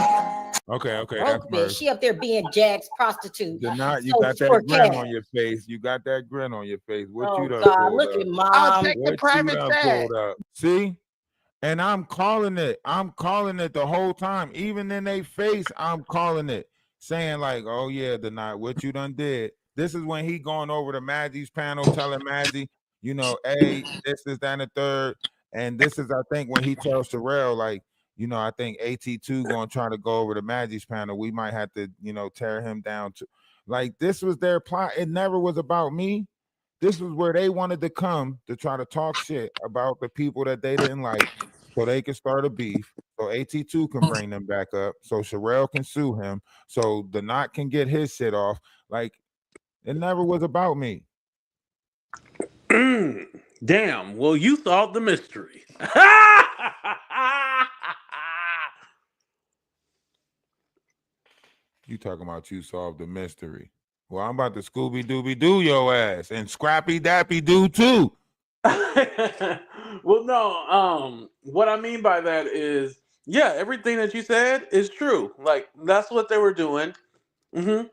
Okay, that's bitch. She up there being Jag's prostitute. You got that grin on your face. You got that grin on your face. What you done God, pulled look up? at Mom. I'll take the private chat. See? And I'm calling it. I'm calling it the whole time. Even in their face, I'm calling it. Saying like, oh yeah, the night, what you done did. This is when he going over to Maggie's panel telling Maggie, hey, this is that and the third. And this is, I think, when he tells Sherelle, like, I think AT2 going to try to go over to Maggie's panel. We might have to, tear him down. Like, this was their plot. It never was about me. This was where they wanted to come to try to talk shit about the people that they didn't like so they can start a beef. So AT2 can bring them back up. So Sherelle can sue him. So the knot can get his shit off. Like, it never was about me. Damn. Well, you solved the mystery. You talking about you solved the mystery. Well, I'm about to Scooby Dooby Doo your ass and Scrappy Dappy Doo too. Well, no. What I mean by that is, yeah, everything that you said is true. Like that's what they were doing. Hmm.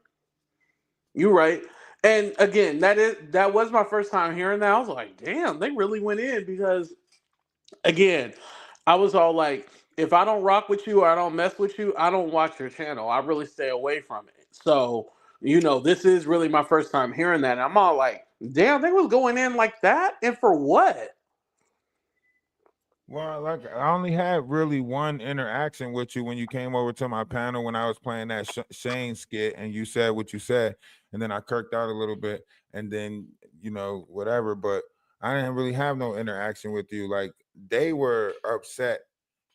You're right. And again, that was my first time hearing that. I was like, damn, they really went in because again, I was all like, if I don't rock with you or I don't mess with you, I don't watch your channel. I really stay away from it. So, this is really my first time hearing that. And I'm all like, damn, they was going in like that? And for what? Well, like I only had really one interaction with you when you came over to my panel when I was playing that Shane skit, and you said what you said, and then I kirked out a little bit, and then whatever. But I didn't really have no interaction with you. Like they were upset,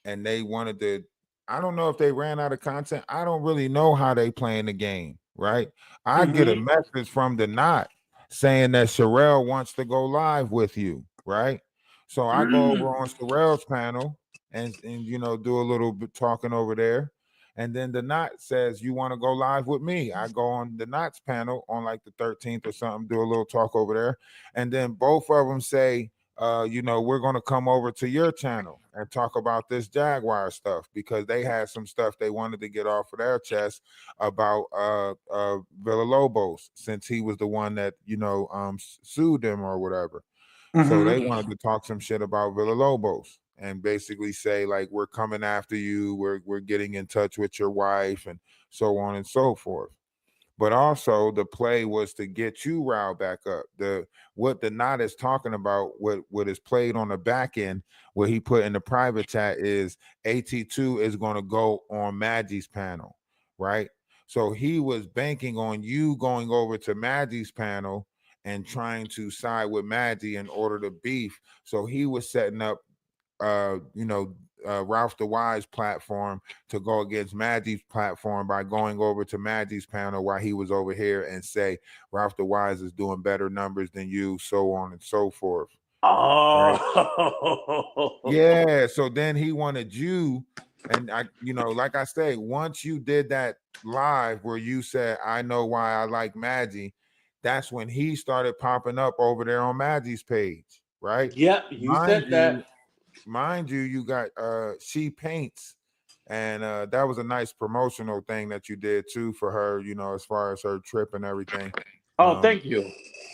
and they wanted to. I don't know if they ran out of content. I don't really know how they playing the game. Right? I get a Hmm. message from the knot saying that Sherelle wants to go live with you. Right? So I go over on Sorrell's panel and do a little bit talking over there. And then the Knot says, you want to go live with me? I go on the Knot's panel on like the 13th or something, do a little talk over there. And then both of them say, we're going to come over to your channel and talk about this Jaguar stuff because they had some stuff they wanted to get off of their chest about Villalobos, since he was the one that, sued them or whatever. So Hmm. they wanted to talk some shit about Villalobos and basically say like we're coming after you, we're getting in touch with your wife and so on and so forth. But also the play was to get you riled back up. What the Knot is talking about, what is played on the back end, what he put in the private chat is AT2 is going to go on Maggie's panel, right? So he was banking on you going over to Maggie's panel and trying to side with Maggie in order to beef. So he was setting up Ralph DaWise platform to go against Maggie's platform by going over to Maggie's panel while he was over here and say Ralph DaWise is doing better numbers than you, so on and so forth. Right? Oh. Yeah. So then he wanted you, and like I say, once you did that live where you said, I know why I like Maggie, that's when he started popping up over there on Maggie's page, right? Yep, you Mind said that. you, you got She Paints, and that was a nice promotional thing that you did too for her, as far as her trip and everything. Oh, thank you.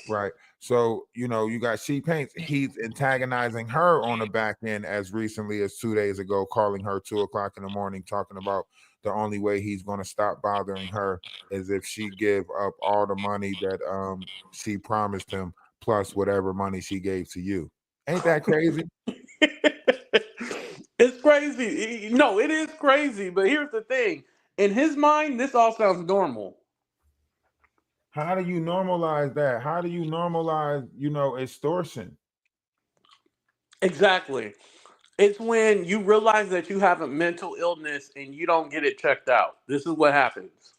Right. So, you got She Paints. He's antagonizing her on the back end as recently as 2 days ago, calling her 2 o'clock in the morning, talking about the only way he's going to stop bothering her is if she give up all the money that she promised him, plus whatever money she gave to you. Ain't that crazy? It's crazy. No, it is crazy. But here's the thing: in his mind, this all sounds normal. How do you normalize that? How do you normalize, extortion? Exactly. It's when you realize that you have a mental illness and you don't get it checked out. This is what happens.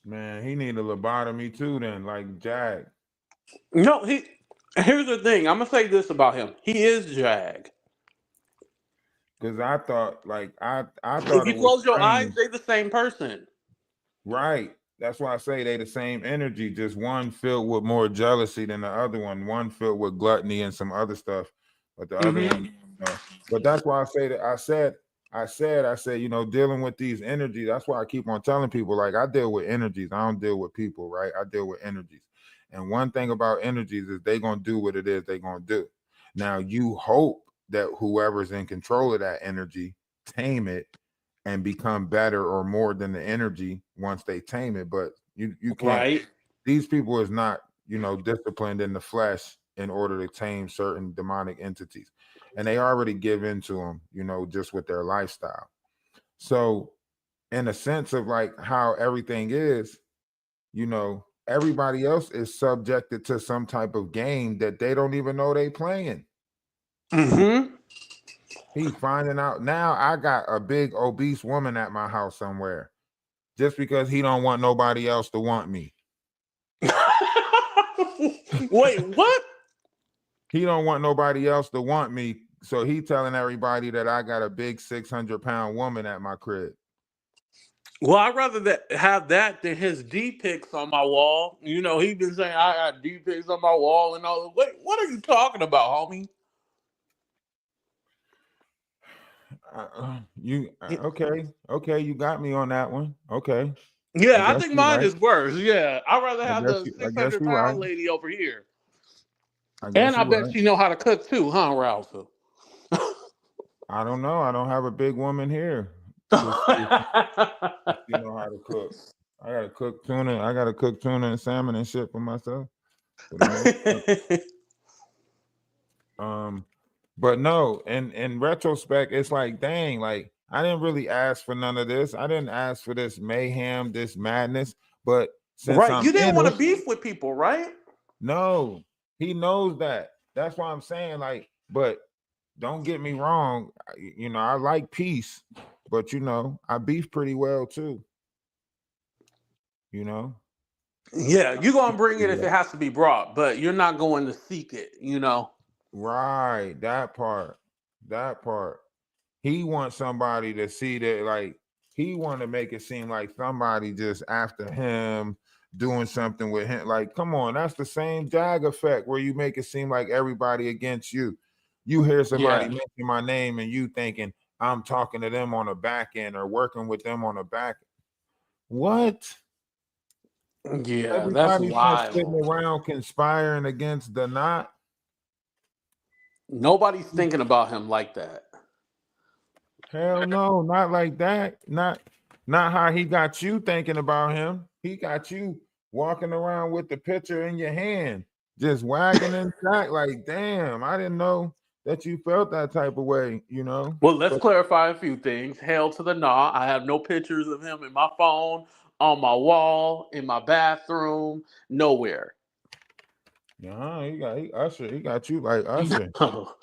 Man, he need a lobotomy too then, like Jag. No, he. Here's the thing. I'm gonna say this about him. He is Jag. Because I thought, like, I If thought you it was close your eyes, strange. they the same person. Right. That's why I say they the same energy, just one filled with more jealousy than the other one filled with gluttony and some other stuff. But the other Hmm. one, but that's why I say that I said, dealing with these energies. That's why I keep on telling people, like, I deal with energies. I don't deal with people, right? I deal with energies. And one thing about energies is they gonna do what it is they gonna do. Now you hope that whoever's in control of that energy tame it and become better or more than the energy once they tame it. But you can't. Right. These people is not disciplined in the flesh in order to tame certain demonic entities, and they already give into them, just with their lifestyle. So, in a sense of like how everything is, everybody else is subjected to some type of game that they don't even know they playing. Hmm. He finding out now. I got a big obese woman at my house somewhere just because he don't want nobody else to want me. Wait, what? He don't want nobody else to want me, so he telling everybody that I got a big 600-pound woman at my crib. Well, I'd rather have that than his D pics on my wall. You know, he been saying I got D pics on my wall and all. What are you talking about, homie? Okay, you got me on that one. Okay, I Yeah, I guess think you're mine right. is worse. Yeah, I'd rather have the I six guess hundred you're right. pound lady over here, I and guess I you're bet right. she know how to cook too, huh, Ralph? I don't know. I don't have a big woman here to see if you know how to cook. I gotta cook tuna. I gotta cook tuna and salmon and shit for myself for the most part. But no, in retrospect, it's like, dang, like I didn't really ask for none of this. I didn't ask for this mayhem, this madness. But since Right, I'm you didn't in want to it, beef with people, right? no, he knows that. That's why I'm saying, like, but don't get me wrong. I like peace, but I beef pretty well too. You know, Yeah, I you're gonna beef bring it pretty if it well. has to be brought, but you're not going to seek it. You know. Right, that part. That part. He wants somebody to see that, like, he want to make it seem like somebody just after him doing something with him. Like, come on, that's the same Jag effect where you make it seem like everybody against you. You hear somebody Yeah. mention my name and you thinking I'm talking to them on the back end or working with them on the back. What? Yeah, that's Everybody's not sitting wild. around conspiring against the not. Nobody's thinking about him like that. Hell no, not like that. Not how he got you thinking about him. He got you walking around with the picture in your hand, just wagging in back like, damn, I didn't know that you felt that type of way. Well, let's But clarify a few things. Hell to the nah. I have no pictures of him in my phone, on my wall, in my bathroom, nowhere. he got you like Usher. No.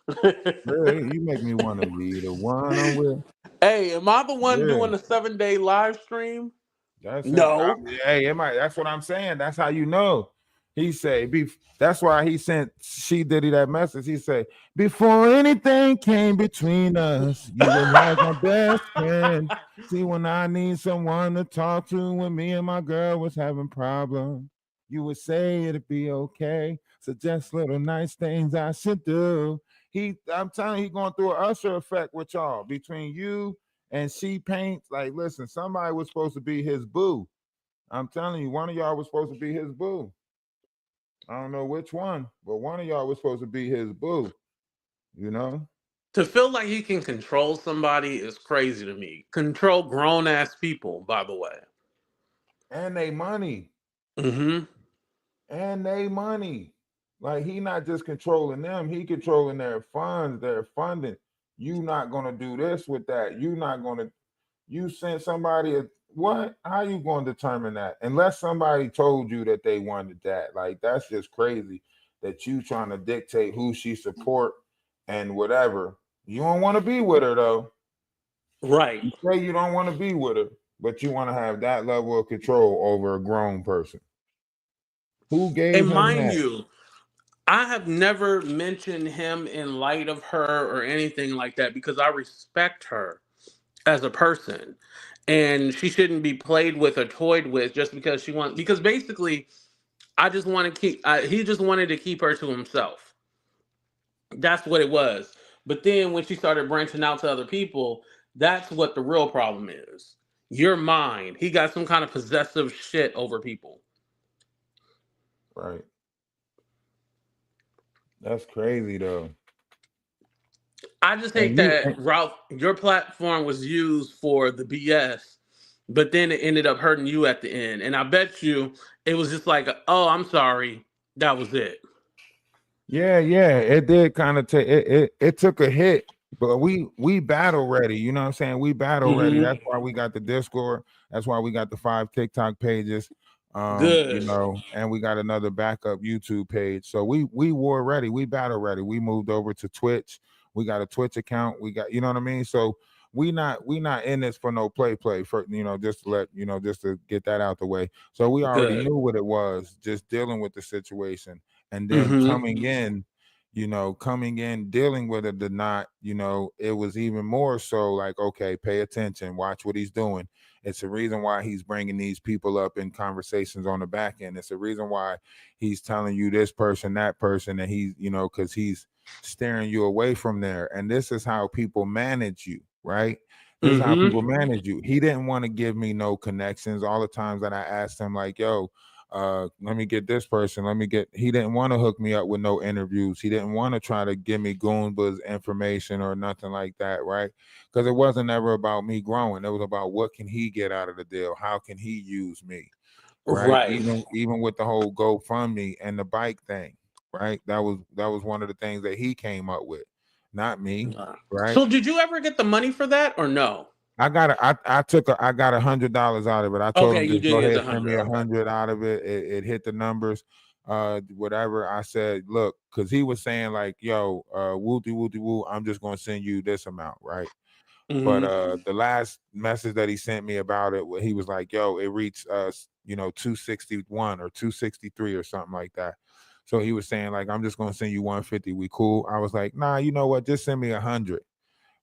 Yeah, you make me want to be the one I'm with. Hey, am I the one Yeah. doing the 7-day live stream? That's him. No. Hey, that's what I'm saying. That's how you know. He say, that's why he sent She Diddy that message. He said, before anything came between us, you were like my best friend. See, when I need someone to talk to, when me and my girl was having problems, you would say it'd be okay. Suggest little nice things I should do. I'm telling you, he going through an Usher effect with y'all between you and She Paints. Like, listen, somebody was supposed to be his boo. I'm telling you, one of y'all was supposed to be his boo. I don't know which one, but one of y'all was supposed to be his boo. You know? To feel like he can control somebody is crazy to me. Control grown ass people, by the way. And they money. Mm-hmm. And they money. Like, he not just controlling them, he controlling their funds, their funding. You not gonna do this with that. You sent somebody what? How you going to determine that? Unless somebody told you that they wanted that. Like, that's just crazy that you trying to dictate who she support and whatever. You don't want to be with her though. Right. You say you don't want to be with her, but you want to have that level of control over a grown person. Who gave And him mind that? you, I have never mentioned him in light of her or anything like that because I respect her as a person. And she shouldn't be played with or toyed with just because she wants, because basically, I just want to he just wanted to keep her to himself. That's what it was. But then when she started branching out to other people, that's what the real problem is. You're mine. He got some kind of possessive shit over people. Right. That's crazy though. I just hate And you that, Ralph, your platform was used for the BS, but then it ended up hurting you at the end. And I bet you it was just like, oh, I'm sorry. That was it. Yeah, it did kind of take it took a hit, but we battle ready, you know what I'm saying? We battle ready. Hmm. That's why we got the Discord. That's why we got the 5 TikTok pages. Good. And we got another backup YouTube page. So we war ready, we battle ready. We moved over to Twitch. We got a Twitch account. We got, you know what I mean? So we not in this for no play for, just to let, just to get that out the way. So we already Good. knew what it was, just dealing with the situation and then Hmm. coming in, coming in, dealing with it or not, it was even more so like, okay, pay attention, watch what he's doing. It's a reason why he's bringing these people up in conversations on the back end. It's a reason why he's telling you this person, that person, and he's, because he's steering you away from there. And this is how people manage you, right? This is how people manage you. He didn't want to give me no connections. All the times that I asked him, like, yo, let me get this person. He didn't want to hook me up with no interviews. He didn't want to try to give me Goomba's information or nothing like that, right? Because it wasn't ever about me growing. It was about what can he get out of the deal? How can he use me? Right. Right. Even with the whole GoFundMe and the bike thing, right? That was one of the things that he came up with, not me. Right. So did you ever get the money for that or no? I got $100 out of it. I told Okay, him you just go did get ahead the and send me 100. Okay. 100 out of it. It hit the numbers, whatever. I said, look, because he was saying like, yo, wooty wooty woo, I'm just gonna send you this amount, right? But the last message that he sent me about it, he was like, yo, it reached 261 or 263 or something like that. So he was saying like, I'm just gonna send you 150. We cool? I was like, nah, you know what? Just send me 100.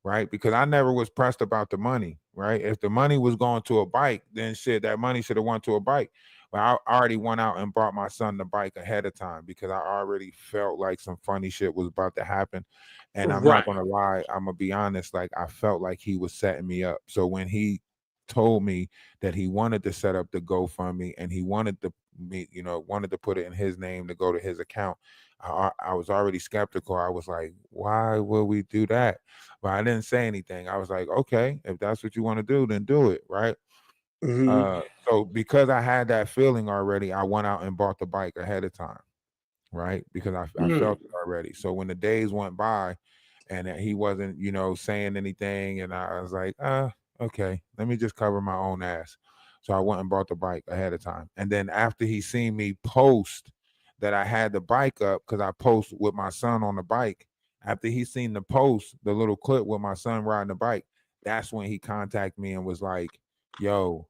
Right? Because I never was pressed about the money, right? If the money was going to a bike, then shit, that money should have went to a bike. But I already went out and brought my son the bike ahead of time because I already felt like some funny shit was about to happen. And I'm not gonna lie, I'm gonna be honest, like I felt like he was setting me up. So when he told me that he wanted to set up the GoFundMe and he wanted to put it in his name to go to his account, I was already skeptical. I was like, why would we do that? But I didn't say anything. I was like, okay, if that's what you want to do, then do it, right? So because I had that feeling already, I went out and bought the bike ahead of time, right? Because I felt it already. So when the days went by and he wasn't, saying anything, and I was like, okay, let me just cover my own ass. So I went and bought the bike ahead of time. And then after he seen me post that I had the bike up, because I post with my son on the bike, after he seen the post, the little clip with my son riding the bike, that's when he contacted me and was like, yo,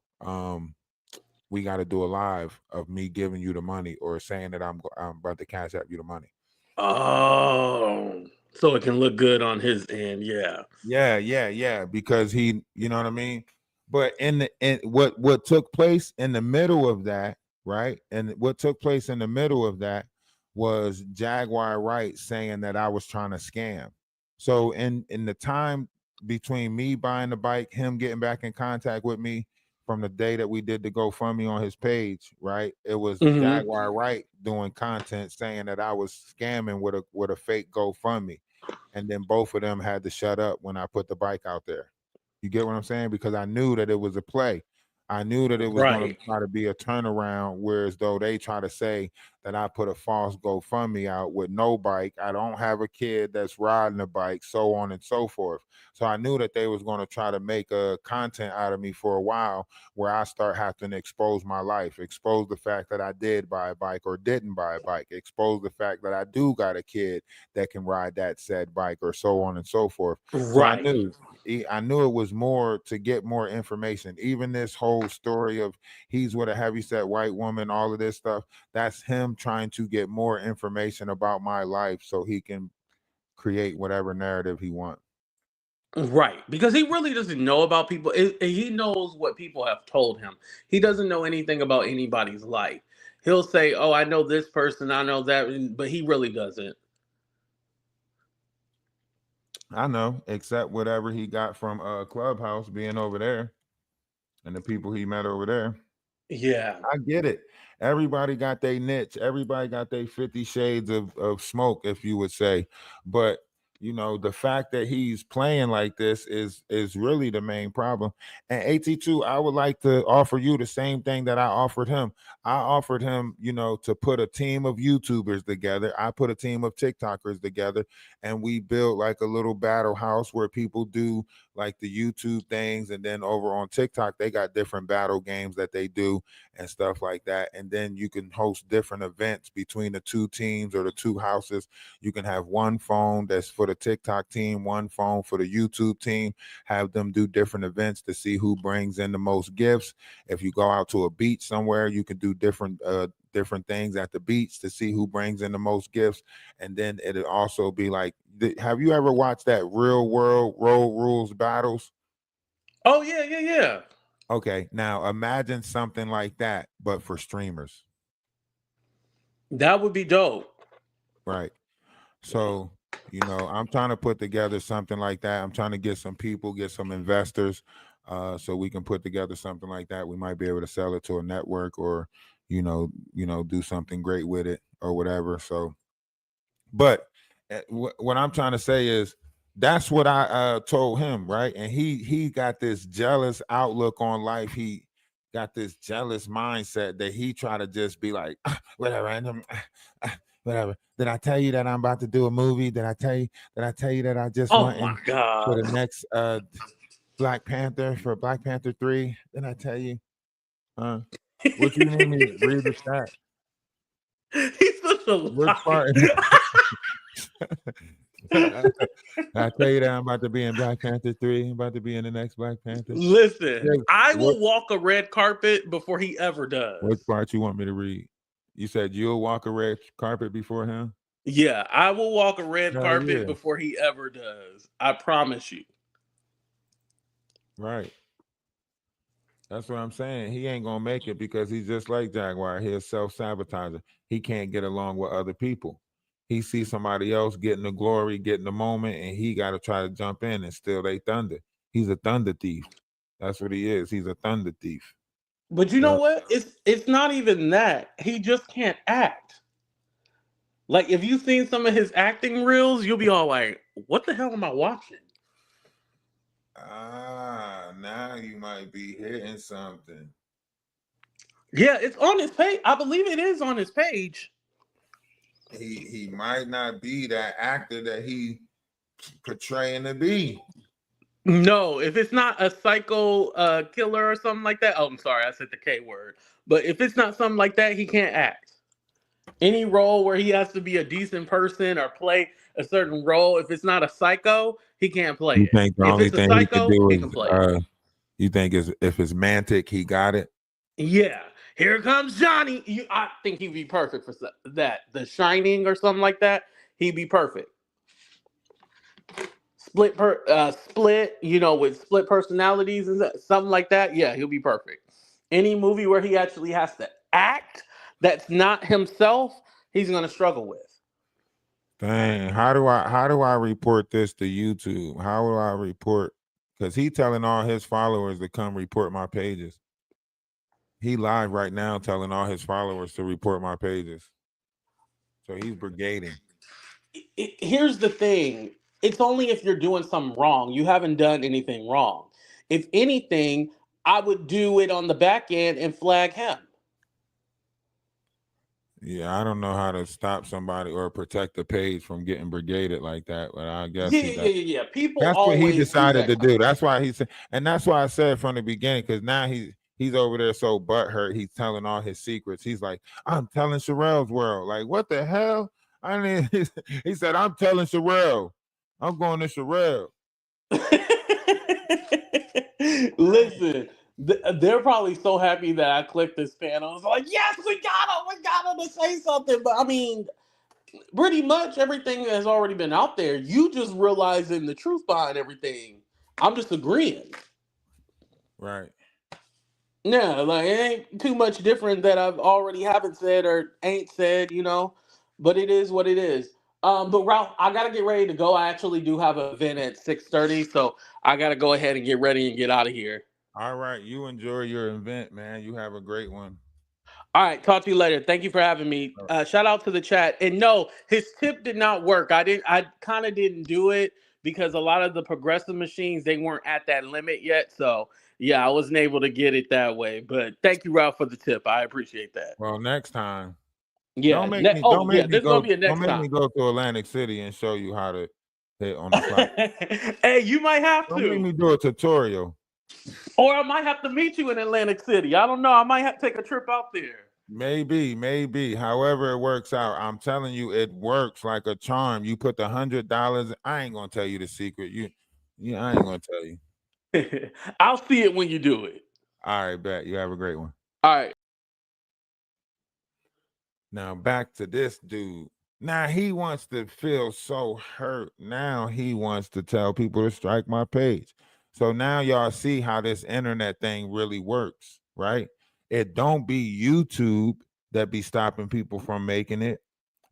we got to do a live of me giving you the money or saying that I'm about to cash out you the money. Oh, so it can look good on his end. Yeah. Yeah. Because he, you know what I mean? But in what took place in the middle of that, right? And what took place in the middle of that was Jaguar Wright saying that I was trying to scam. So in the time between me buying the bike, him getting back in contact with me from the day that we did the GoFundMe on his page, right? It was Jaguar Wright doing content saying that I was scamming with a fake GoFundMe. And then both of them had to shut up when I put the bike out there. You get what I'm saying? Because I knew that it was a play. I knew that it was going to try to be a turnaround, whereas though they try to say that I put a false GoFundMe out with no bike. I don't have a kid that's riding a bike, so on and so forth. So I knew that they was going to try to make a content out of me for a while where I start having to expose my life, expose the fact that I did buy a bike or didn't buy a bike, expose the fact that I do got a kid that can ride that said bike or so on and so forth. So I knew it was more to get more information. Even this whole story of he's with a heavyset white woman, all of this stuff, that's him trying to get more information about my life so he can create whatever narrative he wants. Right, because he really doesn't know about people. He knows what people have told him. He doesn't know anything about anybody's life. He'll say, "Oh, I know this person, I know that," but he really doesn't. I know, except whatever he got from Clubhouse being over there and the people he met over there. Yeah. I get it. Everybody got their niche. Everybody got their 50 shades of smoke, if you would say. But the fact that he's playing like this is really the main problem. And AT2, I would like to offer you the same thing that I offered him. I offered him, to put a team of YouTubers together. I put a team of TikTokers together, and we built like a little battle house where people do like the YouTube things, and then over on TikTok they got different battle games that they do and stuff like that. And then you can host different events between the two teams or the two houses. You can have one phone that's for the TikTok team, one phone for the YouTube team, have them do different events to see who brings in the most gifts. If you go out to a beach somewhere, you can do different different things at the beach to see who brings in the most gifts. And then it'll also be like, have you ever watched that Real World Road Rules battles? Oh yeah. Okay, now imagine something like that, but for streamers. That would be dope. Right. So, I'm trying to put together something like that. I'm trying to get some people, get some investors, so we can put together something like that. We might be able to sell it to a network or, do something great with it or whatever. So, but what I'm trying to say is that's what I told him, right? And he got this jealous outlook on life. He got this jealous mindset that he try to just be like, whatever, whatever. Did I tell you that I'm about to do a movie? Did I tell you that I just Oh went my in for God. the next Black Panther for Black Panther 3? Did I tell you? What you need me to read the chat? He's such a Which liar. part? I tell you that I'm about to be in Black Panther 3. I'm about to be in the next Black Panther. Listen, Yeah, I will walk a red carpet before he ever Which does. part you want me to read? You said you'll walk a red carpet before him? Yeah, I will walk a red Hell carpet yeah. before he ever does. I promise you. Right. That's what I'm saying. He ain't gonna make it because he's just like Jaguar. He's a self-sabotager. He can't get along with other people. He sees somebody else getting the glory, getting the moment, and he got to try to jump in and steal their thunder. He's a thunder thief. That's what he is. He's a thunder thief. But you know Yep. what? It's not even that. He just can't act. Like if you've seen some of his acting reels, you'll be all like, "What the hell am I watching?" Now you might be hitting something. Yeah, it's on his page. I believe it is on his page. He might not be that actor that he portraying to be. No, if it's not a psycho killer or something like that. Oh, I'm sorry, I said the K word. But if it's not something like that, he can't act. Any role where he has to be a decent person or play a certain role, if it's not a psycho, he can't play You it. think the If only it's a thing he could psycho, do he can play it. is you think is if it's Mantic, he got it? Yeah, here comes Johnny. I think he'd be perfect for that. The Shining or something like that. He'd be perfect. Split, with split personalities and something like that. Yeah, he'll be perfect. Any movie where he actually has to act that's not himself, he's gonna struggle with. Dang, how do I report this to YouTube? How do I report? Because he telling all his followers to come report my pages. He live right now telling all his followers to report my pages. So he's brigading. Here's the thing. It's only if you're doing something wrong. You haven't done anything wrong. If anything, I would do it on the back end and flag him. Yeah, I don't know how to stop somebody or protect the page from getting brigaded like that, but I guess Yeah. People that's what he always do decided that. to do. That's why he said, and that's why I said from the beginning, because now he's over there so butthurt. He's telling all his secrets. He's like, I'm telling Sherelle's world. Like, what the hell? I mean, he said, I'm telling Sherelle. I'm going to Sherelle. Listen, they're probably so happy that I clicked this panel. I was like, yes, we got him to say something. But I mean, pretty much everything has already been out there. You just realizing the truth behind everything. I'm just agreeing. Right. Yeah, like it ain't too much different that I've already haven't said or ain't said, but it is what it is. But Ralph, I gotta get ready to go. I actually do have an event at 6:30, so I gotta go ahead and get ready and get out of here. All right. You enjoy your event, man. You have a great one. All right, talk to you later. Thank you for having me. Shout out to the chat. And no, his tip did not work. I kind of didn't do it because a lot of the progressive machines, they weren't at that limit yet. So yeah, I wasn't able to get it that way. But thank you, Ralph, for the tip. I appreciate that. Well, next time. Yeah. Don't make me There's gonna be a next time. go to Atlantic City and show you how to hit on the fly. Hey, you might have Don't make me to. do a tutorial. Or I might have to meet you in Atlantic City. I don't know. I might have to take a trip out there. Maybe. However it works out, I'm telling you, it works like a charm. You put the $100. I ain't gonna tell you the secret. I ain't gonna tell you. I'll see it when you do it. All right, bet. You have a great one. All right. Now back to this dude. Now he wants to feel so hurt. Now he wants to tell people to strike my page. So now y'all see how this internet thing really works, right? It don't be YouTube that be stopping people from making it,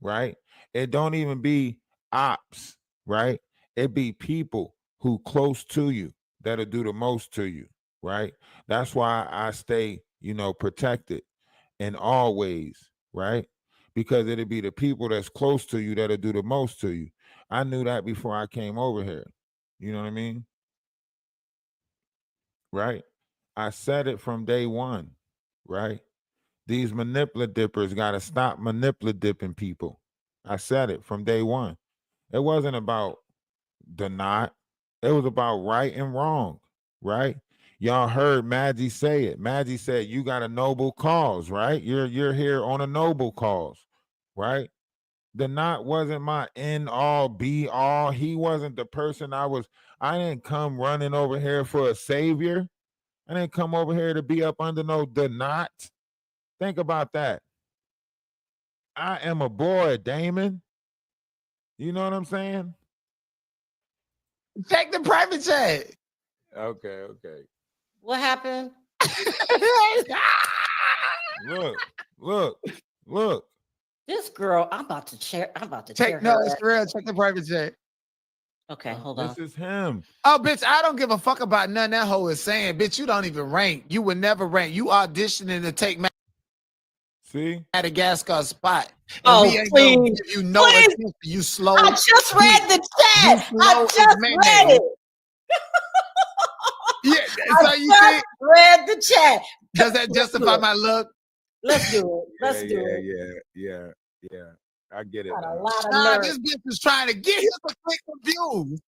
right? It don't even be ops, right? It be people who close to you that'll do the most to you, right? That's why I stay, protected in all ways, right? Because it'll be the people that's close to you that'll do the most to you. I knew that before I came over here. You know what I mean? Right? I said it from day one, right? These manipula dippers got to stop manipula dipping people. I said it from day one. It wasn't about the not. It was about right and wrong, right? Y'all heard Maggie say it. Maggie said, "You got a noble cause, right? You're here on a noble cause, right?" The not wasn't my end all be all. He wasn't the person I didn't come running over here for a savior. I didn't come over here to be up under no the not. Think about that. I am a boy, Damon. You know what I'm saying? Check the private chat. Okay. What happened? Look. This girl, I'm about to tear Check, her no, it's ass. real. Check the private chat. Okay, hold on. This is him. Oh, bitch, I don't give a fuck about nothing that hoe is saying. Bitch, you don't even rank. You would never rank. You auditioning to take See? Madagascar spot. And Oh, we ain't gonna give you no please. attention. You slow. I just read the chat. You I slow just as read mayonnaise. it. Yeah, so I you just think read the chat. does that justify my look? Let's do it. Let's do it. Yeah. I get it. Got a Now. lot of Nah, nerve. this bitch is trying to get him some clicks and views.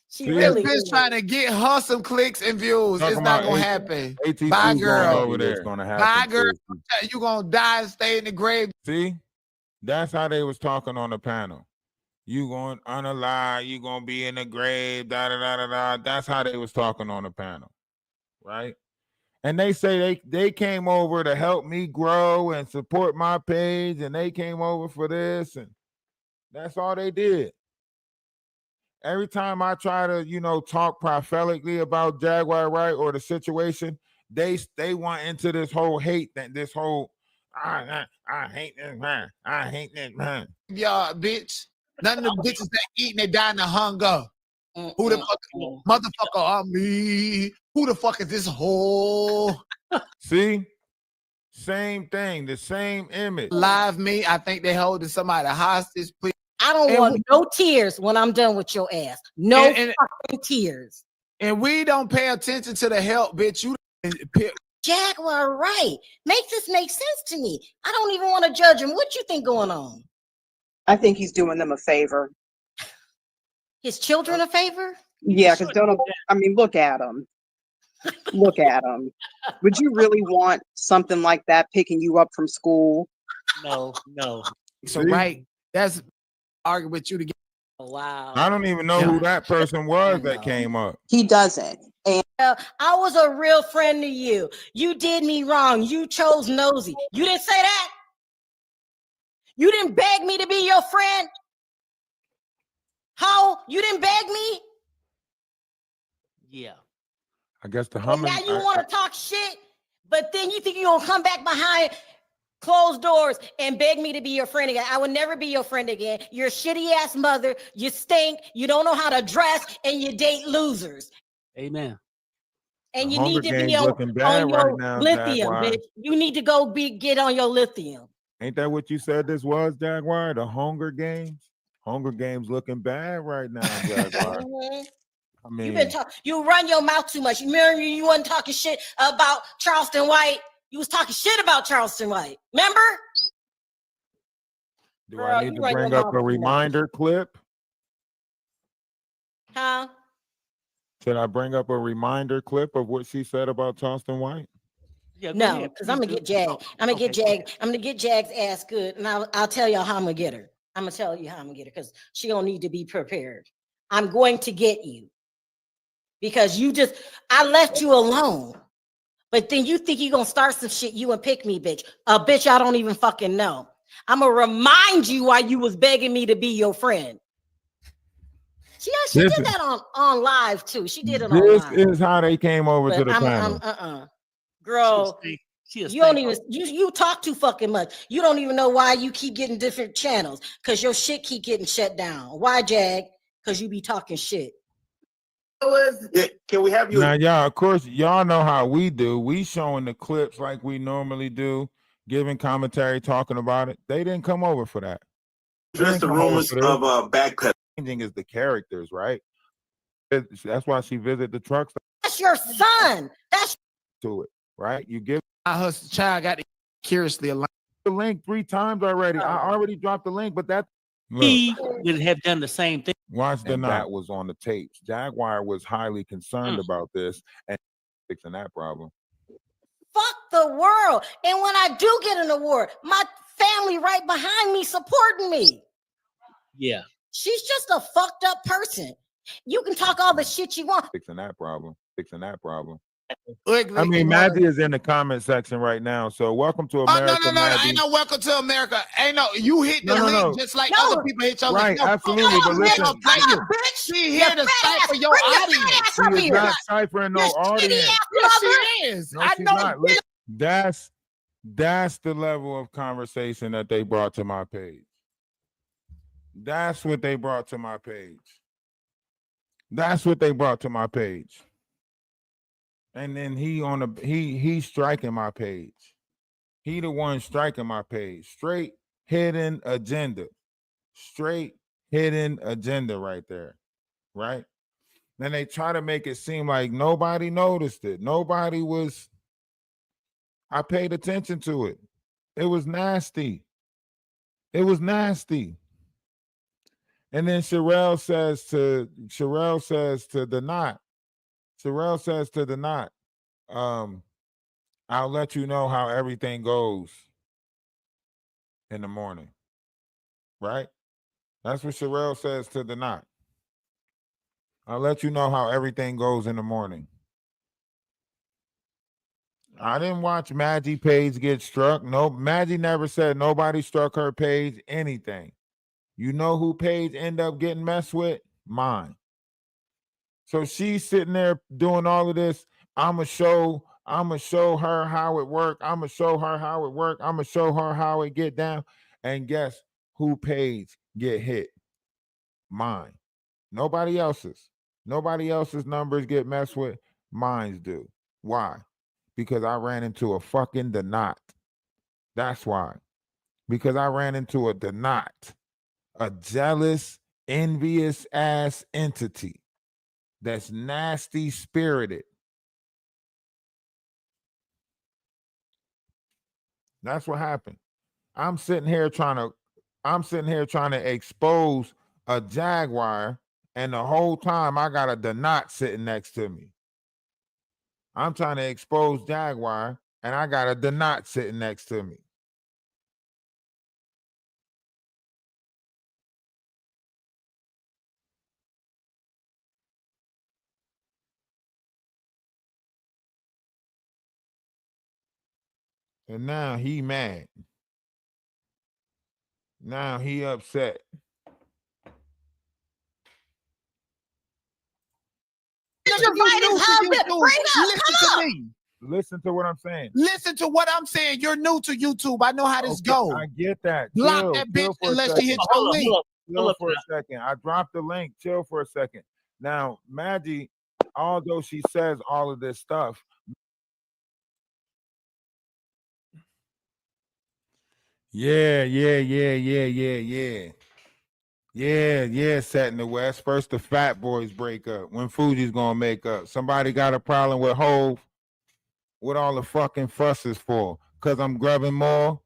She See, really This bitch is. trying to get her some clicks and views. Talking It's not about gonna happen. AT2 Bye, going girl. over there. Gonna Bye, happen. girl. You gonna die and stay in the grave. See? That's how they was talking on the panel. You going to unalive, you gonna be in the grave, da da da da da. That's how they was talking on the panel, right? And they say they came over to help me grow and support my page, and they came over for this, and that's all they did. Every time I try to, talk prophetically about Jaguar, right, or the situation, they want into this whole hate, that this whole I hate this man. I hate this man. Y'all, bitch. None of the bitches that eating, they dying of hunger. Who the fuck, motherfucker are me? Who the fuck is this whole See? Same thing, the same image. live me? I think they holding somebody hostage. Please. I don't And want no tears when I'm done with your ass. No And- fucking tears. And we don't pay attention to the help, bitch. You Jaguar, right? Make this make sense to me. I don't even want to judge him. What you think going on? I think he's doing them a favor. His children a favor? Yeah, because look at him. Look at him. Would you really want something like that picking you up from school? No. so right. That's argue with you to get. Oh, wow. I don't even know who that person was that came up. He doesn't. And I was a real friend to you. You did me wrong. You chose nosy. You didn't say that? You didn't beg me to be your friend? How? You didn't beg me? Yeah. I guess the And humming. now you want to talk shit, but then you think you're going to come back behind closed doors and beg me to be your friend again. I will never be your friend again. You're a shitty ass mother. You stink. You don't know how to dress, and you date losers. Amen. And The you Hunger need to be Games looking bad on your right now, lithium, Jaguar. bitch. You need to go get on your lithium. Ain't that what you said this was, Jaguar? The Hunger Games? Hunger Games looking bad right now, Jaguar. I mean, You run your mouth too much. You remember you wasn't talking shit about Charleston White. You was talking shit about Charleston White. Remember? do Girl, I need you to run bring your up mouth a too much. reminder clip? Huh? Should I bring up a reminder clip of what she said about Charleston White? Yeah, go No, ahead, because please I'm gonna do. get Jag. Oh, I'm gonna okay, get go Jag. ahead. I'm gonna get Jag's ass good, and I'll tell y'all how I'm gonna get her. I'm gonna tell you how I'm gonna get her because she don't need to be prepared. I'm going to get you because I left you alone, But then you think you gonna start some shit, you and pick me, bitch. A bitch I don't even fucking know. I'm gonna remind you why you was begging me to be your friend. She did that on live too. She did it on This live. is how they came over to But the panel. Girl, you don't even you talk too fucking much. You don't even know why you keep getting different channels because your shit keep getting shut down. Why, Jag? Because you be talking shit. Can we have you? Now, y'all, of course, y'all know how we do. We showing the clips like we normally do, giving commentary, talking about it. They didn't come over for that. Address the rumors of backpedal. Changing is the characters, right? That's why she visited the truck stop That's your son. That's to it, right? You give Her child got curiously aligned. the link 3 times already. I already dropped the link, but that He would have done the same thing. watch the that was on the tapes. Jaguar was highly concerned about this and fixing that problem. fuck the world. And when I do get an award, my family right behind me supporting me. Yeah. She's just a fucked up person. You can talk all the shit you want. Fixing that problem. Fixing that problem. Ugly I mean, and Maggie is in the comment section right now. So welcome to America, no. Maggie. Ain't no welcome to America. Ain't no, you hit the link just like other people hit your right, link. No, absolutely. But listen, bitch, she here to cipher your audience. She is not ciphering no audience. Yes, she is. No, I she's know. not. Listen, that's the level of conversation that they brought to my page. That's what they brought to my page. That's what they brought to my page. And then he's striking my page. He the one striking my page. Straight hidden agenda. Straight hidden agenda right there. Right? Then they try to make it seem like nobody noticed it. I paid attention to it. It was nasty. It was nasty. And then Sherelle says to the knot, I'll let you know how everything goes in the morning. Right? That's what Sherelle says to the knot. I'll let you know how everything goes in the morning. I didn't watch Maggie page get struck. No, Maggie never said nobody struck her page, anything. You know who page end up getting messed with? Mine. So she's sitting there doing all of this. I'ma show her how it work. I'ma show her how it work. I'ma show her how it get down. And guess who page get hit? Mine. Nobody else's. Nobody else's numbers get messed with. Mine's do. Why? Because I ran into a fucking Denot. That's why. Because I ran into a Denot. A jealous, envious ass entity that's nasty spirited. That's what happened. I'm sitting here trying to expose a Jaguar, and the whole time I got a Denot sitting next to me. I'm trying to expose Jaguar, and I got a Denot sitting next to me. And now he mad. Now he upset. Listen to me. Listen to what I'm saying. Listen to what I'm saying. You're new to YouTube. I know how this goes. I get that. Block that bitch unless she hits your link. Chill for a second. I dropped the link. Chill for a second. Now, Maggie, although she says all of this stuff, Yeah, set in the West. First the Fat Boys break up. When Fuji's gonna make up. Somebody got a problem with Hove. What all the fucking fusses for? Cause I'm grubbing more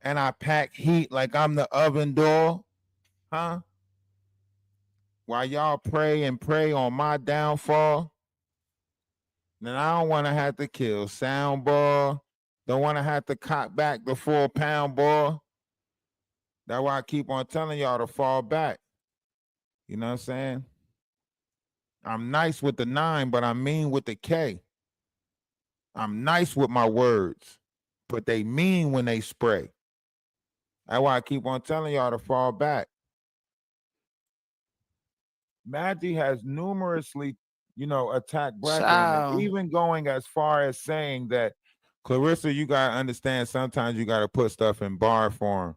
and I pack heat like I'm the oven door. Huh? While y'all pray on my downfall. Then I don't want to have to kill soundbar. Don't want to have to cock back the 4-pound ball. That's why I keep on telling y'all to fall back. You know what I'm saying? I'm nice with the 9, but I'm mean with the K. I'm nice with my words, but they mean when they spray. That's why I keep on telling y'all to fall back. Maggie has numerously, attacked black Child. women, even going as far as saying that, Clarissa, you gotta understand, sometimes you gotta put stuff in bar form.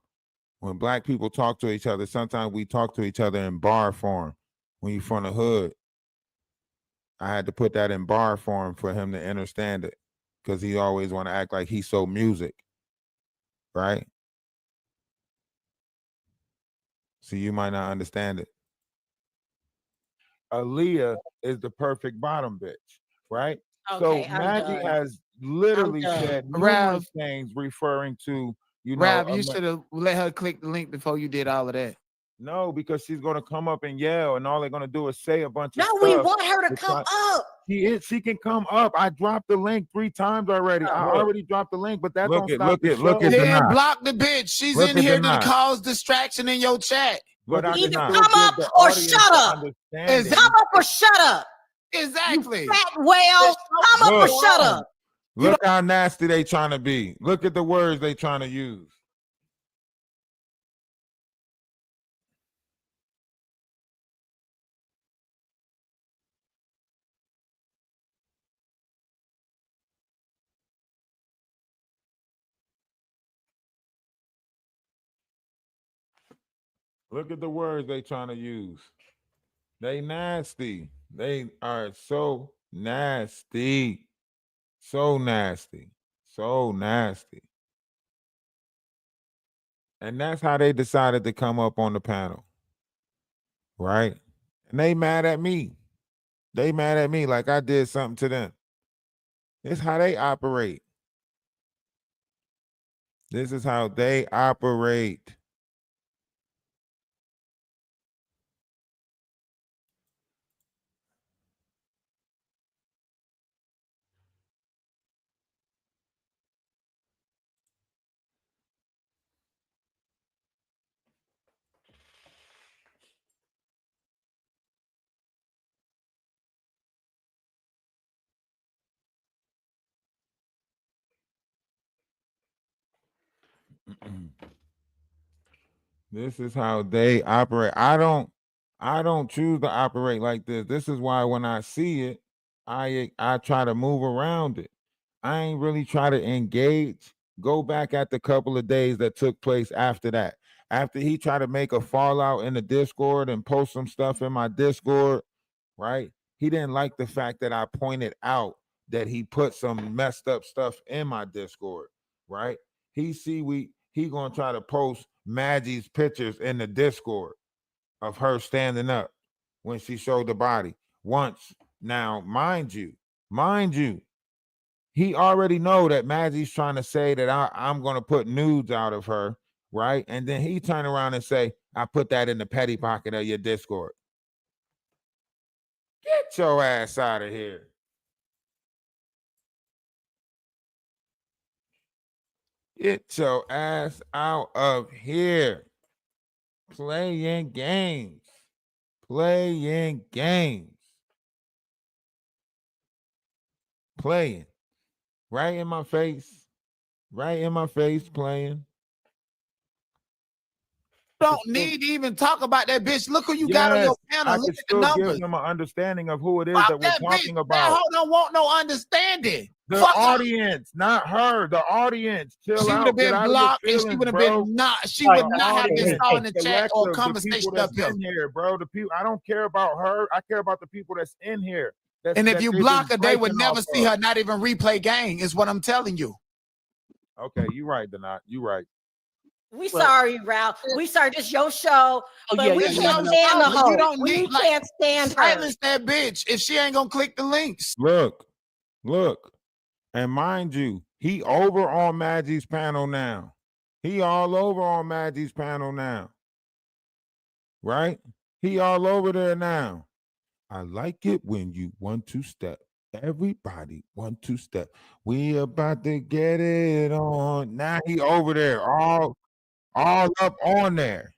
When black people talk to each other, sometimes we talk to each other in bar form. When you're from the hood, I had to put that in bar form for him to understand it, because he always want to act like he's so music, right? So you might not understand it. Aaliyah is the perfect bottom bitch, right? Okay, So I'm Maggie done. has literally done. said Rav, numerous things referring to, Rav, you should have let her click the link before you did all of that. no, because she's gonna come up and yell, and all they're gonna do is say a bunch of No, stuff. we want her to to come try- up. She can come up. I dropped the link 3 times already. I Look. already dropped the link, but that Look don't at- stop look the at- look show. at the Then knot. block the bitch. She's Look in at here the to knot. cause distraction in your chat. But I Either cannot come give up the or audience shut the up. understanding. Come up or shut up. Exactly. You fat whale. Come up or Look. shut up. Look how nasty they trying to be. Look at the words they trying to use. Look at the words they trying to use. They nasty. They are so nasty. So nasty. So nasty. And that's how they decided to come up on the panel. Right? And they mad at me. They mad at me like I did something to them. It's how they operate. This is how they operate. This is how they operate. I don't choose to operate like this. This is why when I see it, I try to move around it. I ain't really try to engage. Go back at the couple of days that took place after that. After he tried to make a fallout in the Discord and post some stuff in my Discord, right? He didn't like the fact that I pointed out that he put some messed up stuff in my Discord, right? He gonna try to post Maggie's pictures in the Discord of her standing up when she showed the body once. Now, mind you, he already know that Maggie's trying to say that I'm gonna put nudes out of her, right? And then he turn around and say, I put that in the petty pocket of your Discord. Get your ass out of here. Get your ass out of here. Playing games. Playing games. Playing. Right in my face. Right in my face playing. Don't need to even talk about that bitch. Look who you got on your panel. I Look can at the still give numbers. them an understanding of who it is Fuck that we're that talking bitch. about. That hoe don't want no understanding. The Fuck her. audience, not her. The audience. Chill She out. would have Get been out of your blocked and she feelings, would have bro. been not. She All would right, not have been hey, saw in the chat or a Collective, the people conversation that's up here. in here, bro. The people. I don't care about her. I care about the people that's in here. And if you block her, they would breaking never off see of. her, not even replay gang, is what I'm telling you. Okay, you right, Denat. You right. We sorry, Ralph. We sorry. This your show, but yeah, we yeah, It's yeah, can't your stand the show, but hoe. you don't We need, like, can't stand her. silence that bitch if she ain't gonna click the links. Look. And mind you, he over on Maggie's panel now. He all over on Maggie's panel now. Right? He all over there now. I like it when you 1-2 step. Everybody 1-2 step. We about to get it on. Now he over there, all up on there.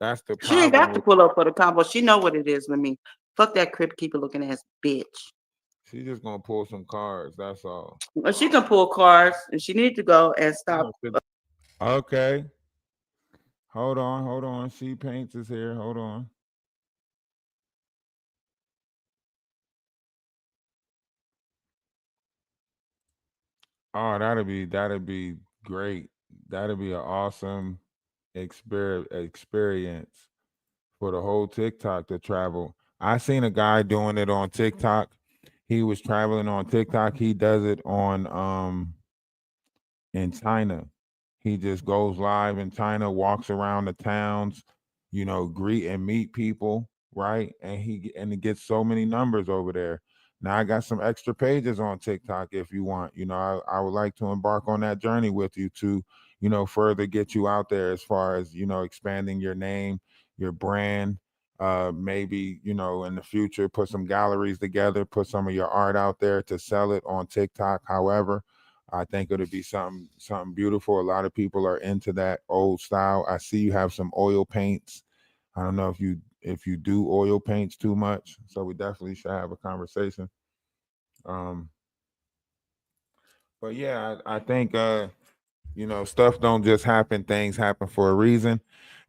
That's the She ain't problem got to with. pull up for the combo. She know what it is with me. Fuck that crib keeper looking ass bitch. She's just gonna pull some cards. That's all. Well, she can pull cards, and she need to go and She stop. gonna sit- Okay. Hold on. Hold on. She paints is here. Hold on. Oh, that'd be great. That'd be an awesome experience for the whole TikTok to travel. I seen a guy doing it on TikTok. He was traveling on TikTok. He does it on in China. He just goes live in China, walks around the towns, greet and meet people, right? And he gets so many numbers over there. Now I got some extra pages on TikTok if you want. I would like to embark on that journey with you to, further get you out there as far as, expanding your name, your brand. Maybe, in the future, put some galleries together, put some of your art out there to sell it on TikTok. However, I think it'll be something beautiful. A lot of people are into that old style. I see you have some oil paints. I don't know if you do oil paints too much, so we definitely should have a conversation. Um, but yeah, I think stuff don't just happen. Things happen for a reason,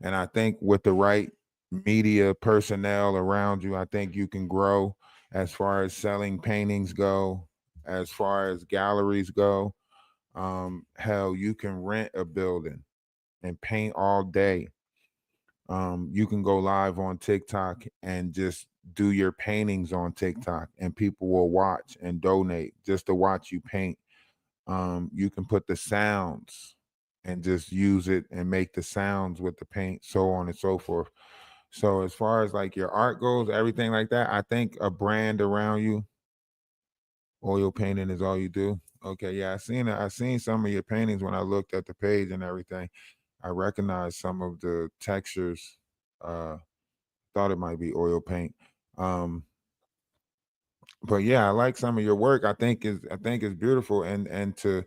and I think with the right media personnel around you, I think you can grow as far as selling paintings go, as far as galleries go. Hell, you can rent a building and paint all day. You can go live on TikTok and just do your paintings on TikTok, and people will watch and donate just to watch you paint. You can put the sounds and just use it and make the sounds with the paint, so on and so forth. So as far as like your art goes, everything like that, I think a brand around you. Oil painting is all you do. Okay, yeah, I seen it. I seen some of your paintings when I looked at the page and everything. I recognized some of the textures. Uh, thought it might be oil paint. Um, but yeah, I like some of your work. I think is beautiful, and to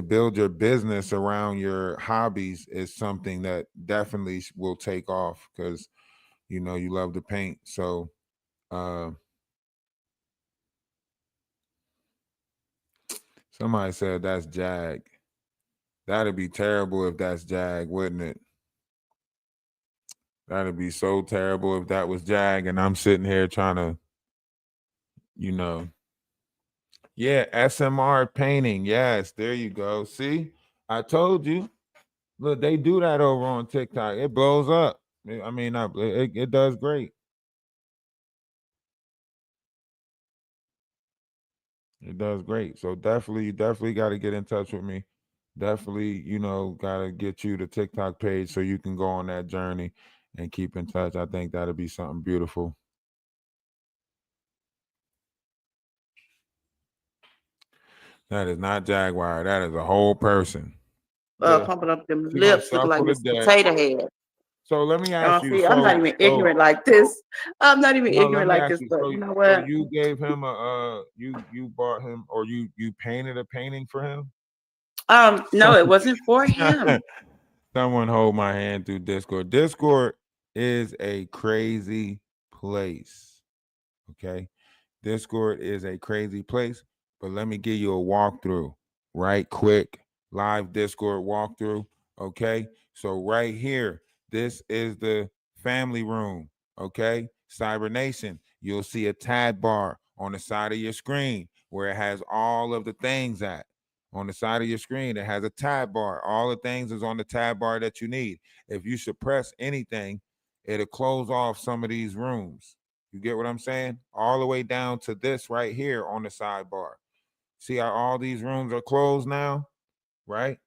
build your business around your hobbies is something that definitely will take off because you love to paint. So uh, somebody said that's Jag. That'd be terrible if that's Jag, wouldn't it? That'd be so terrible if that was Jag and I'm sitting here trying to, you know. Yeah, SMR painting. Yes, there you go. See, I told you. Look, they do that over on TikTok. It blows up. I mean, it does great. It does great. So definitely, you definitely got to get in touch with me. Definitely, got to get you the TikTok page so you can go on that journey and keep in touch. I think that'll be something beautiful. That is not Jaguar. That is a whole person. Yeah. Pumping up them She gonna lips, looking like shuffle the Mr. deck. Potato Head. So let me ask you. See, I'm not even ignorant like this. I'm not even No, let ignorant me like ask this, you. but So you know so what? you gave him you bought him, or you painted a painting for him? No, it wasn't for him. Someone hold my hand through Discord. Discord is a crazy place. Okay. Discord is a crazy place, but let me give you a walkthrough, right? Quick, live Discord walkthrough. Okay. So, right here, this is the family room. Okay. Cyber Nation, you'll see a tab bar on the side of your screen where it has all of the things at. On the side of your screen, it has a tab bar. All the things is on the tab bar that you need. If you suppress anything, it'll close off some of these rooms. You get what I'm saying? All the way down to this right here on the sidebar. See how all these rooms are closed now, right?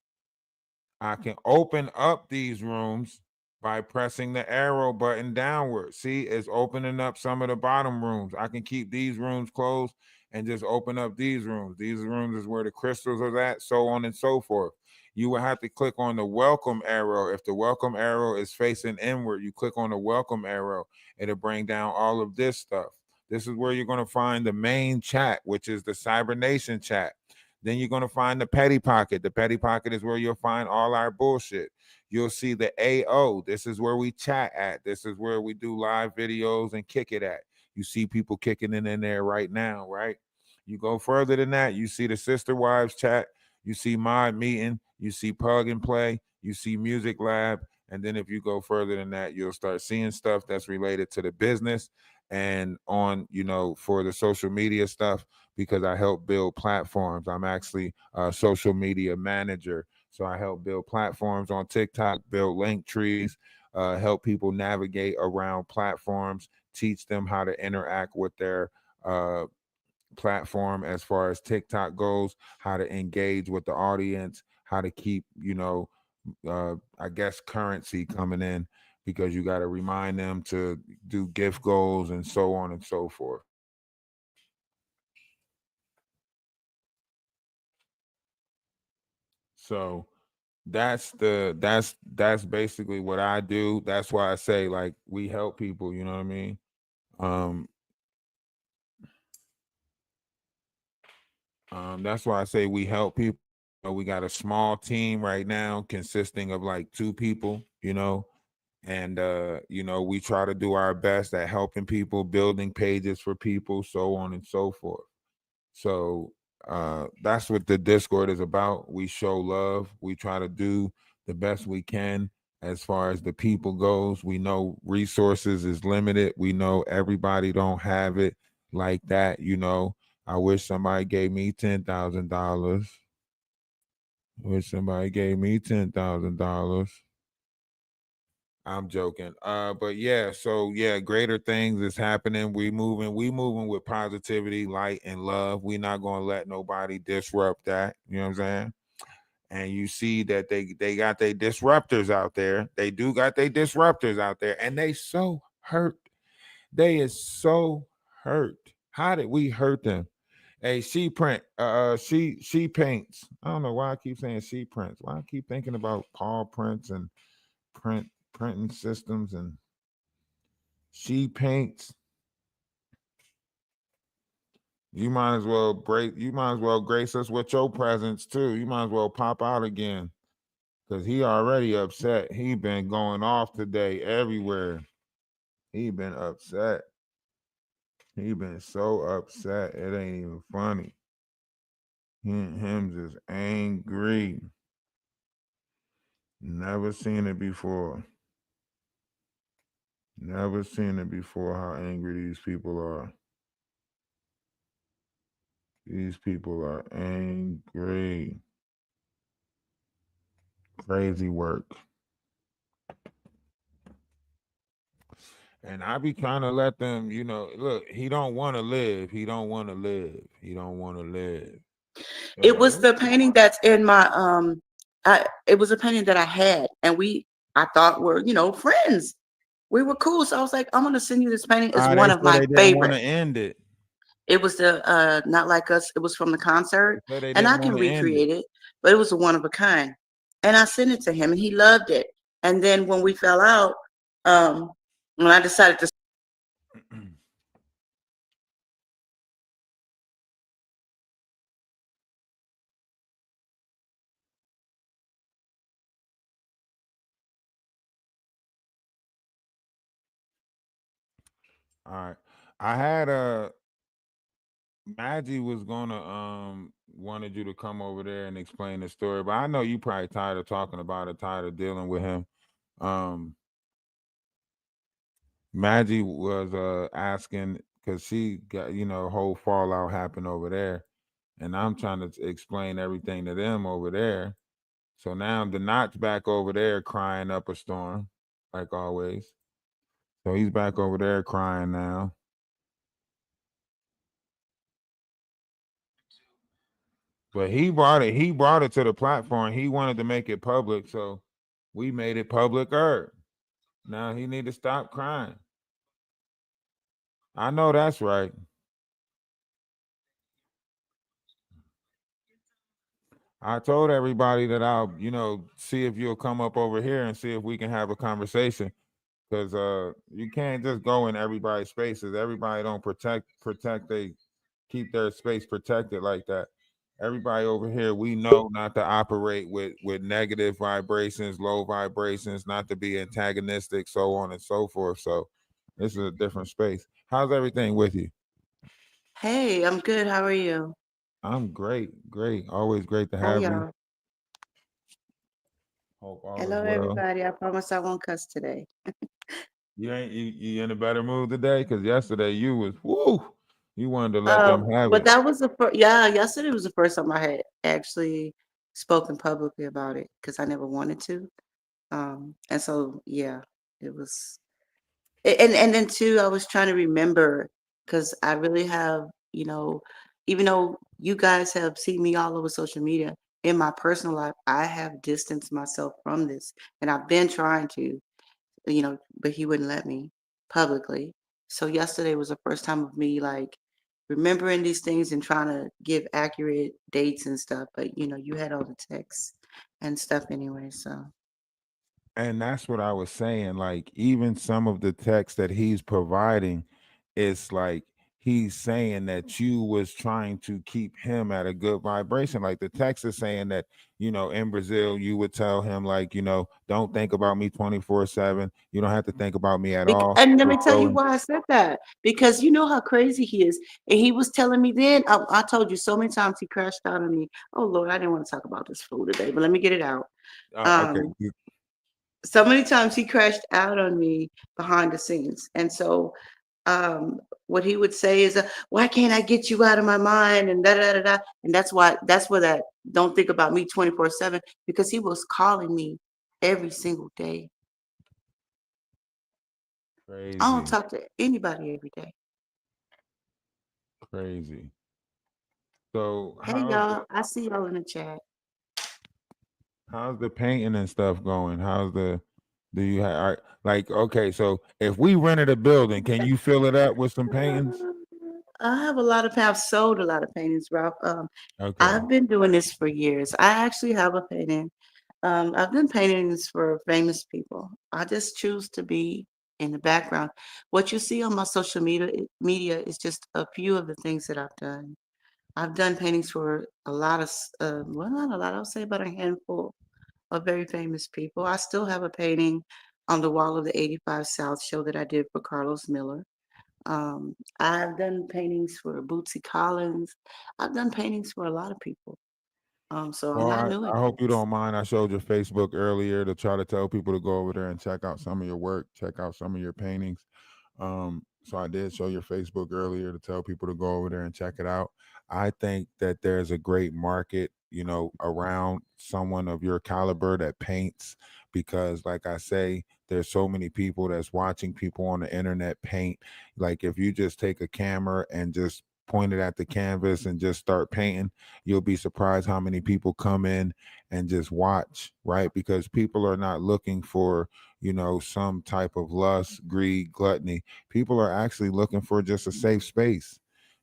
I can open up these rooms by pressing the arrow button downward. See, it's opening up some of the bottom rooms. I can keep these rooms closed and just open up these rooms. These rooms is where the crystals are at, so on and so forth. You will have to click on the welcome arrow. If the welcome arrow is facing inward, you click on the welcome arrow. It'll bring down all of this stuff. This is where you're going to find the main chat, which is the Cyber Nation chat. Then you're going to find the Petty Pocket. The Petty Pocket is where you'll find all our bullshit. You'll see the AO. This is where we chat at. This is where we do live videos and kick it at. You see people kicking it in there right now, right? You go further than that, you see the Sister Wives chat, you see Mod Meeting, you see Plug and Play, you see Music Lab, and then if you go further than that, you'll start seeing stuff that's related to the business and on, for the social media stuff, because I help build platforms. I'm actually a social media manager. So I help build platforms on TikTok, build link trees, help people navigate around platforms, teach them how to interact with their platform as far as TikTok goes, how to engage with the audience, how to keep, I guess currency coming in, because you got to remind them to do gift goals and so on and so forth. So that's basically what I do. That's why I say, like, we help people, you know what I mean? That's why I say we help people. We got a small team right now consisting of like 2 people, and we try to do our best at helping people, building pages for people, so on and so forth. So that's what the Discord is about. We show love. We try to do the best we can as far as the people goes. We know resources is limited. We know everybody don't have it like that. I wish somebody gave me $10,000. Wish somebody gave me $10,000. I'm joking. But yeah, so yeah, greater things is happening. We moving with positivity, light, and love. We not gonna let nobody disrupt that. You know what I'm saying? And you see that they got their disruptors out there. They do got their disruptors out there, and they so hurt. They is so hurt. How did we hurt them? Hey, she print. She paints. I don't know why I keep saying she prints. Why I keep thinking about Paul Prints and printing systems, and she paints. You might as well grace us with your presence too. You might as well pop out again, because he already upset. He been going off today everywhere. He been upset. He been so upset. It ain't even funny. Him just angry. Never seen it before. Never seen it before, how angry these people are. These people are angry. Crazy work. And I be trying to let them, look, he don't want to live. He don't want to live. He don't want to live. It was the painting that's in my it was a painting that I had, and I thought were, friends. We were cool. So I was like, I'm gonna send you this painting. It's one of my they didn't want favorite. to end it. It was the Not Like Us. It was from the concert, They and I didn't can want to end recreate it, but it was a one of a kind. And I sent it to him, and he loved it. And then when we fell out, when I decided to All right. I had Maggie was gonna wanted you to come over there and explain the story, but I know you probably tired of talking about it, tired of dealing with him. Maggie was asking, because she got, whole fallout happened over there, and I'm trying to explain everything to them over there. So now the Knot's back over there crying up a storm, like always. So he's back over there crying now. But he brought it to the platform. He wanted to make it public, so we made it public-er. Now he need to stop crying. I know that's right. I told everybody that I'll, see if you'll come up over here and see if we can have a conversation. Because you can't just go in everybody's spaces. Everybody don't protect they keep their space protected like that. everybody over here, we know not to operate with negative vibrations, low vibrations, not to be antagonistic, so on and so forth. So this is a different space. How's everything with you? Hey, I'm good. How are you? I'm great. Always great to Hi, have you. y'all. Hope all is Hello, well. everybody. I promise I won't cuss today. You in a better mood today? Because yesterday you was woo. You wanted to let them have But it. that was the first, yeah, yesterday was the first time I had actually spoken publicly about it because I never wanted to. And so, yeah, it was, and then too, I was trying to remember because I really have, you know, even though you guys have seen me all over social media, in my personal life, I have distanced myself from this, and I've been trying to. But he wouldn't let me publicly. So yesterday was the first time of me like remembering these things and trying to give accurate dates and stuff. But you had all the texts and stuff anyway. So And that's what I was saying. Like, even some of the text that he's providing, it's like he's saying that you was trying to keep him at a good vibration. Like the text is saying that, in Brazil, you would tell him, like, don't think about me 24/7. You don't have to think about me at all. and let me Just tell go you and why I said that. Because you know how crazy he is. And he was telling me then, I told you so many times he crashed out on me. Oh Lord, I didn't want to talk about this fool today, but let me get it out. okay. Um, so many times he crashed out on me behind the scenes. And so um, what he would say is, why can't I get you out of my mind? And da da da da. And that's where that don't think about me 24/7, because he was calling me every single day. I don't Crazy, talk to anybody every day. crazy. So Hey y'all, I see y'all in the chat. how's the painting and stuff going? Do you have like, okay, so if we rented a building, can you fill it up with some paintings? I have a lot of I've sold a lot of paintings, Ralph. Okay. I've been doing this for years. I actually have a painting. I've done paintings for famous people. I just choose to be in the background. What you see on my social media is just a few of the things that I've done. I've done paintings for a lot of, well, not a lot. I'll say about a handful of very famous people. I still have a painting on the wall of the 85 South show that I did for Carlos Miller. I've done paintings for Bootsy Collins. I've done paintings for a lot of people. So I'm Well, not I, new at I hope you this. don't mind. I showed your Facebook earlier to try to tell people to go over there and check out some of your work, check out some of your paintings. So I did show your Facebook earlier to tell people to go over there and check it out. I think that there's a great market, around someone of your caliber that paints, because like I say, there's so many people that's watching people on the internet paint. Like if you just take a camera and just point it at the canvas and just start painting, you'll be surprised how many people come in and just watch, right? Because people are not looking for, some type of lust, greed, gluttony. People are actually looking for just a safe space,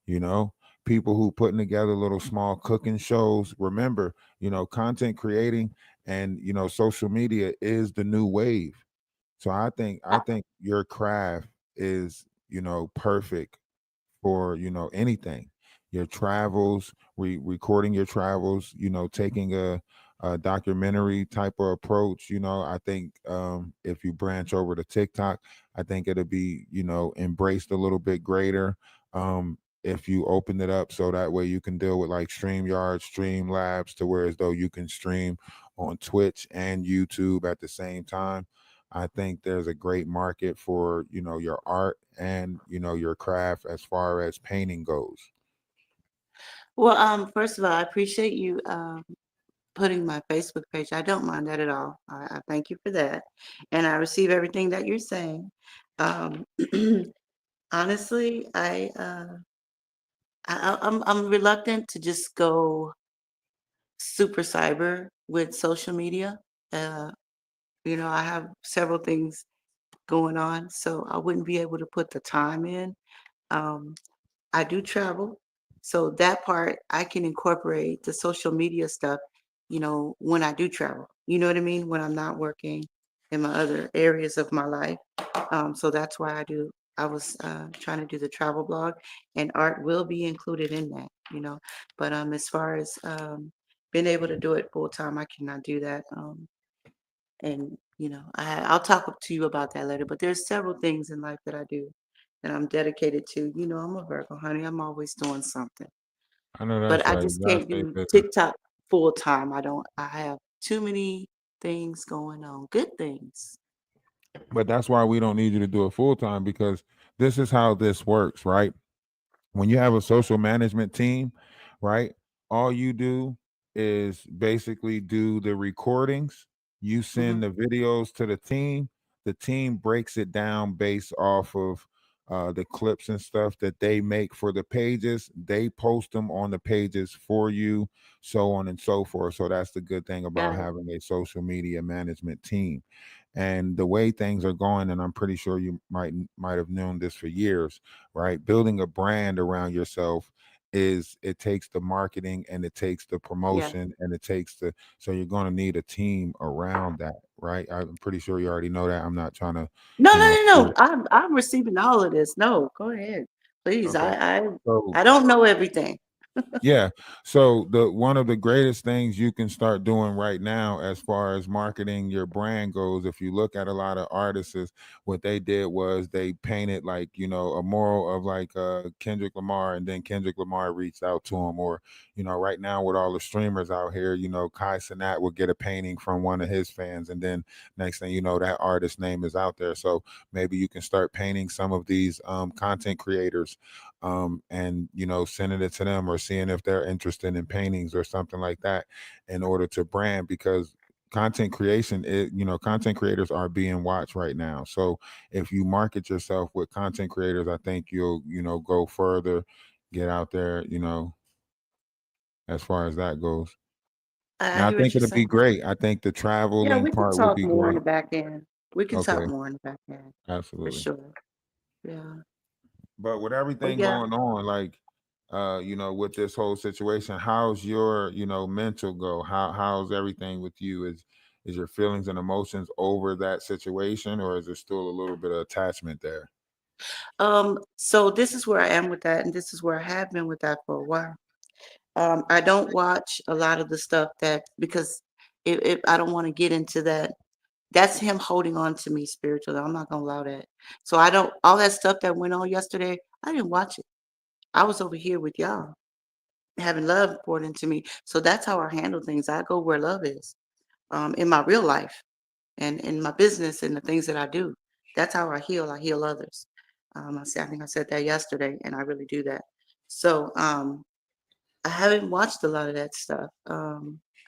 you know. People who putting together little small cooking shows. Remember, content creating and social media is the new wave. So I think your craft is, perfect for anything, your travels, recording your travels, taking a documentary type of approach. I think if you branch over to TikTok, I think it'll be embraced a little bit greater. If you open it up so that way you can deal with like StreamYard, Streamlabs, to where as though you can stream on Twitch and YouTube at the same time. I think there's a great market for, your art and, your craft as far as painting goes. Well, first of all, I appreciate you putting my Facebook page. I don't mind that at all. I thank you for that, and I receive everything that you're saying. Um, honestly, I'm reluctant to just go super cyber with social media. Uh, I have several things going on, so I wouldn't be able to put the time in. Um, I do travel, so that part I can incorporate the social media stuff, when I do travel. You know what I mean? When I'm not working in my other areas of my life. So that's why I was trying to do the travel blog, and art will be included in that. you know. But as far as being able to do it full time, I cannot do that. And I'll talk to you about that later. But there's several things in life that I do that I'm dedicated to. You know, I'm a Virgo, honey. I'm always doing something. I know that's But I right. just You gotta can't stay do busy. TikTok full time. I don't. I have too many things going on. Good things. But that's why we don't need you to do it full time, because this is how this works, right? When you have a social management team, right? All you do is basically do the recordings. You Hmm. send the videos to the team. The team breaks it down based off of the clips and stuff that they make for the pages. They post them on the pages for you, so on and so forth. So that's the good thing about Got it. having a social media management team. And the way things are going, and I'm pretty sure you might have known this for years, right? Building a brand around yourself is, it takes the marketing and it takes the Yeah. promotion and it takes the, so you're going to need a team around that, right? I'm pretty sure you already know that. I'm not trying to, No, no, you know, no, no. I'm receiving all of this. No, go ahead, please. okay. So I don't know everything. yeah. So the one of the greatest things you can start doing right now as far as marketing your brand goes, if you look at a lot of artists, is what they did was they painted, like, a mural of like Kendrick Lamar, and then Kendrick Lamar reached out to him. Or, right now with all the streamers out here, Kai Cenat will get a painting from one of his fans, and then next thing you know, that artist name is out there. So maybe you can start painting some of these content creators, and sending it to them, or seeing if they're interested in paintings or something like that, in order to brand. Because content creation is, content creators are being watched right now. So if you market yourself with content creators, I think you'll go further, get out there, as far as that goes. And I I hear think what you're it'll be saying. great. I think the Yeah, traveling we can part would talk be more in the great. back end. We can talk Okay, more in the back end for absolutely. sure. Yeah. But with Oh everything yeah. going on, like, with this whole situation, how's your, mental go? How's everything with you? Is your feelings and emotions over that situation, or is there still a little bit of attachment there? So this is where I am with that, and this is where I have been with that for a while. I don't watch a lot of the stuff that, because if I don't want to get into that, that's him holding on to me spiritually. I'm not gonna allow that. So I don't, all that stuff that went on yesterday, I didn't watch it. I was over here with y'all, having love poured into me. So that's how I handle things. I go where love is, in my real life and in my business and the things that I do. That's how I heal. I heal others. I think I said that yesterday, and I really do that. So I haven't watched a lot of that stuff.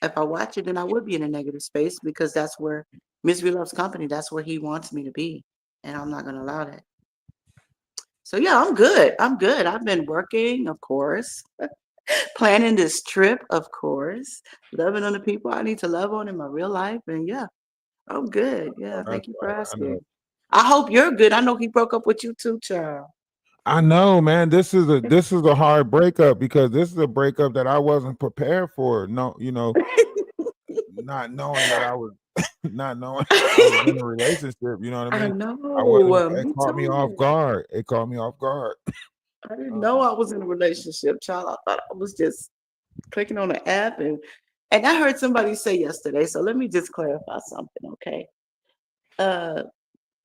If I watch it, then I would be in a negative space, because that's where misery loves company. That's where he wants me to be, and I'm not going to allow that. So yeah, I'm good. I'm good. I've been working, of course, planning this trip, of course, loving on the people I need to love on in my real life, and yeah, I'm good. Oh, Yeah, that's thank you for right. I asking. know. I hope you're good. I know he broke up with you too, child. I know, man. This is a hard breakup, because this is a breakup that I wasn't prepared for. No, not knowing that I was not knowing I was in a relationship. You know what I I mean? I know. wasn't. It Me caught me off too. guard. It caught me off guard. I didn't know Um, I was in a relationship, child. I thought I was just clicking on the app, and I heard somebody say yesterday. So let me just clarify something, okay? Uh,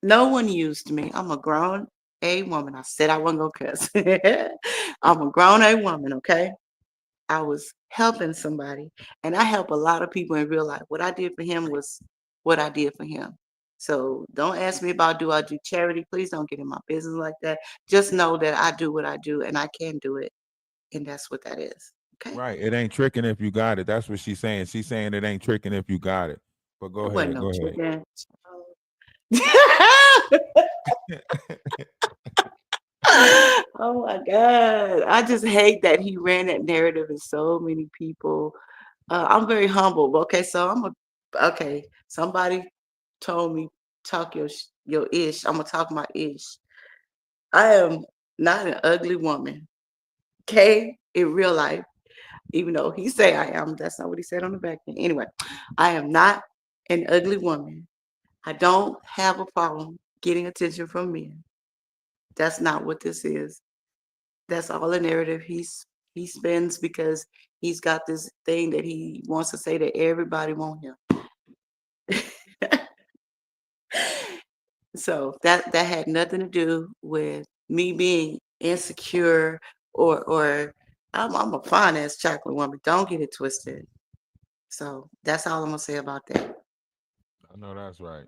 no one used me. I'm a grown A woman. I said I wasn't gonna cuss. I'm a grown A woman, okay? I was helping somebody, and I help a lot of people in real life. What I did for him was what I did for him. So don't ask me about, do I do charity? Please don't get in my business like that. Just know that I do what I do, and I can do it, and that's what that is. Okay? right. It ain't tricking if you got it. That's what she's saying. She's saying it ain't tricking if you got it. But go It wasn't ahead. no Go ahead. chicken. Oh my God. I just hate that he ran that narrative in so many people. I'm very humble. Okay, so okay. Somebody told me talk your ish. I'm gonna talk my ish. I am not an ugly woman. Okay, in real life, even though he say I am, that's not what he said on the back end. Anyway, I am not an ugly woman. I don't have a problem getting attention from men. That's not what this is. That's all a narrative he's He spends because he's got this thing that he wants to say that everybody want him. So that had nothing to do with me being insecure or I'm a fine ass chocolate woman. Don't get it twisted. So that's all I'm gonna say about that. I know that's right.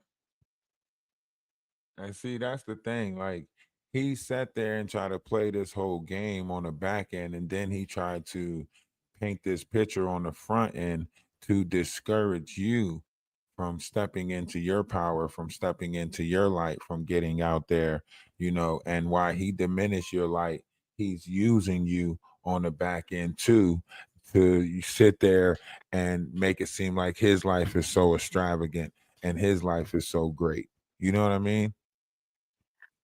And see, that's the thing. Like, he sat there and tried to play this whole game on the back end, and then he tried to paint this picture on the front end to discourage you from stepping into your power, from stepping into your light, from getting out there, and why he diminished your light, he's using you on the back end too, to you sit there and make it seem like his life is so extravagant and his life is so great. You know what I mean?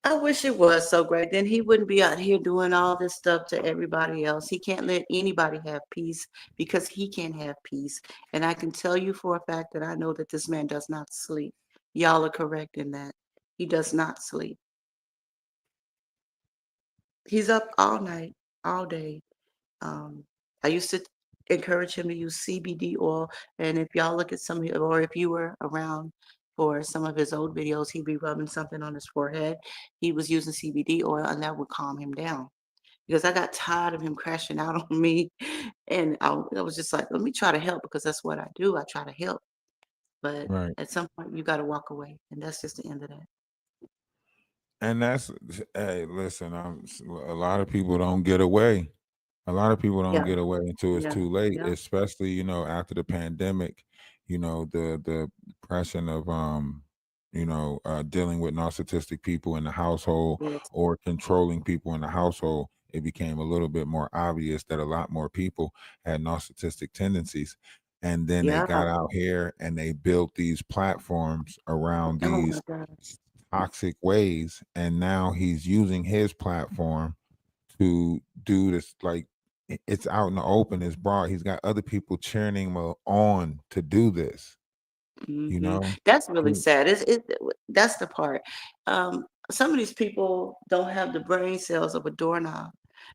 I wish it was so great. Then he wouldn't be out here doing all this stuff to everybody else. He can't let anybody have peace because he can't have peace. And I can tell you for a fact that I know that this man does not sleep. Y'all are correct in that. He does not sleep. He's up all night, all day. I used to encourage him to use CBD oil. And if y'all look at or if you were around for some of his old videos, he'd be rubbing something on his forehead. He was using CBD oil, and that would calm him down. Because I got tired of him crashing out on me. And I was just like, let me try to help because that's what I do. I try to help. But Right. at some point, you got to walk away. And that's just the end of that. And that's, hey, listen, a lot of people don't get away. A lot of people don't Yeah. get away until it's Yeah. too late, Yeah. especially, after the pandemic, the depression of dealing with narcissistic people in the household Yes. or controlling people in the household. It became a little bit more obvious that a lot more people had narcissistic tendencies. And then they Yeah. got out here and they built these platforms around Oh my these God. toxic ways. And now he's using his platform to do this. Like, it's out in the open, it's broad. He's got other people cheering him on to do this, you Hmm. know? That's really Mm. sad. That's the part. Some of these people don't have the brain cells of a doorknob.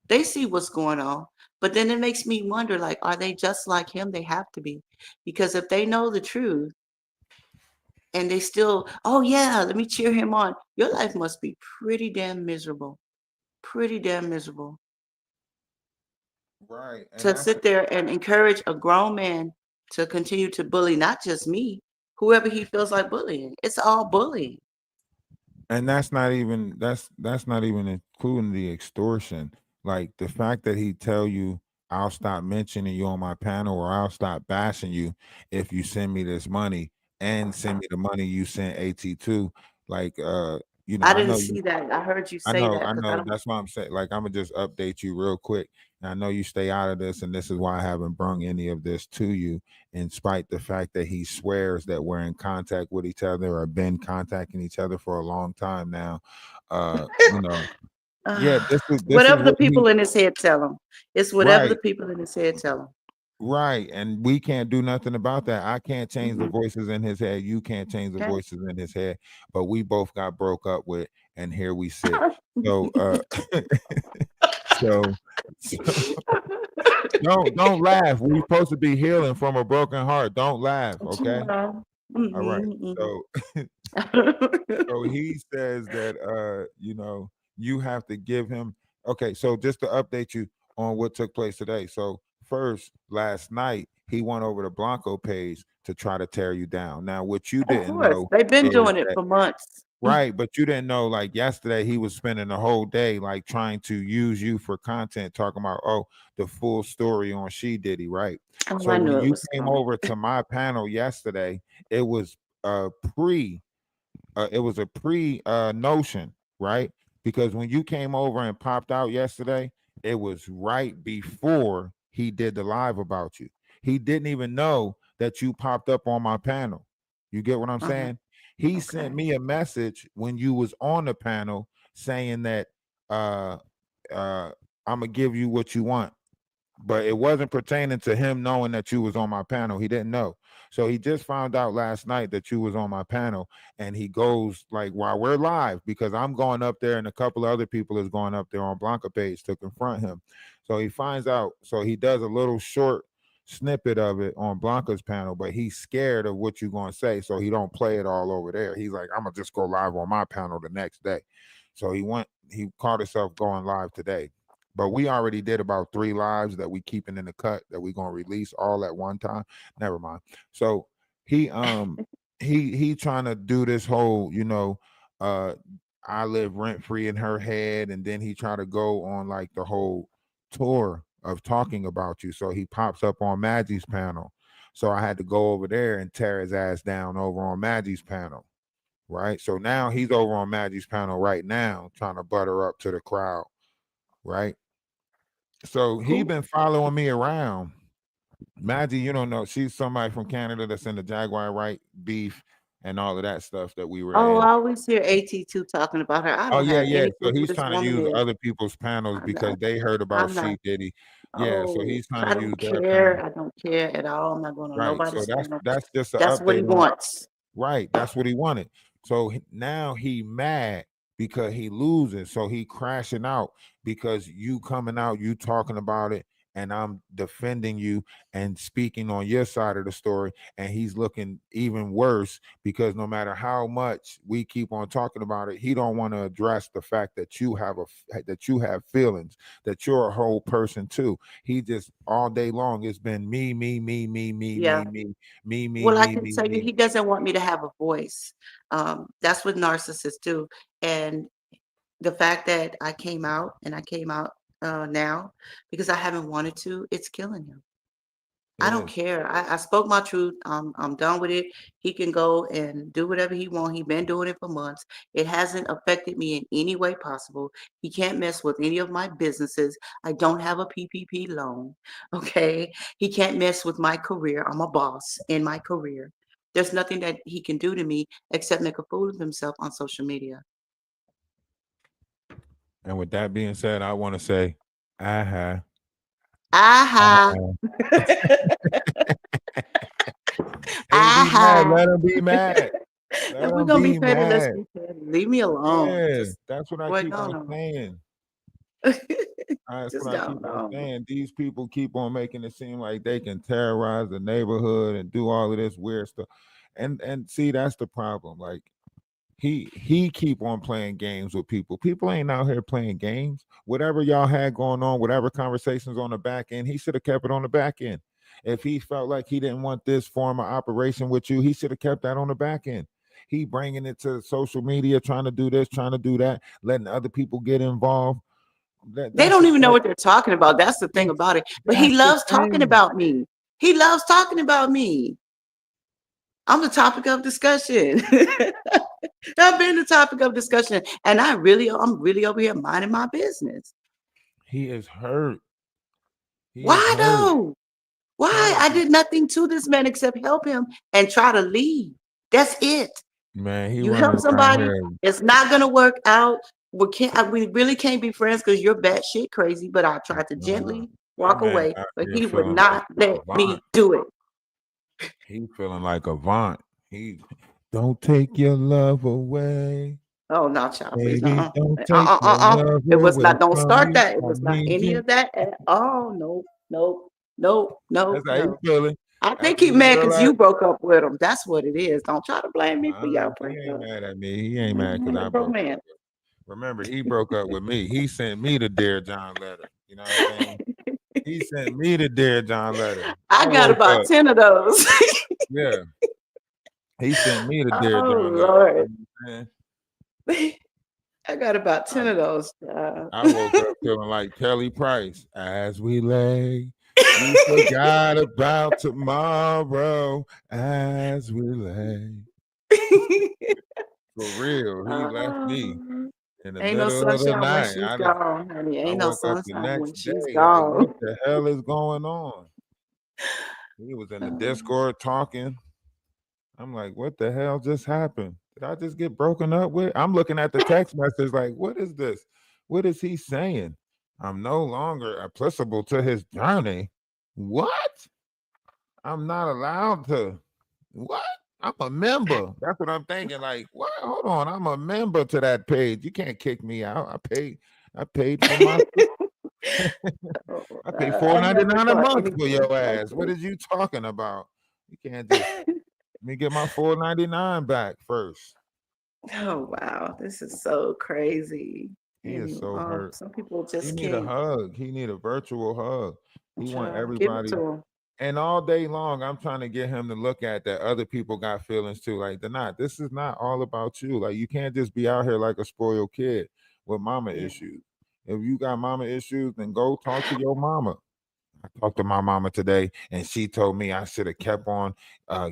They see what's going on, but then it makes me wonder, like, are they just like him? They have to be, because if they know the truth and they still, oh yeah, let me cheer him on. Your life must be pretty damn miserable. Pretty damn miserable Right. And to that's sit there and encourage a grown man to continue to bully not just me, whoever he feels like bullying. It's all bullying. that's not even including the extortion. Like, the fact that he tell you, I'll stop mentioning you on my panel, or I'll stop bashing you if you send me this money, and send me the money you sent AT2. Like, I I didn't know you see that. I heard you I say know, that I because I know. don't. That's why I'm saying, like, I'm gonna just update you real quick. And I know you stay out of this, and this is why I haven't brung any of this to you, in spite the fact that he swears that we're in contact with each other, or been contacting each other for a long time now. Yeah, this is Whatever the what he people in his head tell him. It's whatever the right. people in his head tell him. Right, and we can't do nothing about that. I can't change the Mhm. voices in his head. You can't change the Okay. voices in his head. But we both got broke up with, and here we sit. So, so, so don't laugh. We're supposed to be healing from a broken heart. Don't laugh, okay? Well, All right. mhm, So, mhm. so he says that you have to give him. Okay, so just to update you on what took place today. So first, last night he went over the Blanco page to try to tear you down. Now, what you Of didn't course, know they've been is doing it that, for months. right, but you didn't know, like, yesterday he was spending the whole day like trying to use you for content, talking about, oh, the full story on She Diddy, right? Oh, So I knew when it you was came coming. over to my panel yesterday, it was pre it was a pre notion, right? Because when you came over and popped out yesterday, it was right before he did the live about you. He didn't even know that you popped up on my panel. You get what I'm Uh-huh. saying? He sent Okay. me a message when you was on the panel saying that uh I'm gonna give you what you want, but it wasn't pertaining to him knowing that you was on my panel. He didn't know. So he just found out last night that you was on my panel, and he goes like while we're live, because I'm going up there and a couple of other people is going up there on Blanca page to confront him. So he finds out, so he does a little short snippet of it on Blanca's panel, but he's scared of what you're going to say, so he don't play it all over there. He's like, I'm gonna just go live on my panel the next day. So he caught himself going live today. But we already did about 3 lives that we keeping in the cut that we gonna release all at one time. Never mind. So he he trying to do this whole, I live rent free in her head, and then he try to go on like the whole tour of talking about you. So he pops up on Maggie's panel. So I had to go over there and tear his ass down over on Maggie's panel. Right. So now he's over on Maggie's panel right now, trying to butter up to the crowd. Right. So he been following me around. Maggie, you don't know, she's somebody from Canada that's in the Jaguar right beef and all of that stuff that we were Oh, in. I always hear AT2 talking about her. I Oh don't yeah, have yeah. any So clue who he's this trying to woman use is. other people's panels I'm because not. they heard about I'm C not. Diddy. Yeah, so Oh, he's trying I to use don't their panel. care. I don't care at all. I'm not going on Right. So nobody's panel. that's just an That's what he update on. wants. Right, that's what he wanted. So now he mad because he loses. So he crashing out because you coming out, you talking about it, and I'm defending you and speaking on your side of the story. And he's looking even worse because no matter how much we keep on talking about it, he don't want to address the fact that you have feelings, that you're a whole person too. He just all day long it's been me, me, me, me, me, Yeah. me, me, me, me, Well, I me, can me, tell you, me. he doesn't want me to have a voice. That's what narcissists do. And the fact that I came out and I came out now because I haven't wanted to, it's killing him. I It don't is. care. I spoke my truth. I'm done with it. He can go and do whatever he wants. He's been doing it for months. It hasn't affected me in any way possible. He can't mess with any of my businesses. I don't have a PPP loan. Okay. He can't mess with my career. I'm a boss in my career. There's nothing that he can do to me except make a fool of himself on social media. And with that being said, I want to say, aha. Aha. Hey, be mad. Aha. Let him be mad. Let If we're him gonna be be petty, let's mad. be petty. Leave me alone. Yeah, Just that's what I what's keep going on on? saying. That's Just what I keep going on on. saying. These people keep on making it seem like they can terrorize the neighborhood and do all of this weird stuff. And see, that's the problem. Like he keep on playing games with people. People ain't out here playing games. Whatever y'all had going on, whatever conversations on the back end, he should have kept it on the back end. If he felt like he didn't want this form of operation with you, he should have kept that on the back end. He bringing it to social media, trying to do this, trying to do that, letting other people get involved. They don't even know what they're talking about. That's the thing about it. But he That's the loves talking thing. about me. He loves talking about me. I'm the topic of discussion. I've been the topic of discussion, and I'm really over here minding my business. He is hurt. He is Why hurt. though? Why? I did nothing to this man except help him and try to leave. That's it. Man, he You running help around somebody, here. it's not gonna work out. We really can't be friends because you're batshit crazy. But I tried to gently That walk man away, out but here he would feeling like not let me Avant. do it. He feeling like Avant. He don't take your love away. Oh no, child, please, Baby, no. don't take your love It was away not. Don't from start me. that. It I was not need any you. of that at all. No, no, no, no, That's how he no. feeling. I think After he he mad because realized, you broke up with him. That's what it is. Don't try to blame me for y'all he breakup. ain't mad at me. He ain't mad because I Broke broke up man. with him. Remember, he broke up with me. He sent me the Dear John letter. You know what I'm saying? He sent me the Dear John letter. I I got woke about up. 10 of those. Yeah. He sent me the Dear Oh John letter. Lord. You know what I'm saying? I got about 10 I, of those. I woke up feeling like Kelly Price. As we lay, we forgot about tomorrow. As we lay. For real, he left me Oh, in the ain't no middle of the sunshine when night. she's gone, honey. I Ain't no woke up the sunshine when next she's day like, what gone. the hell is going on? He was in the Discord talking. I'm like, what the hell just happened? Did I just get broken up with? I'm looking at the text message like, what is this? What is he saying? I'm no longer applicable to his journey. What? I'm not allowed to. What? I'm a member. That's what I'm thinking. Like, what? Hold on. I'm a member to that page. You can't kick me out. I paid for my Oh, I pay I never $4.99 a thought month for anything your like ass. What this. is you talking about? You can't just let me get my $4.99 back first. Oh wow, this is so crazy. He is so hurt. Some people He just need a can't. hug. He need a virtual hug. He want Give it to everybody. them. And all day long, I'm trying to get him to look at that other people got feelings too. Like they're not. This is not all about you. Like you can't just be out here like a spoiled kid with mama Yeah. issues. If you got mama issues, then go talk to your mama. I talked to my mama today, and she told me I should have kept on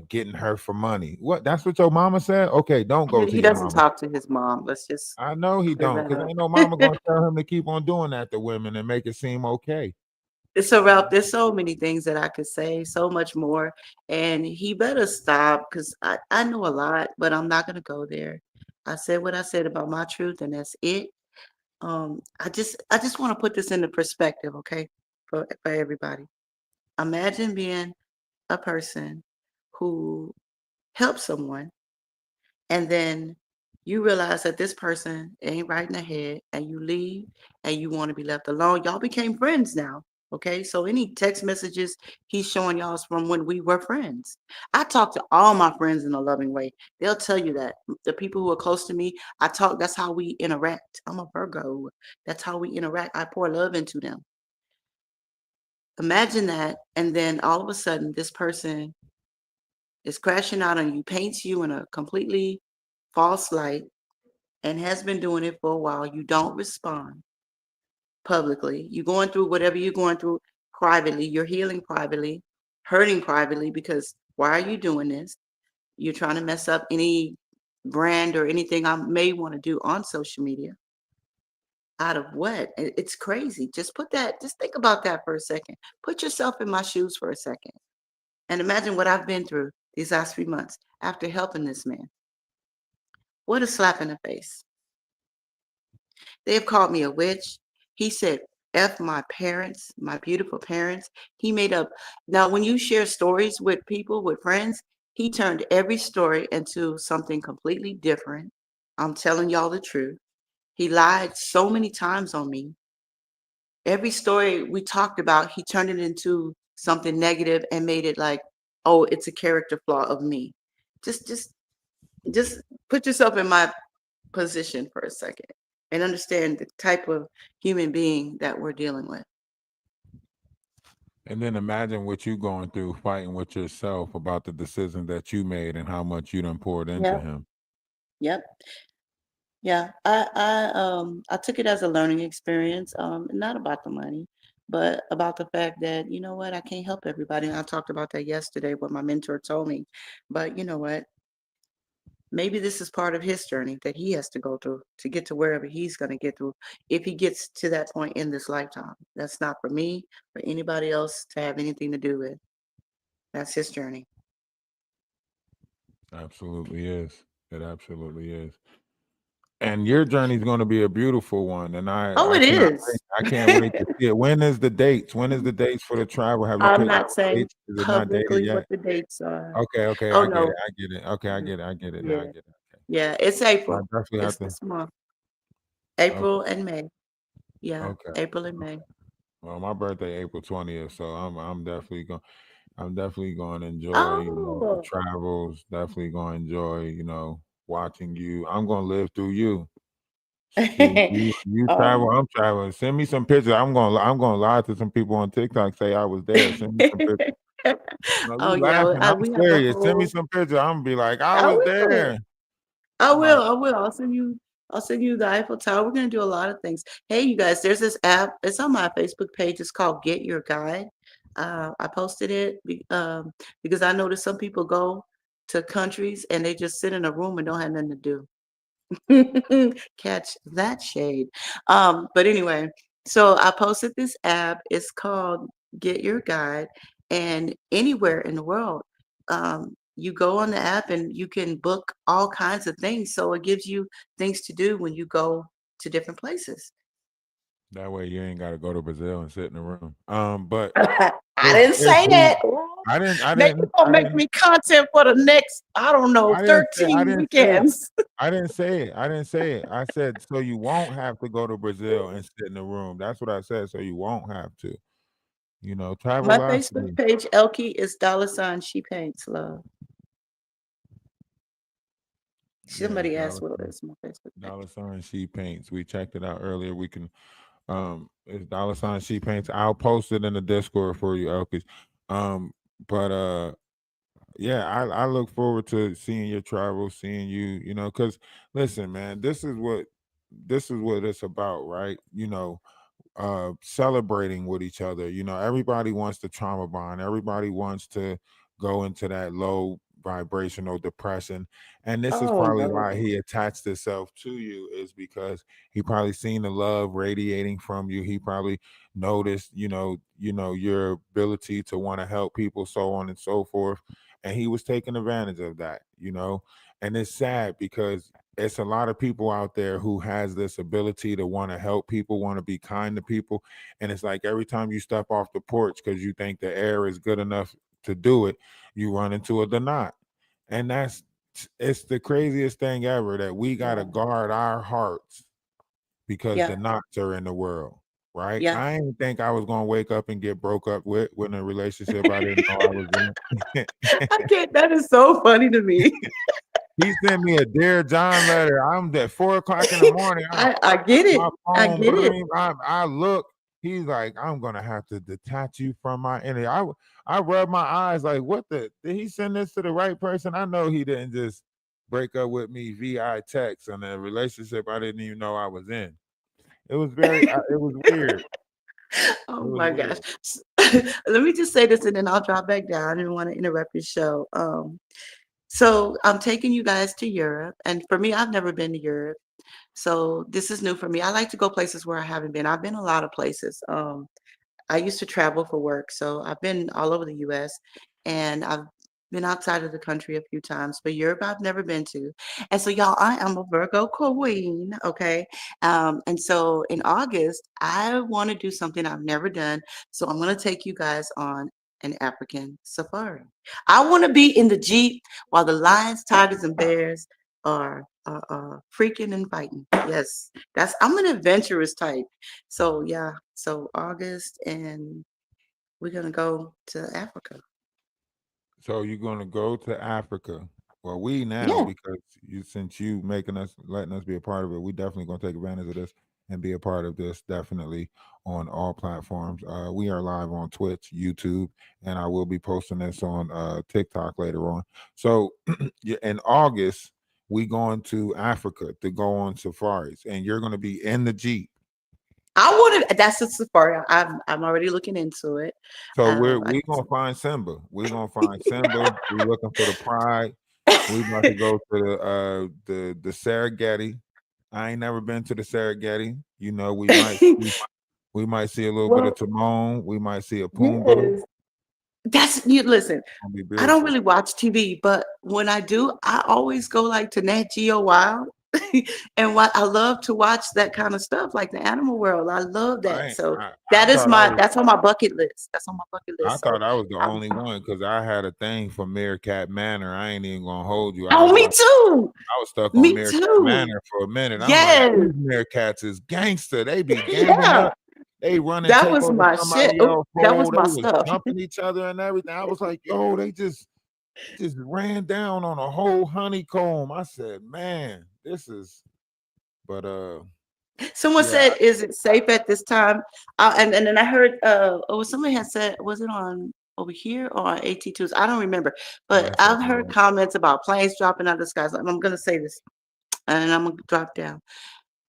getting her for money. What? That's what your mama said? Okay, don't go to He your doesn't mama. talk to his mom. Let's just I know he clear don't, that because up. ain't no mama gonna tell him to keep on doing that to women and make it seem okay. So Ralph, there's so many things that I could say, so much more, and he better stop because I know a lot, but I'm not gonna go there. I said what I said about my truth, and that's it. I just want to put this into perspective, okay, for everybody. Imagine being a person who helps someone, and then you realize that this person ain't right in the head, and you leave, and you want to be left alone. Y'all became friends now, okay? So any text messages he's showing y'all is from when we were friends. I talk to all my friends in a loving way. They'll tell you that. The people who are close to me, I talk. That's how we interact. I'm a Virgo. That's how we interact. I pour love into them. Imagine that, and then all of a sudden, this person is crashing out on you, paints you in a completely false light, and has been doing it for a while. You don't respond publicly. You're going through whatever you're going through privately. You're healing privately, hurting privately because why are you doing this? You're trying to mess up any brand or anything I may want to do on social media. Out of what? It's crazy. Just think about that for a second. Put yourself in my shoes for a second and imagine what I've been through these last 3 months after helping this man. What a slap in the face. They've called me a witch. He said, F my parents, my beautiful parents. He made up. Now, when you share stories with people, with friends, he turned every story into something completely different. I'm telling y'all the truth. He lied so many times on me. Every story we talked about, he turned it into something negative and made it like, oh, it's a character flaw of me. Just, just, just put yourself in my position for a second and understand the type of human being that we're dealing with. And then imagine what you going through fighting with yourself about the decision that you made and how much you done poured into Yep. him. Yep. Yeah. I took it as a learning experience, not about the money, but about the fact that, you know what, I can't help everybody. And I talked about that yesterday, what my mentor told me. But you know what? Maybe this is part of his journey that he has to go through to get to wherever he's going to get through if he gets to that point in this lifetime. That's not for me or anybody else to have anything to do with. That's his journey. Absolutely is. It absolutely is. And your journey is going to be a beautiful one, and Oh, I it cannot wait. is. I can't wait to see it. When is the dates? When is the dates for the travel? Have you I'm picked not the saying dates? Is it not dated publicly what yet? the dates are. Okay, okay, Oh I get it. no. I get it. Okay, I Mhm. get it. I get it now. I Yeah. get it. Okay. Yeah. It's I April. definitely have It's to. this month. Okay. April and May. Yeah. Okay. April and May. Well, my birthday April 20th, so I'm definitely going to enjoy, the Oh. travels. Definitely going to enjoy, watching you. I'm going to live through you. See you travel, um I'm traveling. Send me some pictures. I'm gonna lie to some people on TikTok, say I was there. Send me some pictures. Like, oh you yeah, laughing? I'm we have a serious. Send me whole some pictures. I'm gonna be like, I I was will. there. I I'm will. like, I will. I'll send you the Eiffel Tower. We're gonna do a lot of things. Hey, you guys, there's this app. It's on my Facebook page. It's called Get Your Guide. I posted it because I noticed some people go to countries and they just sit in a room and don't have nothing to do. Catch that shade. But anyway, so I posted this app. It's called Get Your Guide, and anywhere in the world, you go on the app and you can book all kinds of things. So it gives you things to do when you go to different places. that way you ain't gotta go to Brazil and sit in the room. But I didn't say we, that. I didn't, I Now you didn't, gonna I make didn't, me content for the next, I don't know, I didn't say, 13 it. weekends. I didn't say it. I didn't say it. I said so you won't have to go to Brazil and sit in the room. That's what I said. So you won't have to. My Facebook Travelocity. page, Elkie, is $ she paints, love. Yeah, Somebody asked what is my Facebook page. $ she paints. We checked it out earlier. We can it's $ she paints. I'll post it in the Discord for you, Elkis. But yeah, I look forward to seeing your travels, seeing you, because listen, man, this is what it's about, right? Celebrating with each other. Everybody wants the trauma bond. Everybody wants to go into that low vibrational depression. And this is Oh probably why no. he attached himself to you, is because he probably seen the love radiating from you. He probably noticed, your ability to want to help people, so on and so forth. And he was taking advantage of that. And it's sad because it's a lot of people out there who has this ability to want to help people, want to be kind to people. And it's like every time you step off the porch because you think the air is good enough to do it, you run into a knot. And it's the craziest thing ever, that we got to guard our hearts because Yeah. the knots are in the world. Right. Yeah. I didn't think I was going to wake up and get broke up with in a relationship I didn't know I was in. I can't, that is so funny to me. He sent me a Dear John letter. I'm at 4 o'clock in the morning. I get it. My I phone get it. bling. I look. He's like, I'm gonna have to detach you from my energy. I rub my eyes like, what did he send this to the right person? I know he didn't just break up with me via text on a relationship I didn't even know I was in. It was it was weird. Oh It was my gosh. weird. Let me just say this and then I'll drop back down. I didn't want to interrupt your show. So I'm taking you guys to Europe. And for me, I've never been to Europe. So this is new for me. I like to go places where I haven't been. I've been a lot of places. I used to travel for work, so I've been all over the US and I've been outside of the country a few times, but Europe I've never been to. And so y'all, I am a Virgo queen, okay? And so in August, I want to do something I've never done. So I'm going to take you guys on an African safari. I want to be in the Jeep while the lions, tigers, and bears are freaking and fighting. Yes, I'm an adventurous type. So yeah, so August and we're gonna go to Africa. So you're gonna go to Africa. Well, we now, Yeah. because since you letting us be a part of it, we definitely gonna take advantage of this and be a part of this. Definitely on all platforms. We are live on Twitch, YouTube, and I will be posting this on TikTok later on. So in August, we going to Africa to go on safaris, and you're gonna be in the Jeep. I want to. That's a safari. I'm already looking into it. So I, we gonna find Simba. We're gonna find Simba. We looking for the pride. We about to go to the Serengeti. I ain't never been to the Serengeti. We might see a little bit of well, Timon. We might see a Pumbaa. yes. That's you. Listen, It'll be I don't beautiful. really watch TV, but when I do, I always go like to Nat Geo Wild, and what I love to watch that kind of stuff, like the animal world. I love that. So I thought I was that's on my bucket list. That's on my bucket I list. So thought I was the I'm, only one because I had a thing for Meerkat Manor. I ain't even gonna hold you. oh, me too. I was stuck on Me Meerkat too. Manor for a minute. I'm like, Yes. these Meerkats is gangster. They be ganging Yeah. up. They run and That take was over my shit. somebody Oh, else's that was hole. They my was stuff. jumping each other and everything. I was like, yo, they just ran down on a whole honeycomb. I said, man, this is. But Someone yeah, said, "Is it safe at this time?" And then I heard, somebody had said, was it on over here or on AT2s? I don't remember, but yes, I've heard comments about planes dropping out of the skies. I'm gonna say this, and I'm gonna drop down.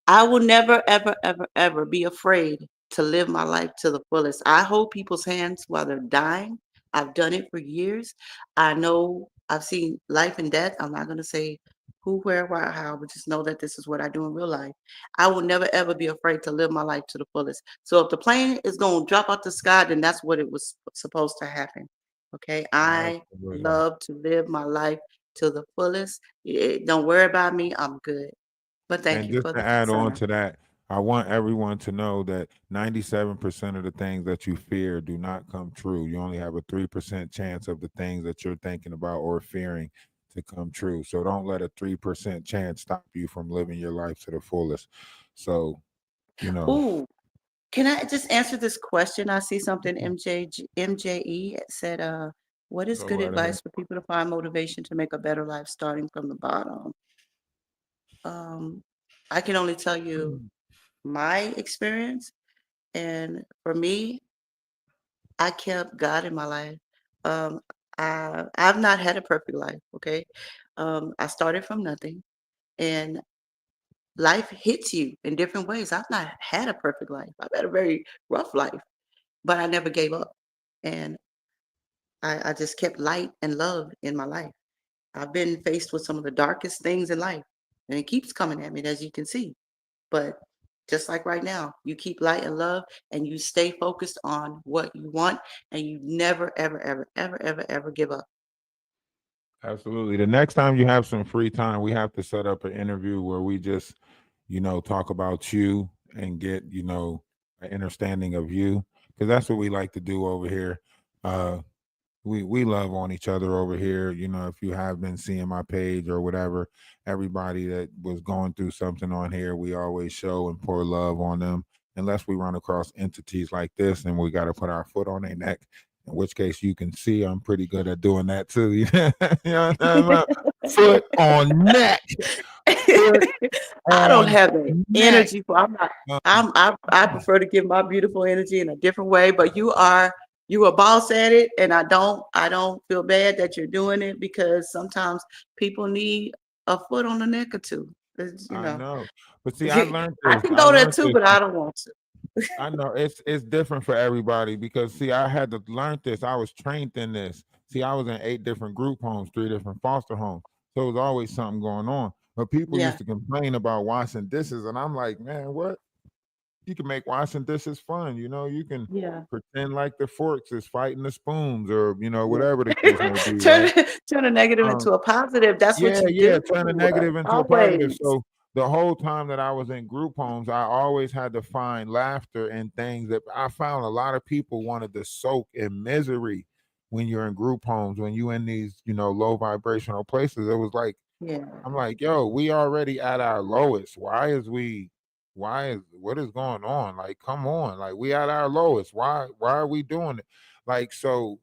I will never, ever, ever, ever be afraid to live my life to the fullest. I hold people's hands while they're dying. I've done it for years. I know I've seen life and death. I'm not going to say who, where, why, how, but just know that this is what I do in real life. I will never, ever be afraid to live my life to the fullest. So if the plane is going to drop out the sky, then that's what it was supposed to happen. Okay. I absolutely. love to live my life to the fullest. Don't worry about me. I'm good. But thank And you just for to the add on concern. to that, I want everyone to know that 97% of the things that you fear do not come true. You only have a 3% chance of the things that you're thinking about or fearing to come true. So don't let a 3% chance stop you from living your life to the fullest. So, you know, Ooh, can I just answer this question? I see something MJE said, what is go good right ahead. advice for people to find motivation to make a better life starting from the bottom? I can only tell you my experience. And for me, I kept God in my life. Um, I've not had a perfect life, okay? I started from nothing, and life hits you in different ways. I've not had a perfect life. I've had a very rough life, but I never gave up. And I just kept light and love in my life. I've been faced with some of the darkest things in life, and it keeps coming at me, as you can see. But just like right now, you keep light and love and you stay focused on what you want and you never, ever, ever, ever, ever, ever give up. Absolutely. The next time you have some free time, we have to set up an interview where we just, talk about you and get, an understanding of you. Because that's what we like to do over here. Uh, we love on each other over here. If you have been seeing my page or whatever, everybody that was going through something on here, we always show and pour love on them. Unless we run across entities like this and we got to put our foot on their neck, in which case you can see I'm pretty good at doing that too. You know what I'm talking about? Foot on neck, foot I don't on have the neck. energy for. I'm not. Um, I prefer to give my beautiful energy in a different way. But you a boss at it, and I don't feel bad that you're doing it because sometimes people need a foot on the neck or two. It's, I know, but see, I learned I this. can I go there learned too, this. but I don't want to. I know it's different for everybody because see, I had to learn this. I was trained in this. See, I was in 8 different group homes, 3 different foster homes. So it was always something going on. But people used Yeah, to complain about washing dishes, and I'm like, man, what? You can make washing dishes fun. You can yeah, pretend like the forks is fighting the spoons, or yeah. whatever the case may be, turn right? turn a negative Um, into a positive. That's what yeah, you yeah, do. turn a negative into a positive. Always. So the whole time that I was in group homes, I always had to find laughter in things that I found a lot of people wanted to soak in misery when you're in group homes, when you in these, low vibrational places. It was like, Yeah, I'm like, yo, we already at our lowest. What is going on? Like, come on. Like, we at our lowest. Why are we doing it? Like, so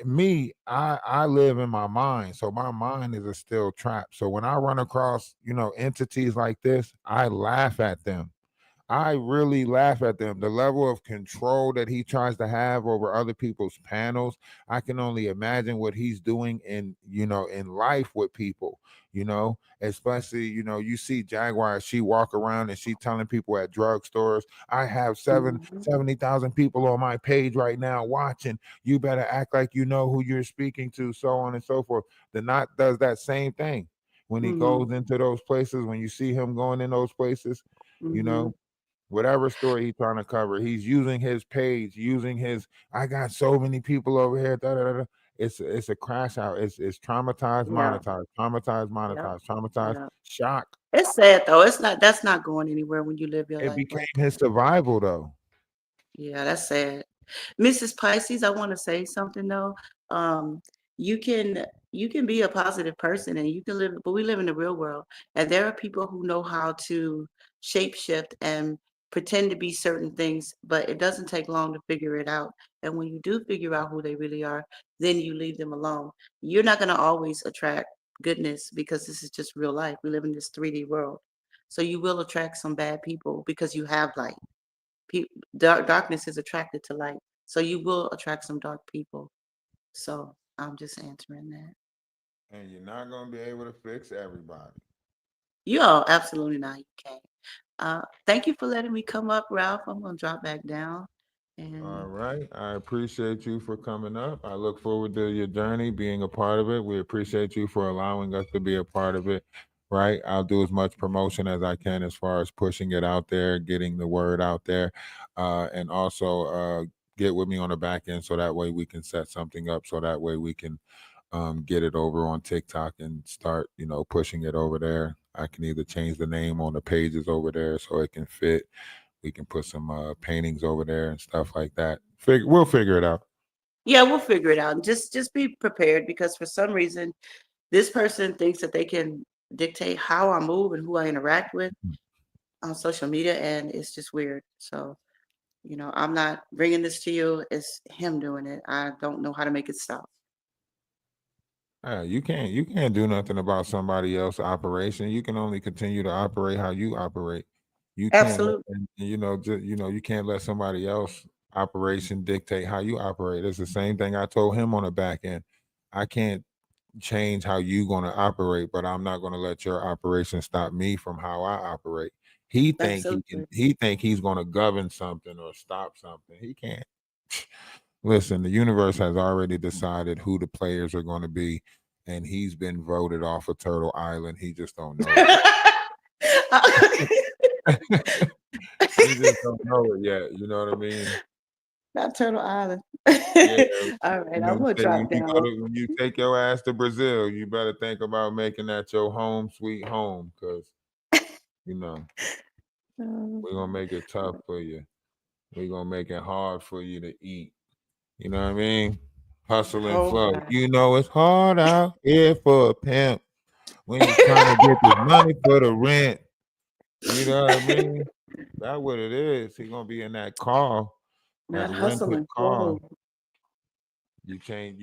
me, I live in my mind, so my mind is a still trap. So when I run across entities like this, I laugh at them. I really laugh at them. The level of control that he tries to have over other people's panels, I can only imagine what he's doing in life with people, especially, you see Jaguar, she walk around and she telling people at drugstores, I have mhm, 70,000 people on my page right now watching. You better act like you know who you're speaking to, so on and so forth. The Knot does that same thing when he mhm, goes into those places, when you see him going in those places, you mhm. know whatever story he's trying to cover, he's using his page, using his. I got so many people over here. Da, da, da, da. It's a crash out. It's traumatized, Yeah, monetized, traumatized, yeah, monetized, traumatized, yeah. shock. It's sad though. It's not. That's not going anywhere when you live your It life became like his that. survival though. Yeah, that's sad. Mrs. Pisces, I want to say something though. Um, you can you can be a positive person and you can live, but we live in the real world, and there are people who know how to shapeshift and pretend to be certain things, but it doesn't take long to figure it out. And when you do figure out who they really are, then you leave them alone. You're not going to always attract goodness because this is just real life. We live in this 3D world. So you will attract some bad people because you have light. Darkness is attracted to light, so you will attract some dark people. So I'm just answering that. And you're not gonna be able to fix everybody. You all absolutely not. You can't. Thank you for letting me come up, Ralph. I'm gonna drop back down, All and right. I appreciate you for coming up. I look forward to your journey, being a part of it. We appreciate you for allowing us to be a part of it. Right. I'll do as much promotion as I can as far as pushing it out there, getting the word out there, and also get with me on the back end so that way we can set something up so that way we can get it over on TikTok and start, pushing it over there. I can either change the name on the pages over there so it can fit. We can put some paintings over there and stuff like that. We'll figure it out. Yeah, we'll figure it out. Just be prepared, because for some reason, this person thinks that they can dictate how I move and who I interact with on social media, and it's just weird. So, I'm not bringing this to you. It's him doing it. I don't know how to make it stop. You can't do nothing about somebody else's operation. You can only continue to operate how you operate. You can't, Absolutely. you can't let somebody else operation dictate how you operate. It's the same thing I told him on the back end. I can't change how you going to operate, but I'm not going to let your operation stop me from how I operate. He That's think so he true. can. He think he's going to govern something or stop something. He can't. Listen, the universe has already decided who the players are going to be, and he's been voted off of Turtle Island. He just don't know it. He just don't know it yet. You know what I mean? Not Turtle Island. Yeah. All right, You I'm know, gonna drop down. when you take your ass to Brazil, you better think about making that your home sweet home, because we're gonna make it tough for you. We're gonna make it hard for you to eat. You know what I mean? Hustle and Oh, flow. God. You know it's hard out here for a pimp when he's trying to get this money for the rent. You know what I mean? That's what it is. He's gonna be in that car, that Not rented hustling. car. Whoa. You changed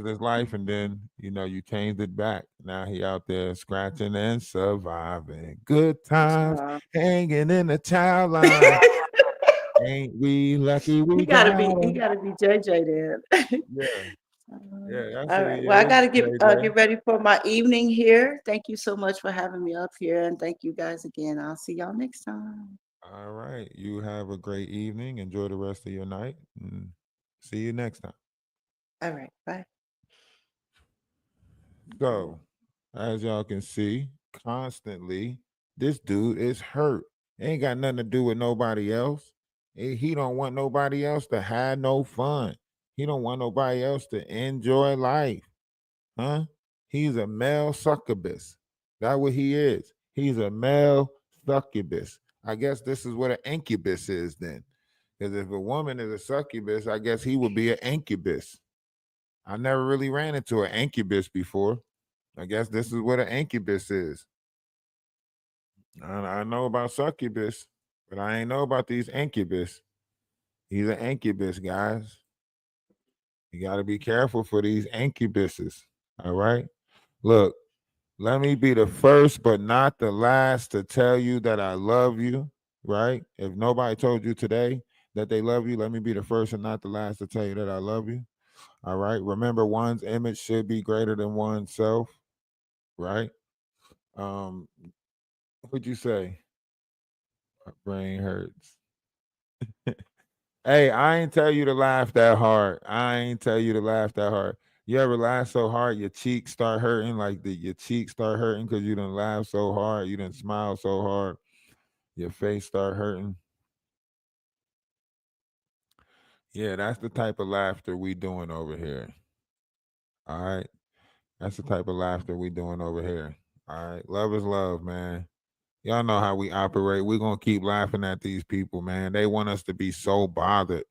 his life, and then you changed it back. Now he out there scratching and surviving. Good times hanging in the child line. Ain't we lucky we He got gotta be him? JJ then. Yeah, that's All what right. he Well, I is. gotta get JJ. ready for my evening here. Thank you so much for having me up here, and thank you guys again. I'll see y'all next time. All right. You have a great evening. Enjoy the rest of your night, and see you next time. All right. Bye. So, as y'all can see, constantly, this dude is hurt. Ain't got nothing to do with nobody else. He don't want nobody else to have no fun. He don't want nobody else to enjoy life. Huh? He's a male succubus. That's what he is. He's a male succubus. I guess this is what an incubus is then. Because if a woman is a succubus, I guess he would be an incubus. I never really ran into an incubus before. I guess this is what an incubus is. I know about succubus, but I ain't know about these incubus. He's an incubus, guys. You got to be careful for these incubuses. All right. Look, let me be the first, but not the last, to tell you that I love you. Right. If nobody told you today that they love you, let me be the first and not the last to tell you that I love you. All right. Remember, one's image should be greater than oneself. Right. What'd you say? My brain hurts. Hey, I ain't tell you to laugh that hard. I ain't tell you to laugh that hard. You ever laugh so hard your cheeks start hurting, like your cheeks start hurting because you done laugh so hard, you done smile so hard, your face start hurting. Yeah, that's the type of laughter we doing over here. All right. That's the type of laughter we doing over here. All right. Love is love, man. Y'all know how we operate. We're going to keep laughing at these people, man. They want us to be so bothered.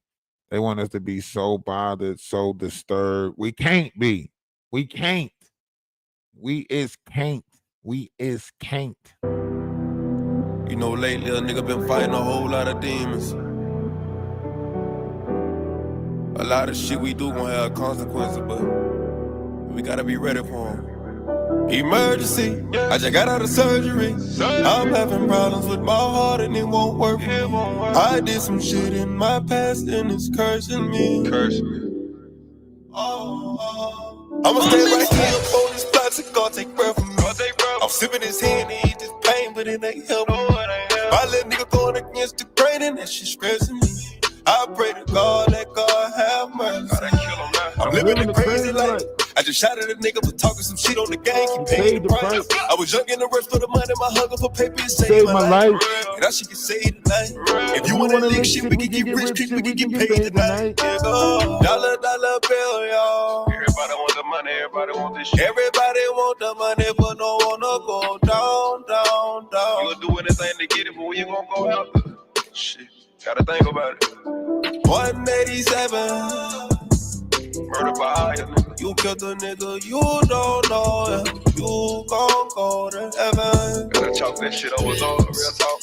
They want us to be so bothered, so disturbed. We can't be. We can't. We is can't. We is can't. You know, lately a nigga been fighting a whole lot of demons. A lot of shit we do gonna have consequences, but we gotta be ready for them. Emergency, I just got out of surgery. I'm having problems with my heart and it won't work for me. I did some shit in my past and it's cursing me. I'ma stay right here on this plastic, God take breath from me. I'm sipping his hand and eat this pain, but it ain't helping me. My little nigga going against the grain and that shit stressing me. I pray to God, let God have mercy. I'm living a crazy life. I just shot at a nigga for talking some shit on the gang. He paid the price. I was young in the rush for the money. My hunger for paper is saved my life. And that shit can save tonight. If you wanna lick shit, we can get rich quick. We can get paid tonight. Dollar bill, y'all. Everybody want the money. Everybody want this shit. Everybody want the money, but no wanna go down. anything to get it, but where you gonna go after? Shit, gotta think about it. 187. Murder by a nigga. You killed a nigga, you don't know if you gon' go to heaven. Gotta chalk that shit over, real talk.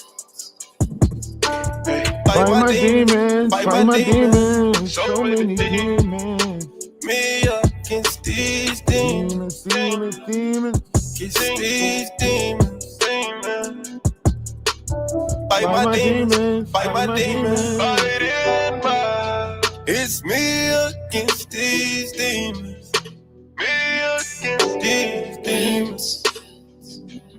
Hey, Fight my demons, fight my demons. So many demons. demons. Me against these demons. Demons, demons, demons. Against these demons. Fight my my demons. demons, Fight my demons. demons. Fight in my. It's me against these demons. Me against these demons.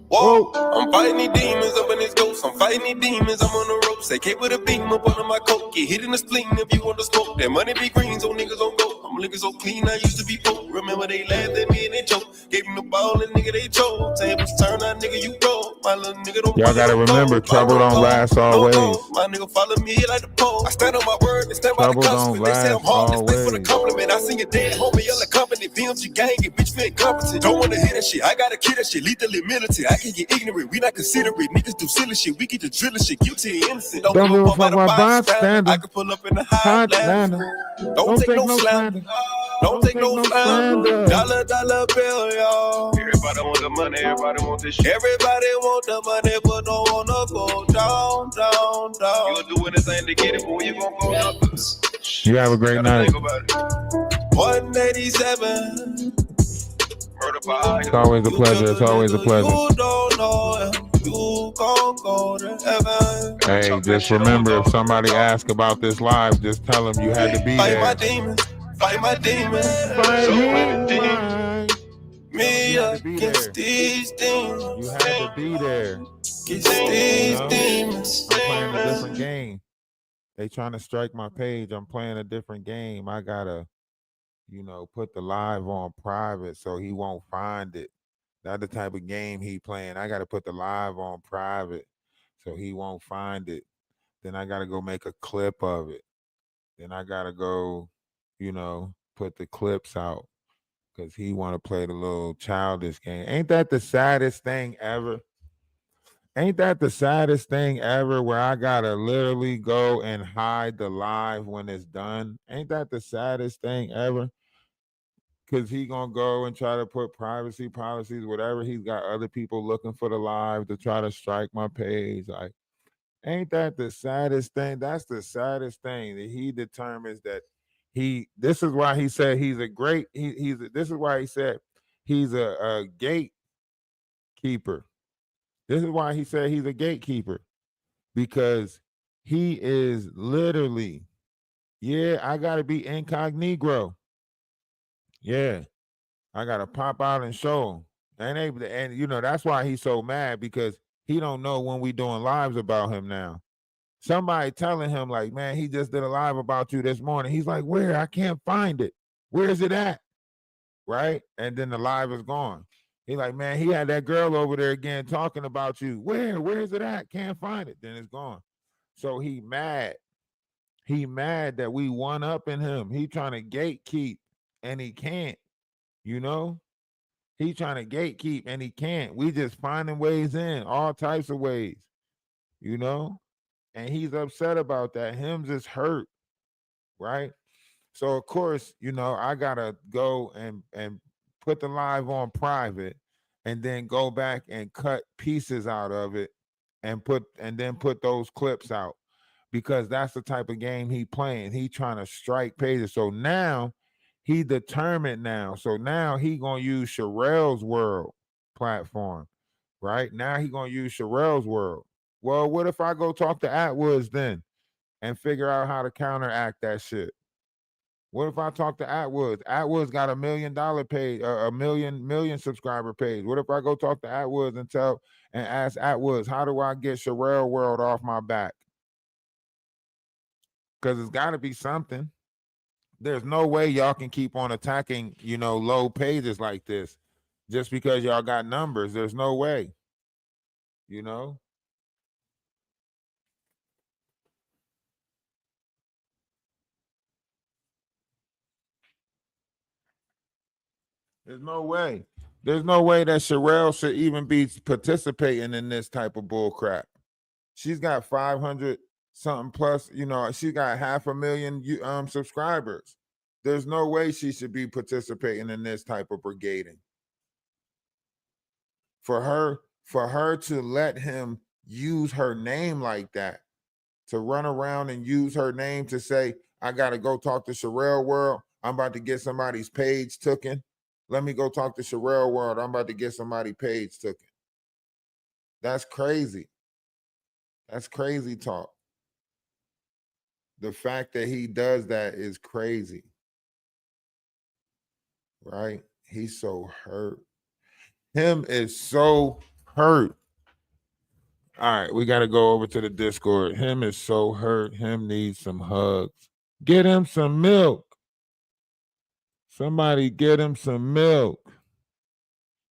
Whoa, I'm fighting these demons up in this ghost. I'm fighting these demons, I'm on the ropes. They came with a beam up under my coat. Get hit in the spleen if you want to smoke. That money be green, so niggas on go. I'm looking so clean, I used to be broke. Remember they laughed at me and they choked. Gave him the ball and nigga they chose. Tables turn out, nigga you roll. My little nigga don't. Y'all gotta remember, trouble don't last always. My nigga follow me like the pole. I stand on my word and stand by the Trouble customer. They say I'm don't hard, last they stay for the always. compliment. I seen your dead homie yelling company. VMG gang, and bitch feel incompetent. Don't wanna hear that shit. I gotta kill that shit. Lethally militant. I can get ignorant. We not considerate. Niggas do silly shit. We get the drilling shit. Guilty and innocent. Don't give a fuck about bystander. I can pull up in the Highlander. Don't take no slander. Don't take no slander. Dollar bill, y'all. Everybody want the money. Everybody want this shit. Everybody want the money, but don't wanna go down. You'll do anything to get it, but where you gonna go up? You have a great night. 187. It's always a pleasure. It's always a pleasure. You don't know if you gon' go to heaven. Hey, just remember, if somebody asks about this live, just tell them you had to be Fight my there. demons. Fight my demons. Fight So him, many demons. man. Me You had to be against there. these demons. You had to be there. Against these know? demons. I'm playing a different game. They trying to strike my page. I'm playing a different game. I gotta, put the live on private so he won't find it. That's the type of game he playing. I gotta put the live on private so he won't find it. Then I gotta go make a clip of it. Then I gotta go, put the clips out because he want to play the little childish game. Ain't that the saddest thing ever? Ain't that the saddest thing ever where I gotta literally go and hide the live when it's done? Ain't that the saddest thing ever? Because he gonna go and try to put privacy policies, whatever. He's got other people looking for the live to try to strike my page. Like, ain't that the saddest thing? That's the saddest thing that he determines that this is why he said he's a great, this is why he said he's a gatekeeper. This is why he said he's a gatekeeper, because he is literally, I got to be incognito. Yeah, I got to pop out and show him. And that's why he's so mad, because he don't know when we doing lives about him now. Somebody telling him like, man, he just did a live about you this morning. He's like, where? I can't find it. Where is it at? Right? And then the live is gone. He like, man, he had that girl over there again talking about you. Where is it at? Can't find it. Then it's gone. So he mad. He mad that we one up in him. He trying to gatekeep and he can't, He trying to gatekeep and he can't. We just finding ways in, all types of ways, And he's upset about that. Him just hurt, right? So of course, I gotta go and put the live on private, and then go back and cut pieces out of it and then put those clips out, because that's the type of game he playing. He trying to strike pages. So now he determined now. So now he gonna use Sherelle's World platform, right? Now he gonna use Sherelle's World. Well, what if I go talk to Atwoods then and figure out how to counteract that shit? What if I talk to Atwoods? Atwoods got $1 million page, a million subscriber page. What if I go talk to Atwoods and ask Atwoods, how do I get Sherelle World off my back? Because it's got to be something. There's no way y'all can keep on attacking, low pages like this just because y'all got numbers. There's no way, There's no way. There's no way that Sherelle should even be participating in this type of bull crap. She's got 500 something plus, you know, she got 500,000 subscribers. There's no way she should be participating in this type of brigading. For her to let him use her name like that, to run around and use her name to say, I gotta go talk to Sherelle World, I'm about to get somebody's page taken. Let me go talk to Sherelle World, I'm about to get somebody's page taken. That's crazy. That's crazy talk. The fact that he does that is crazy. Right? He's so hurt. Him is so hurt. All right, we got to go over to the Discord. Him is so hurt. Him needs some hugs. Get him some milk. Somebody get him some milk.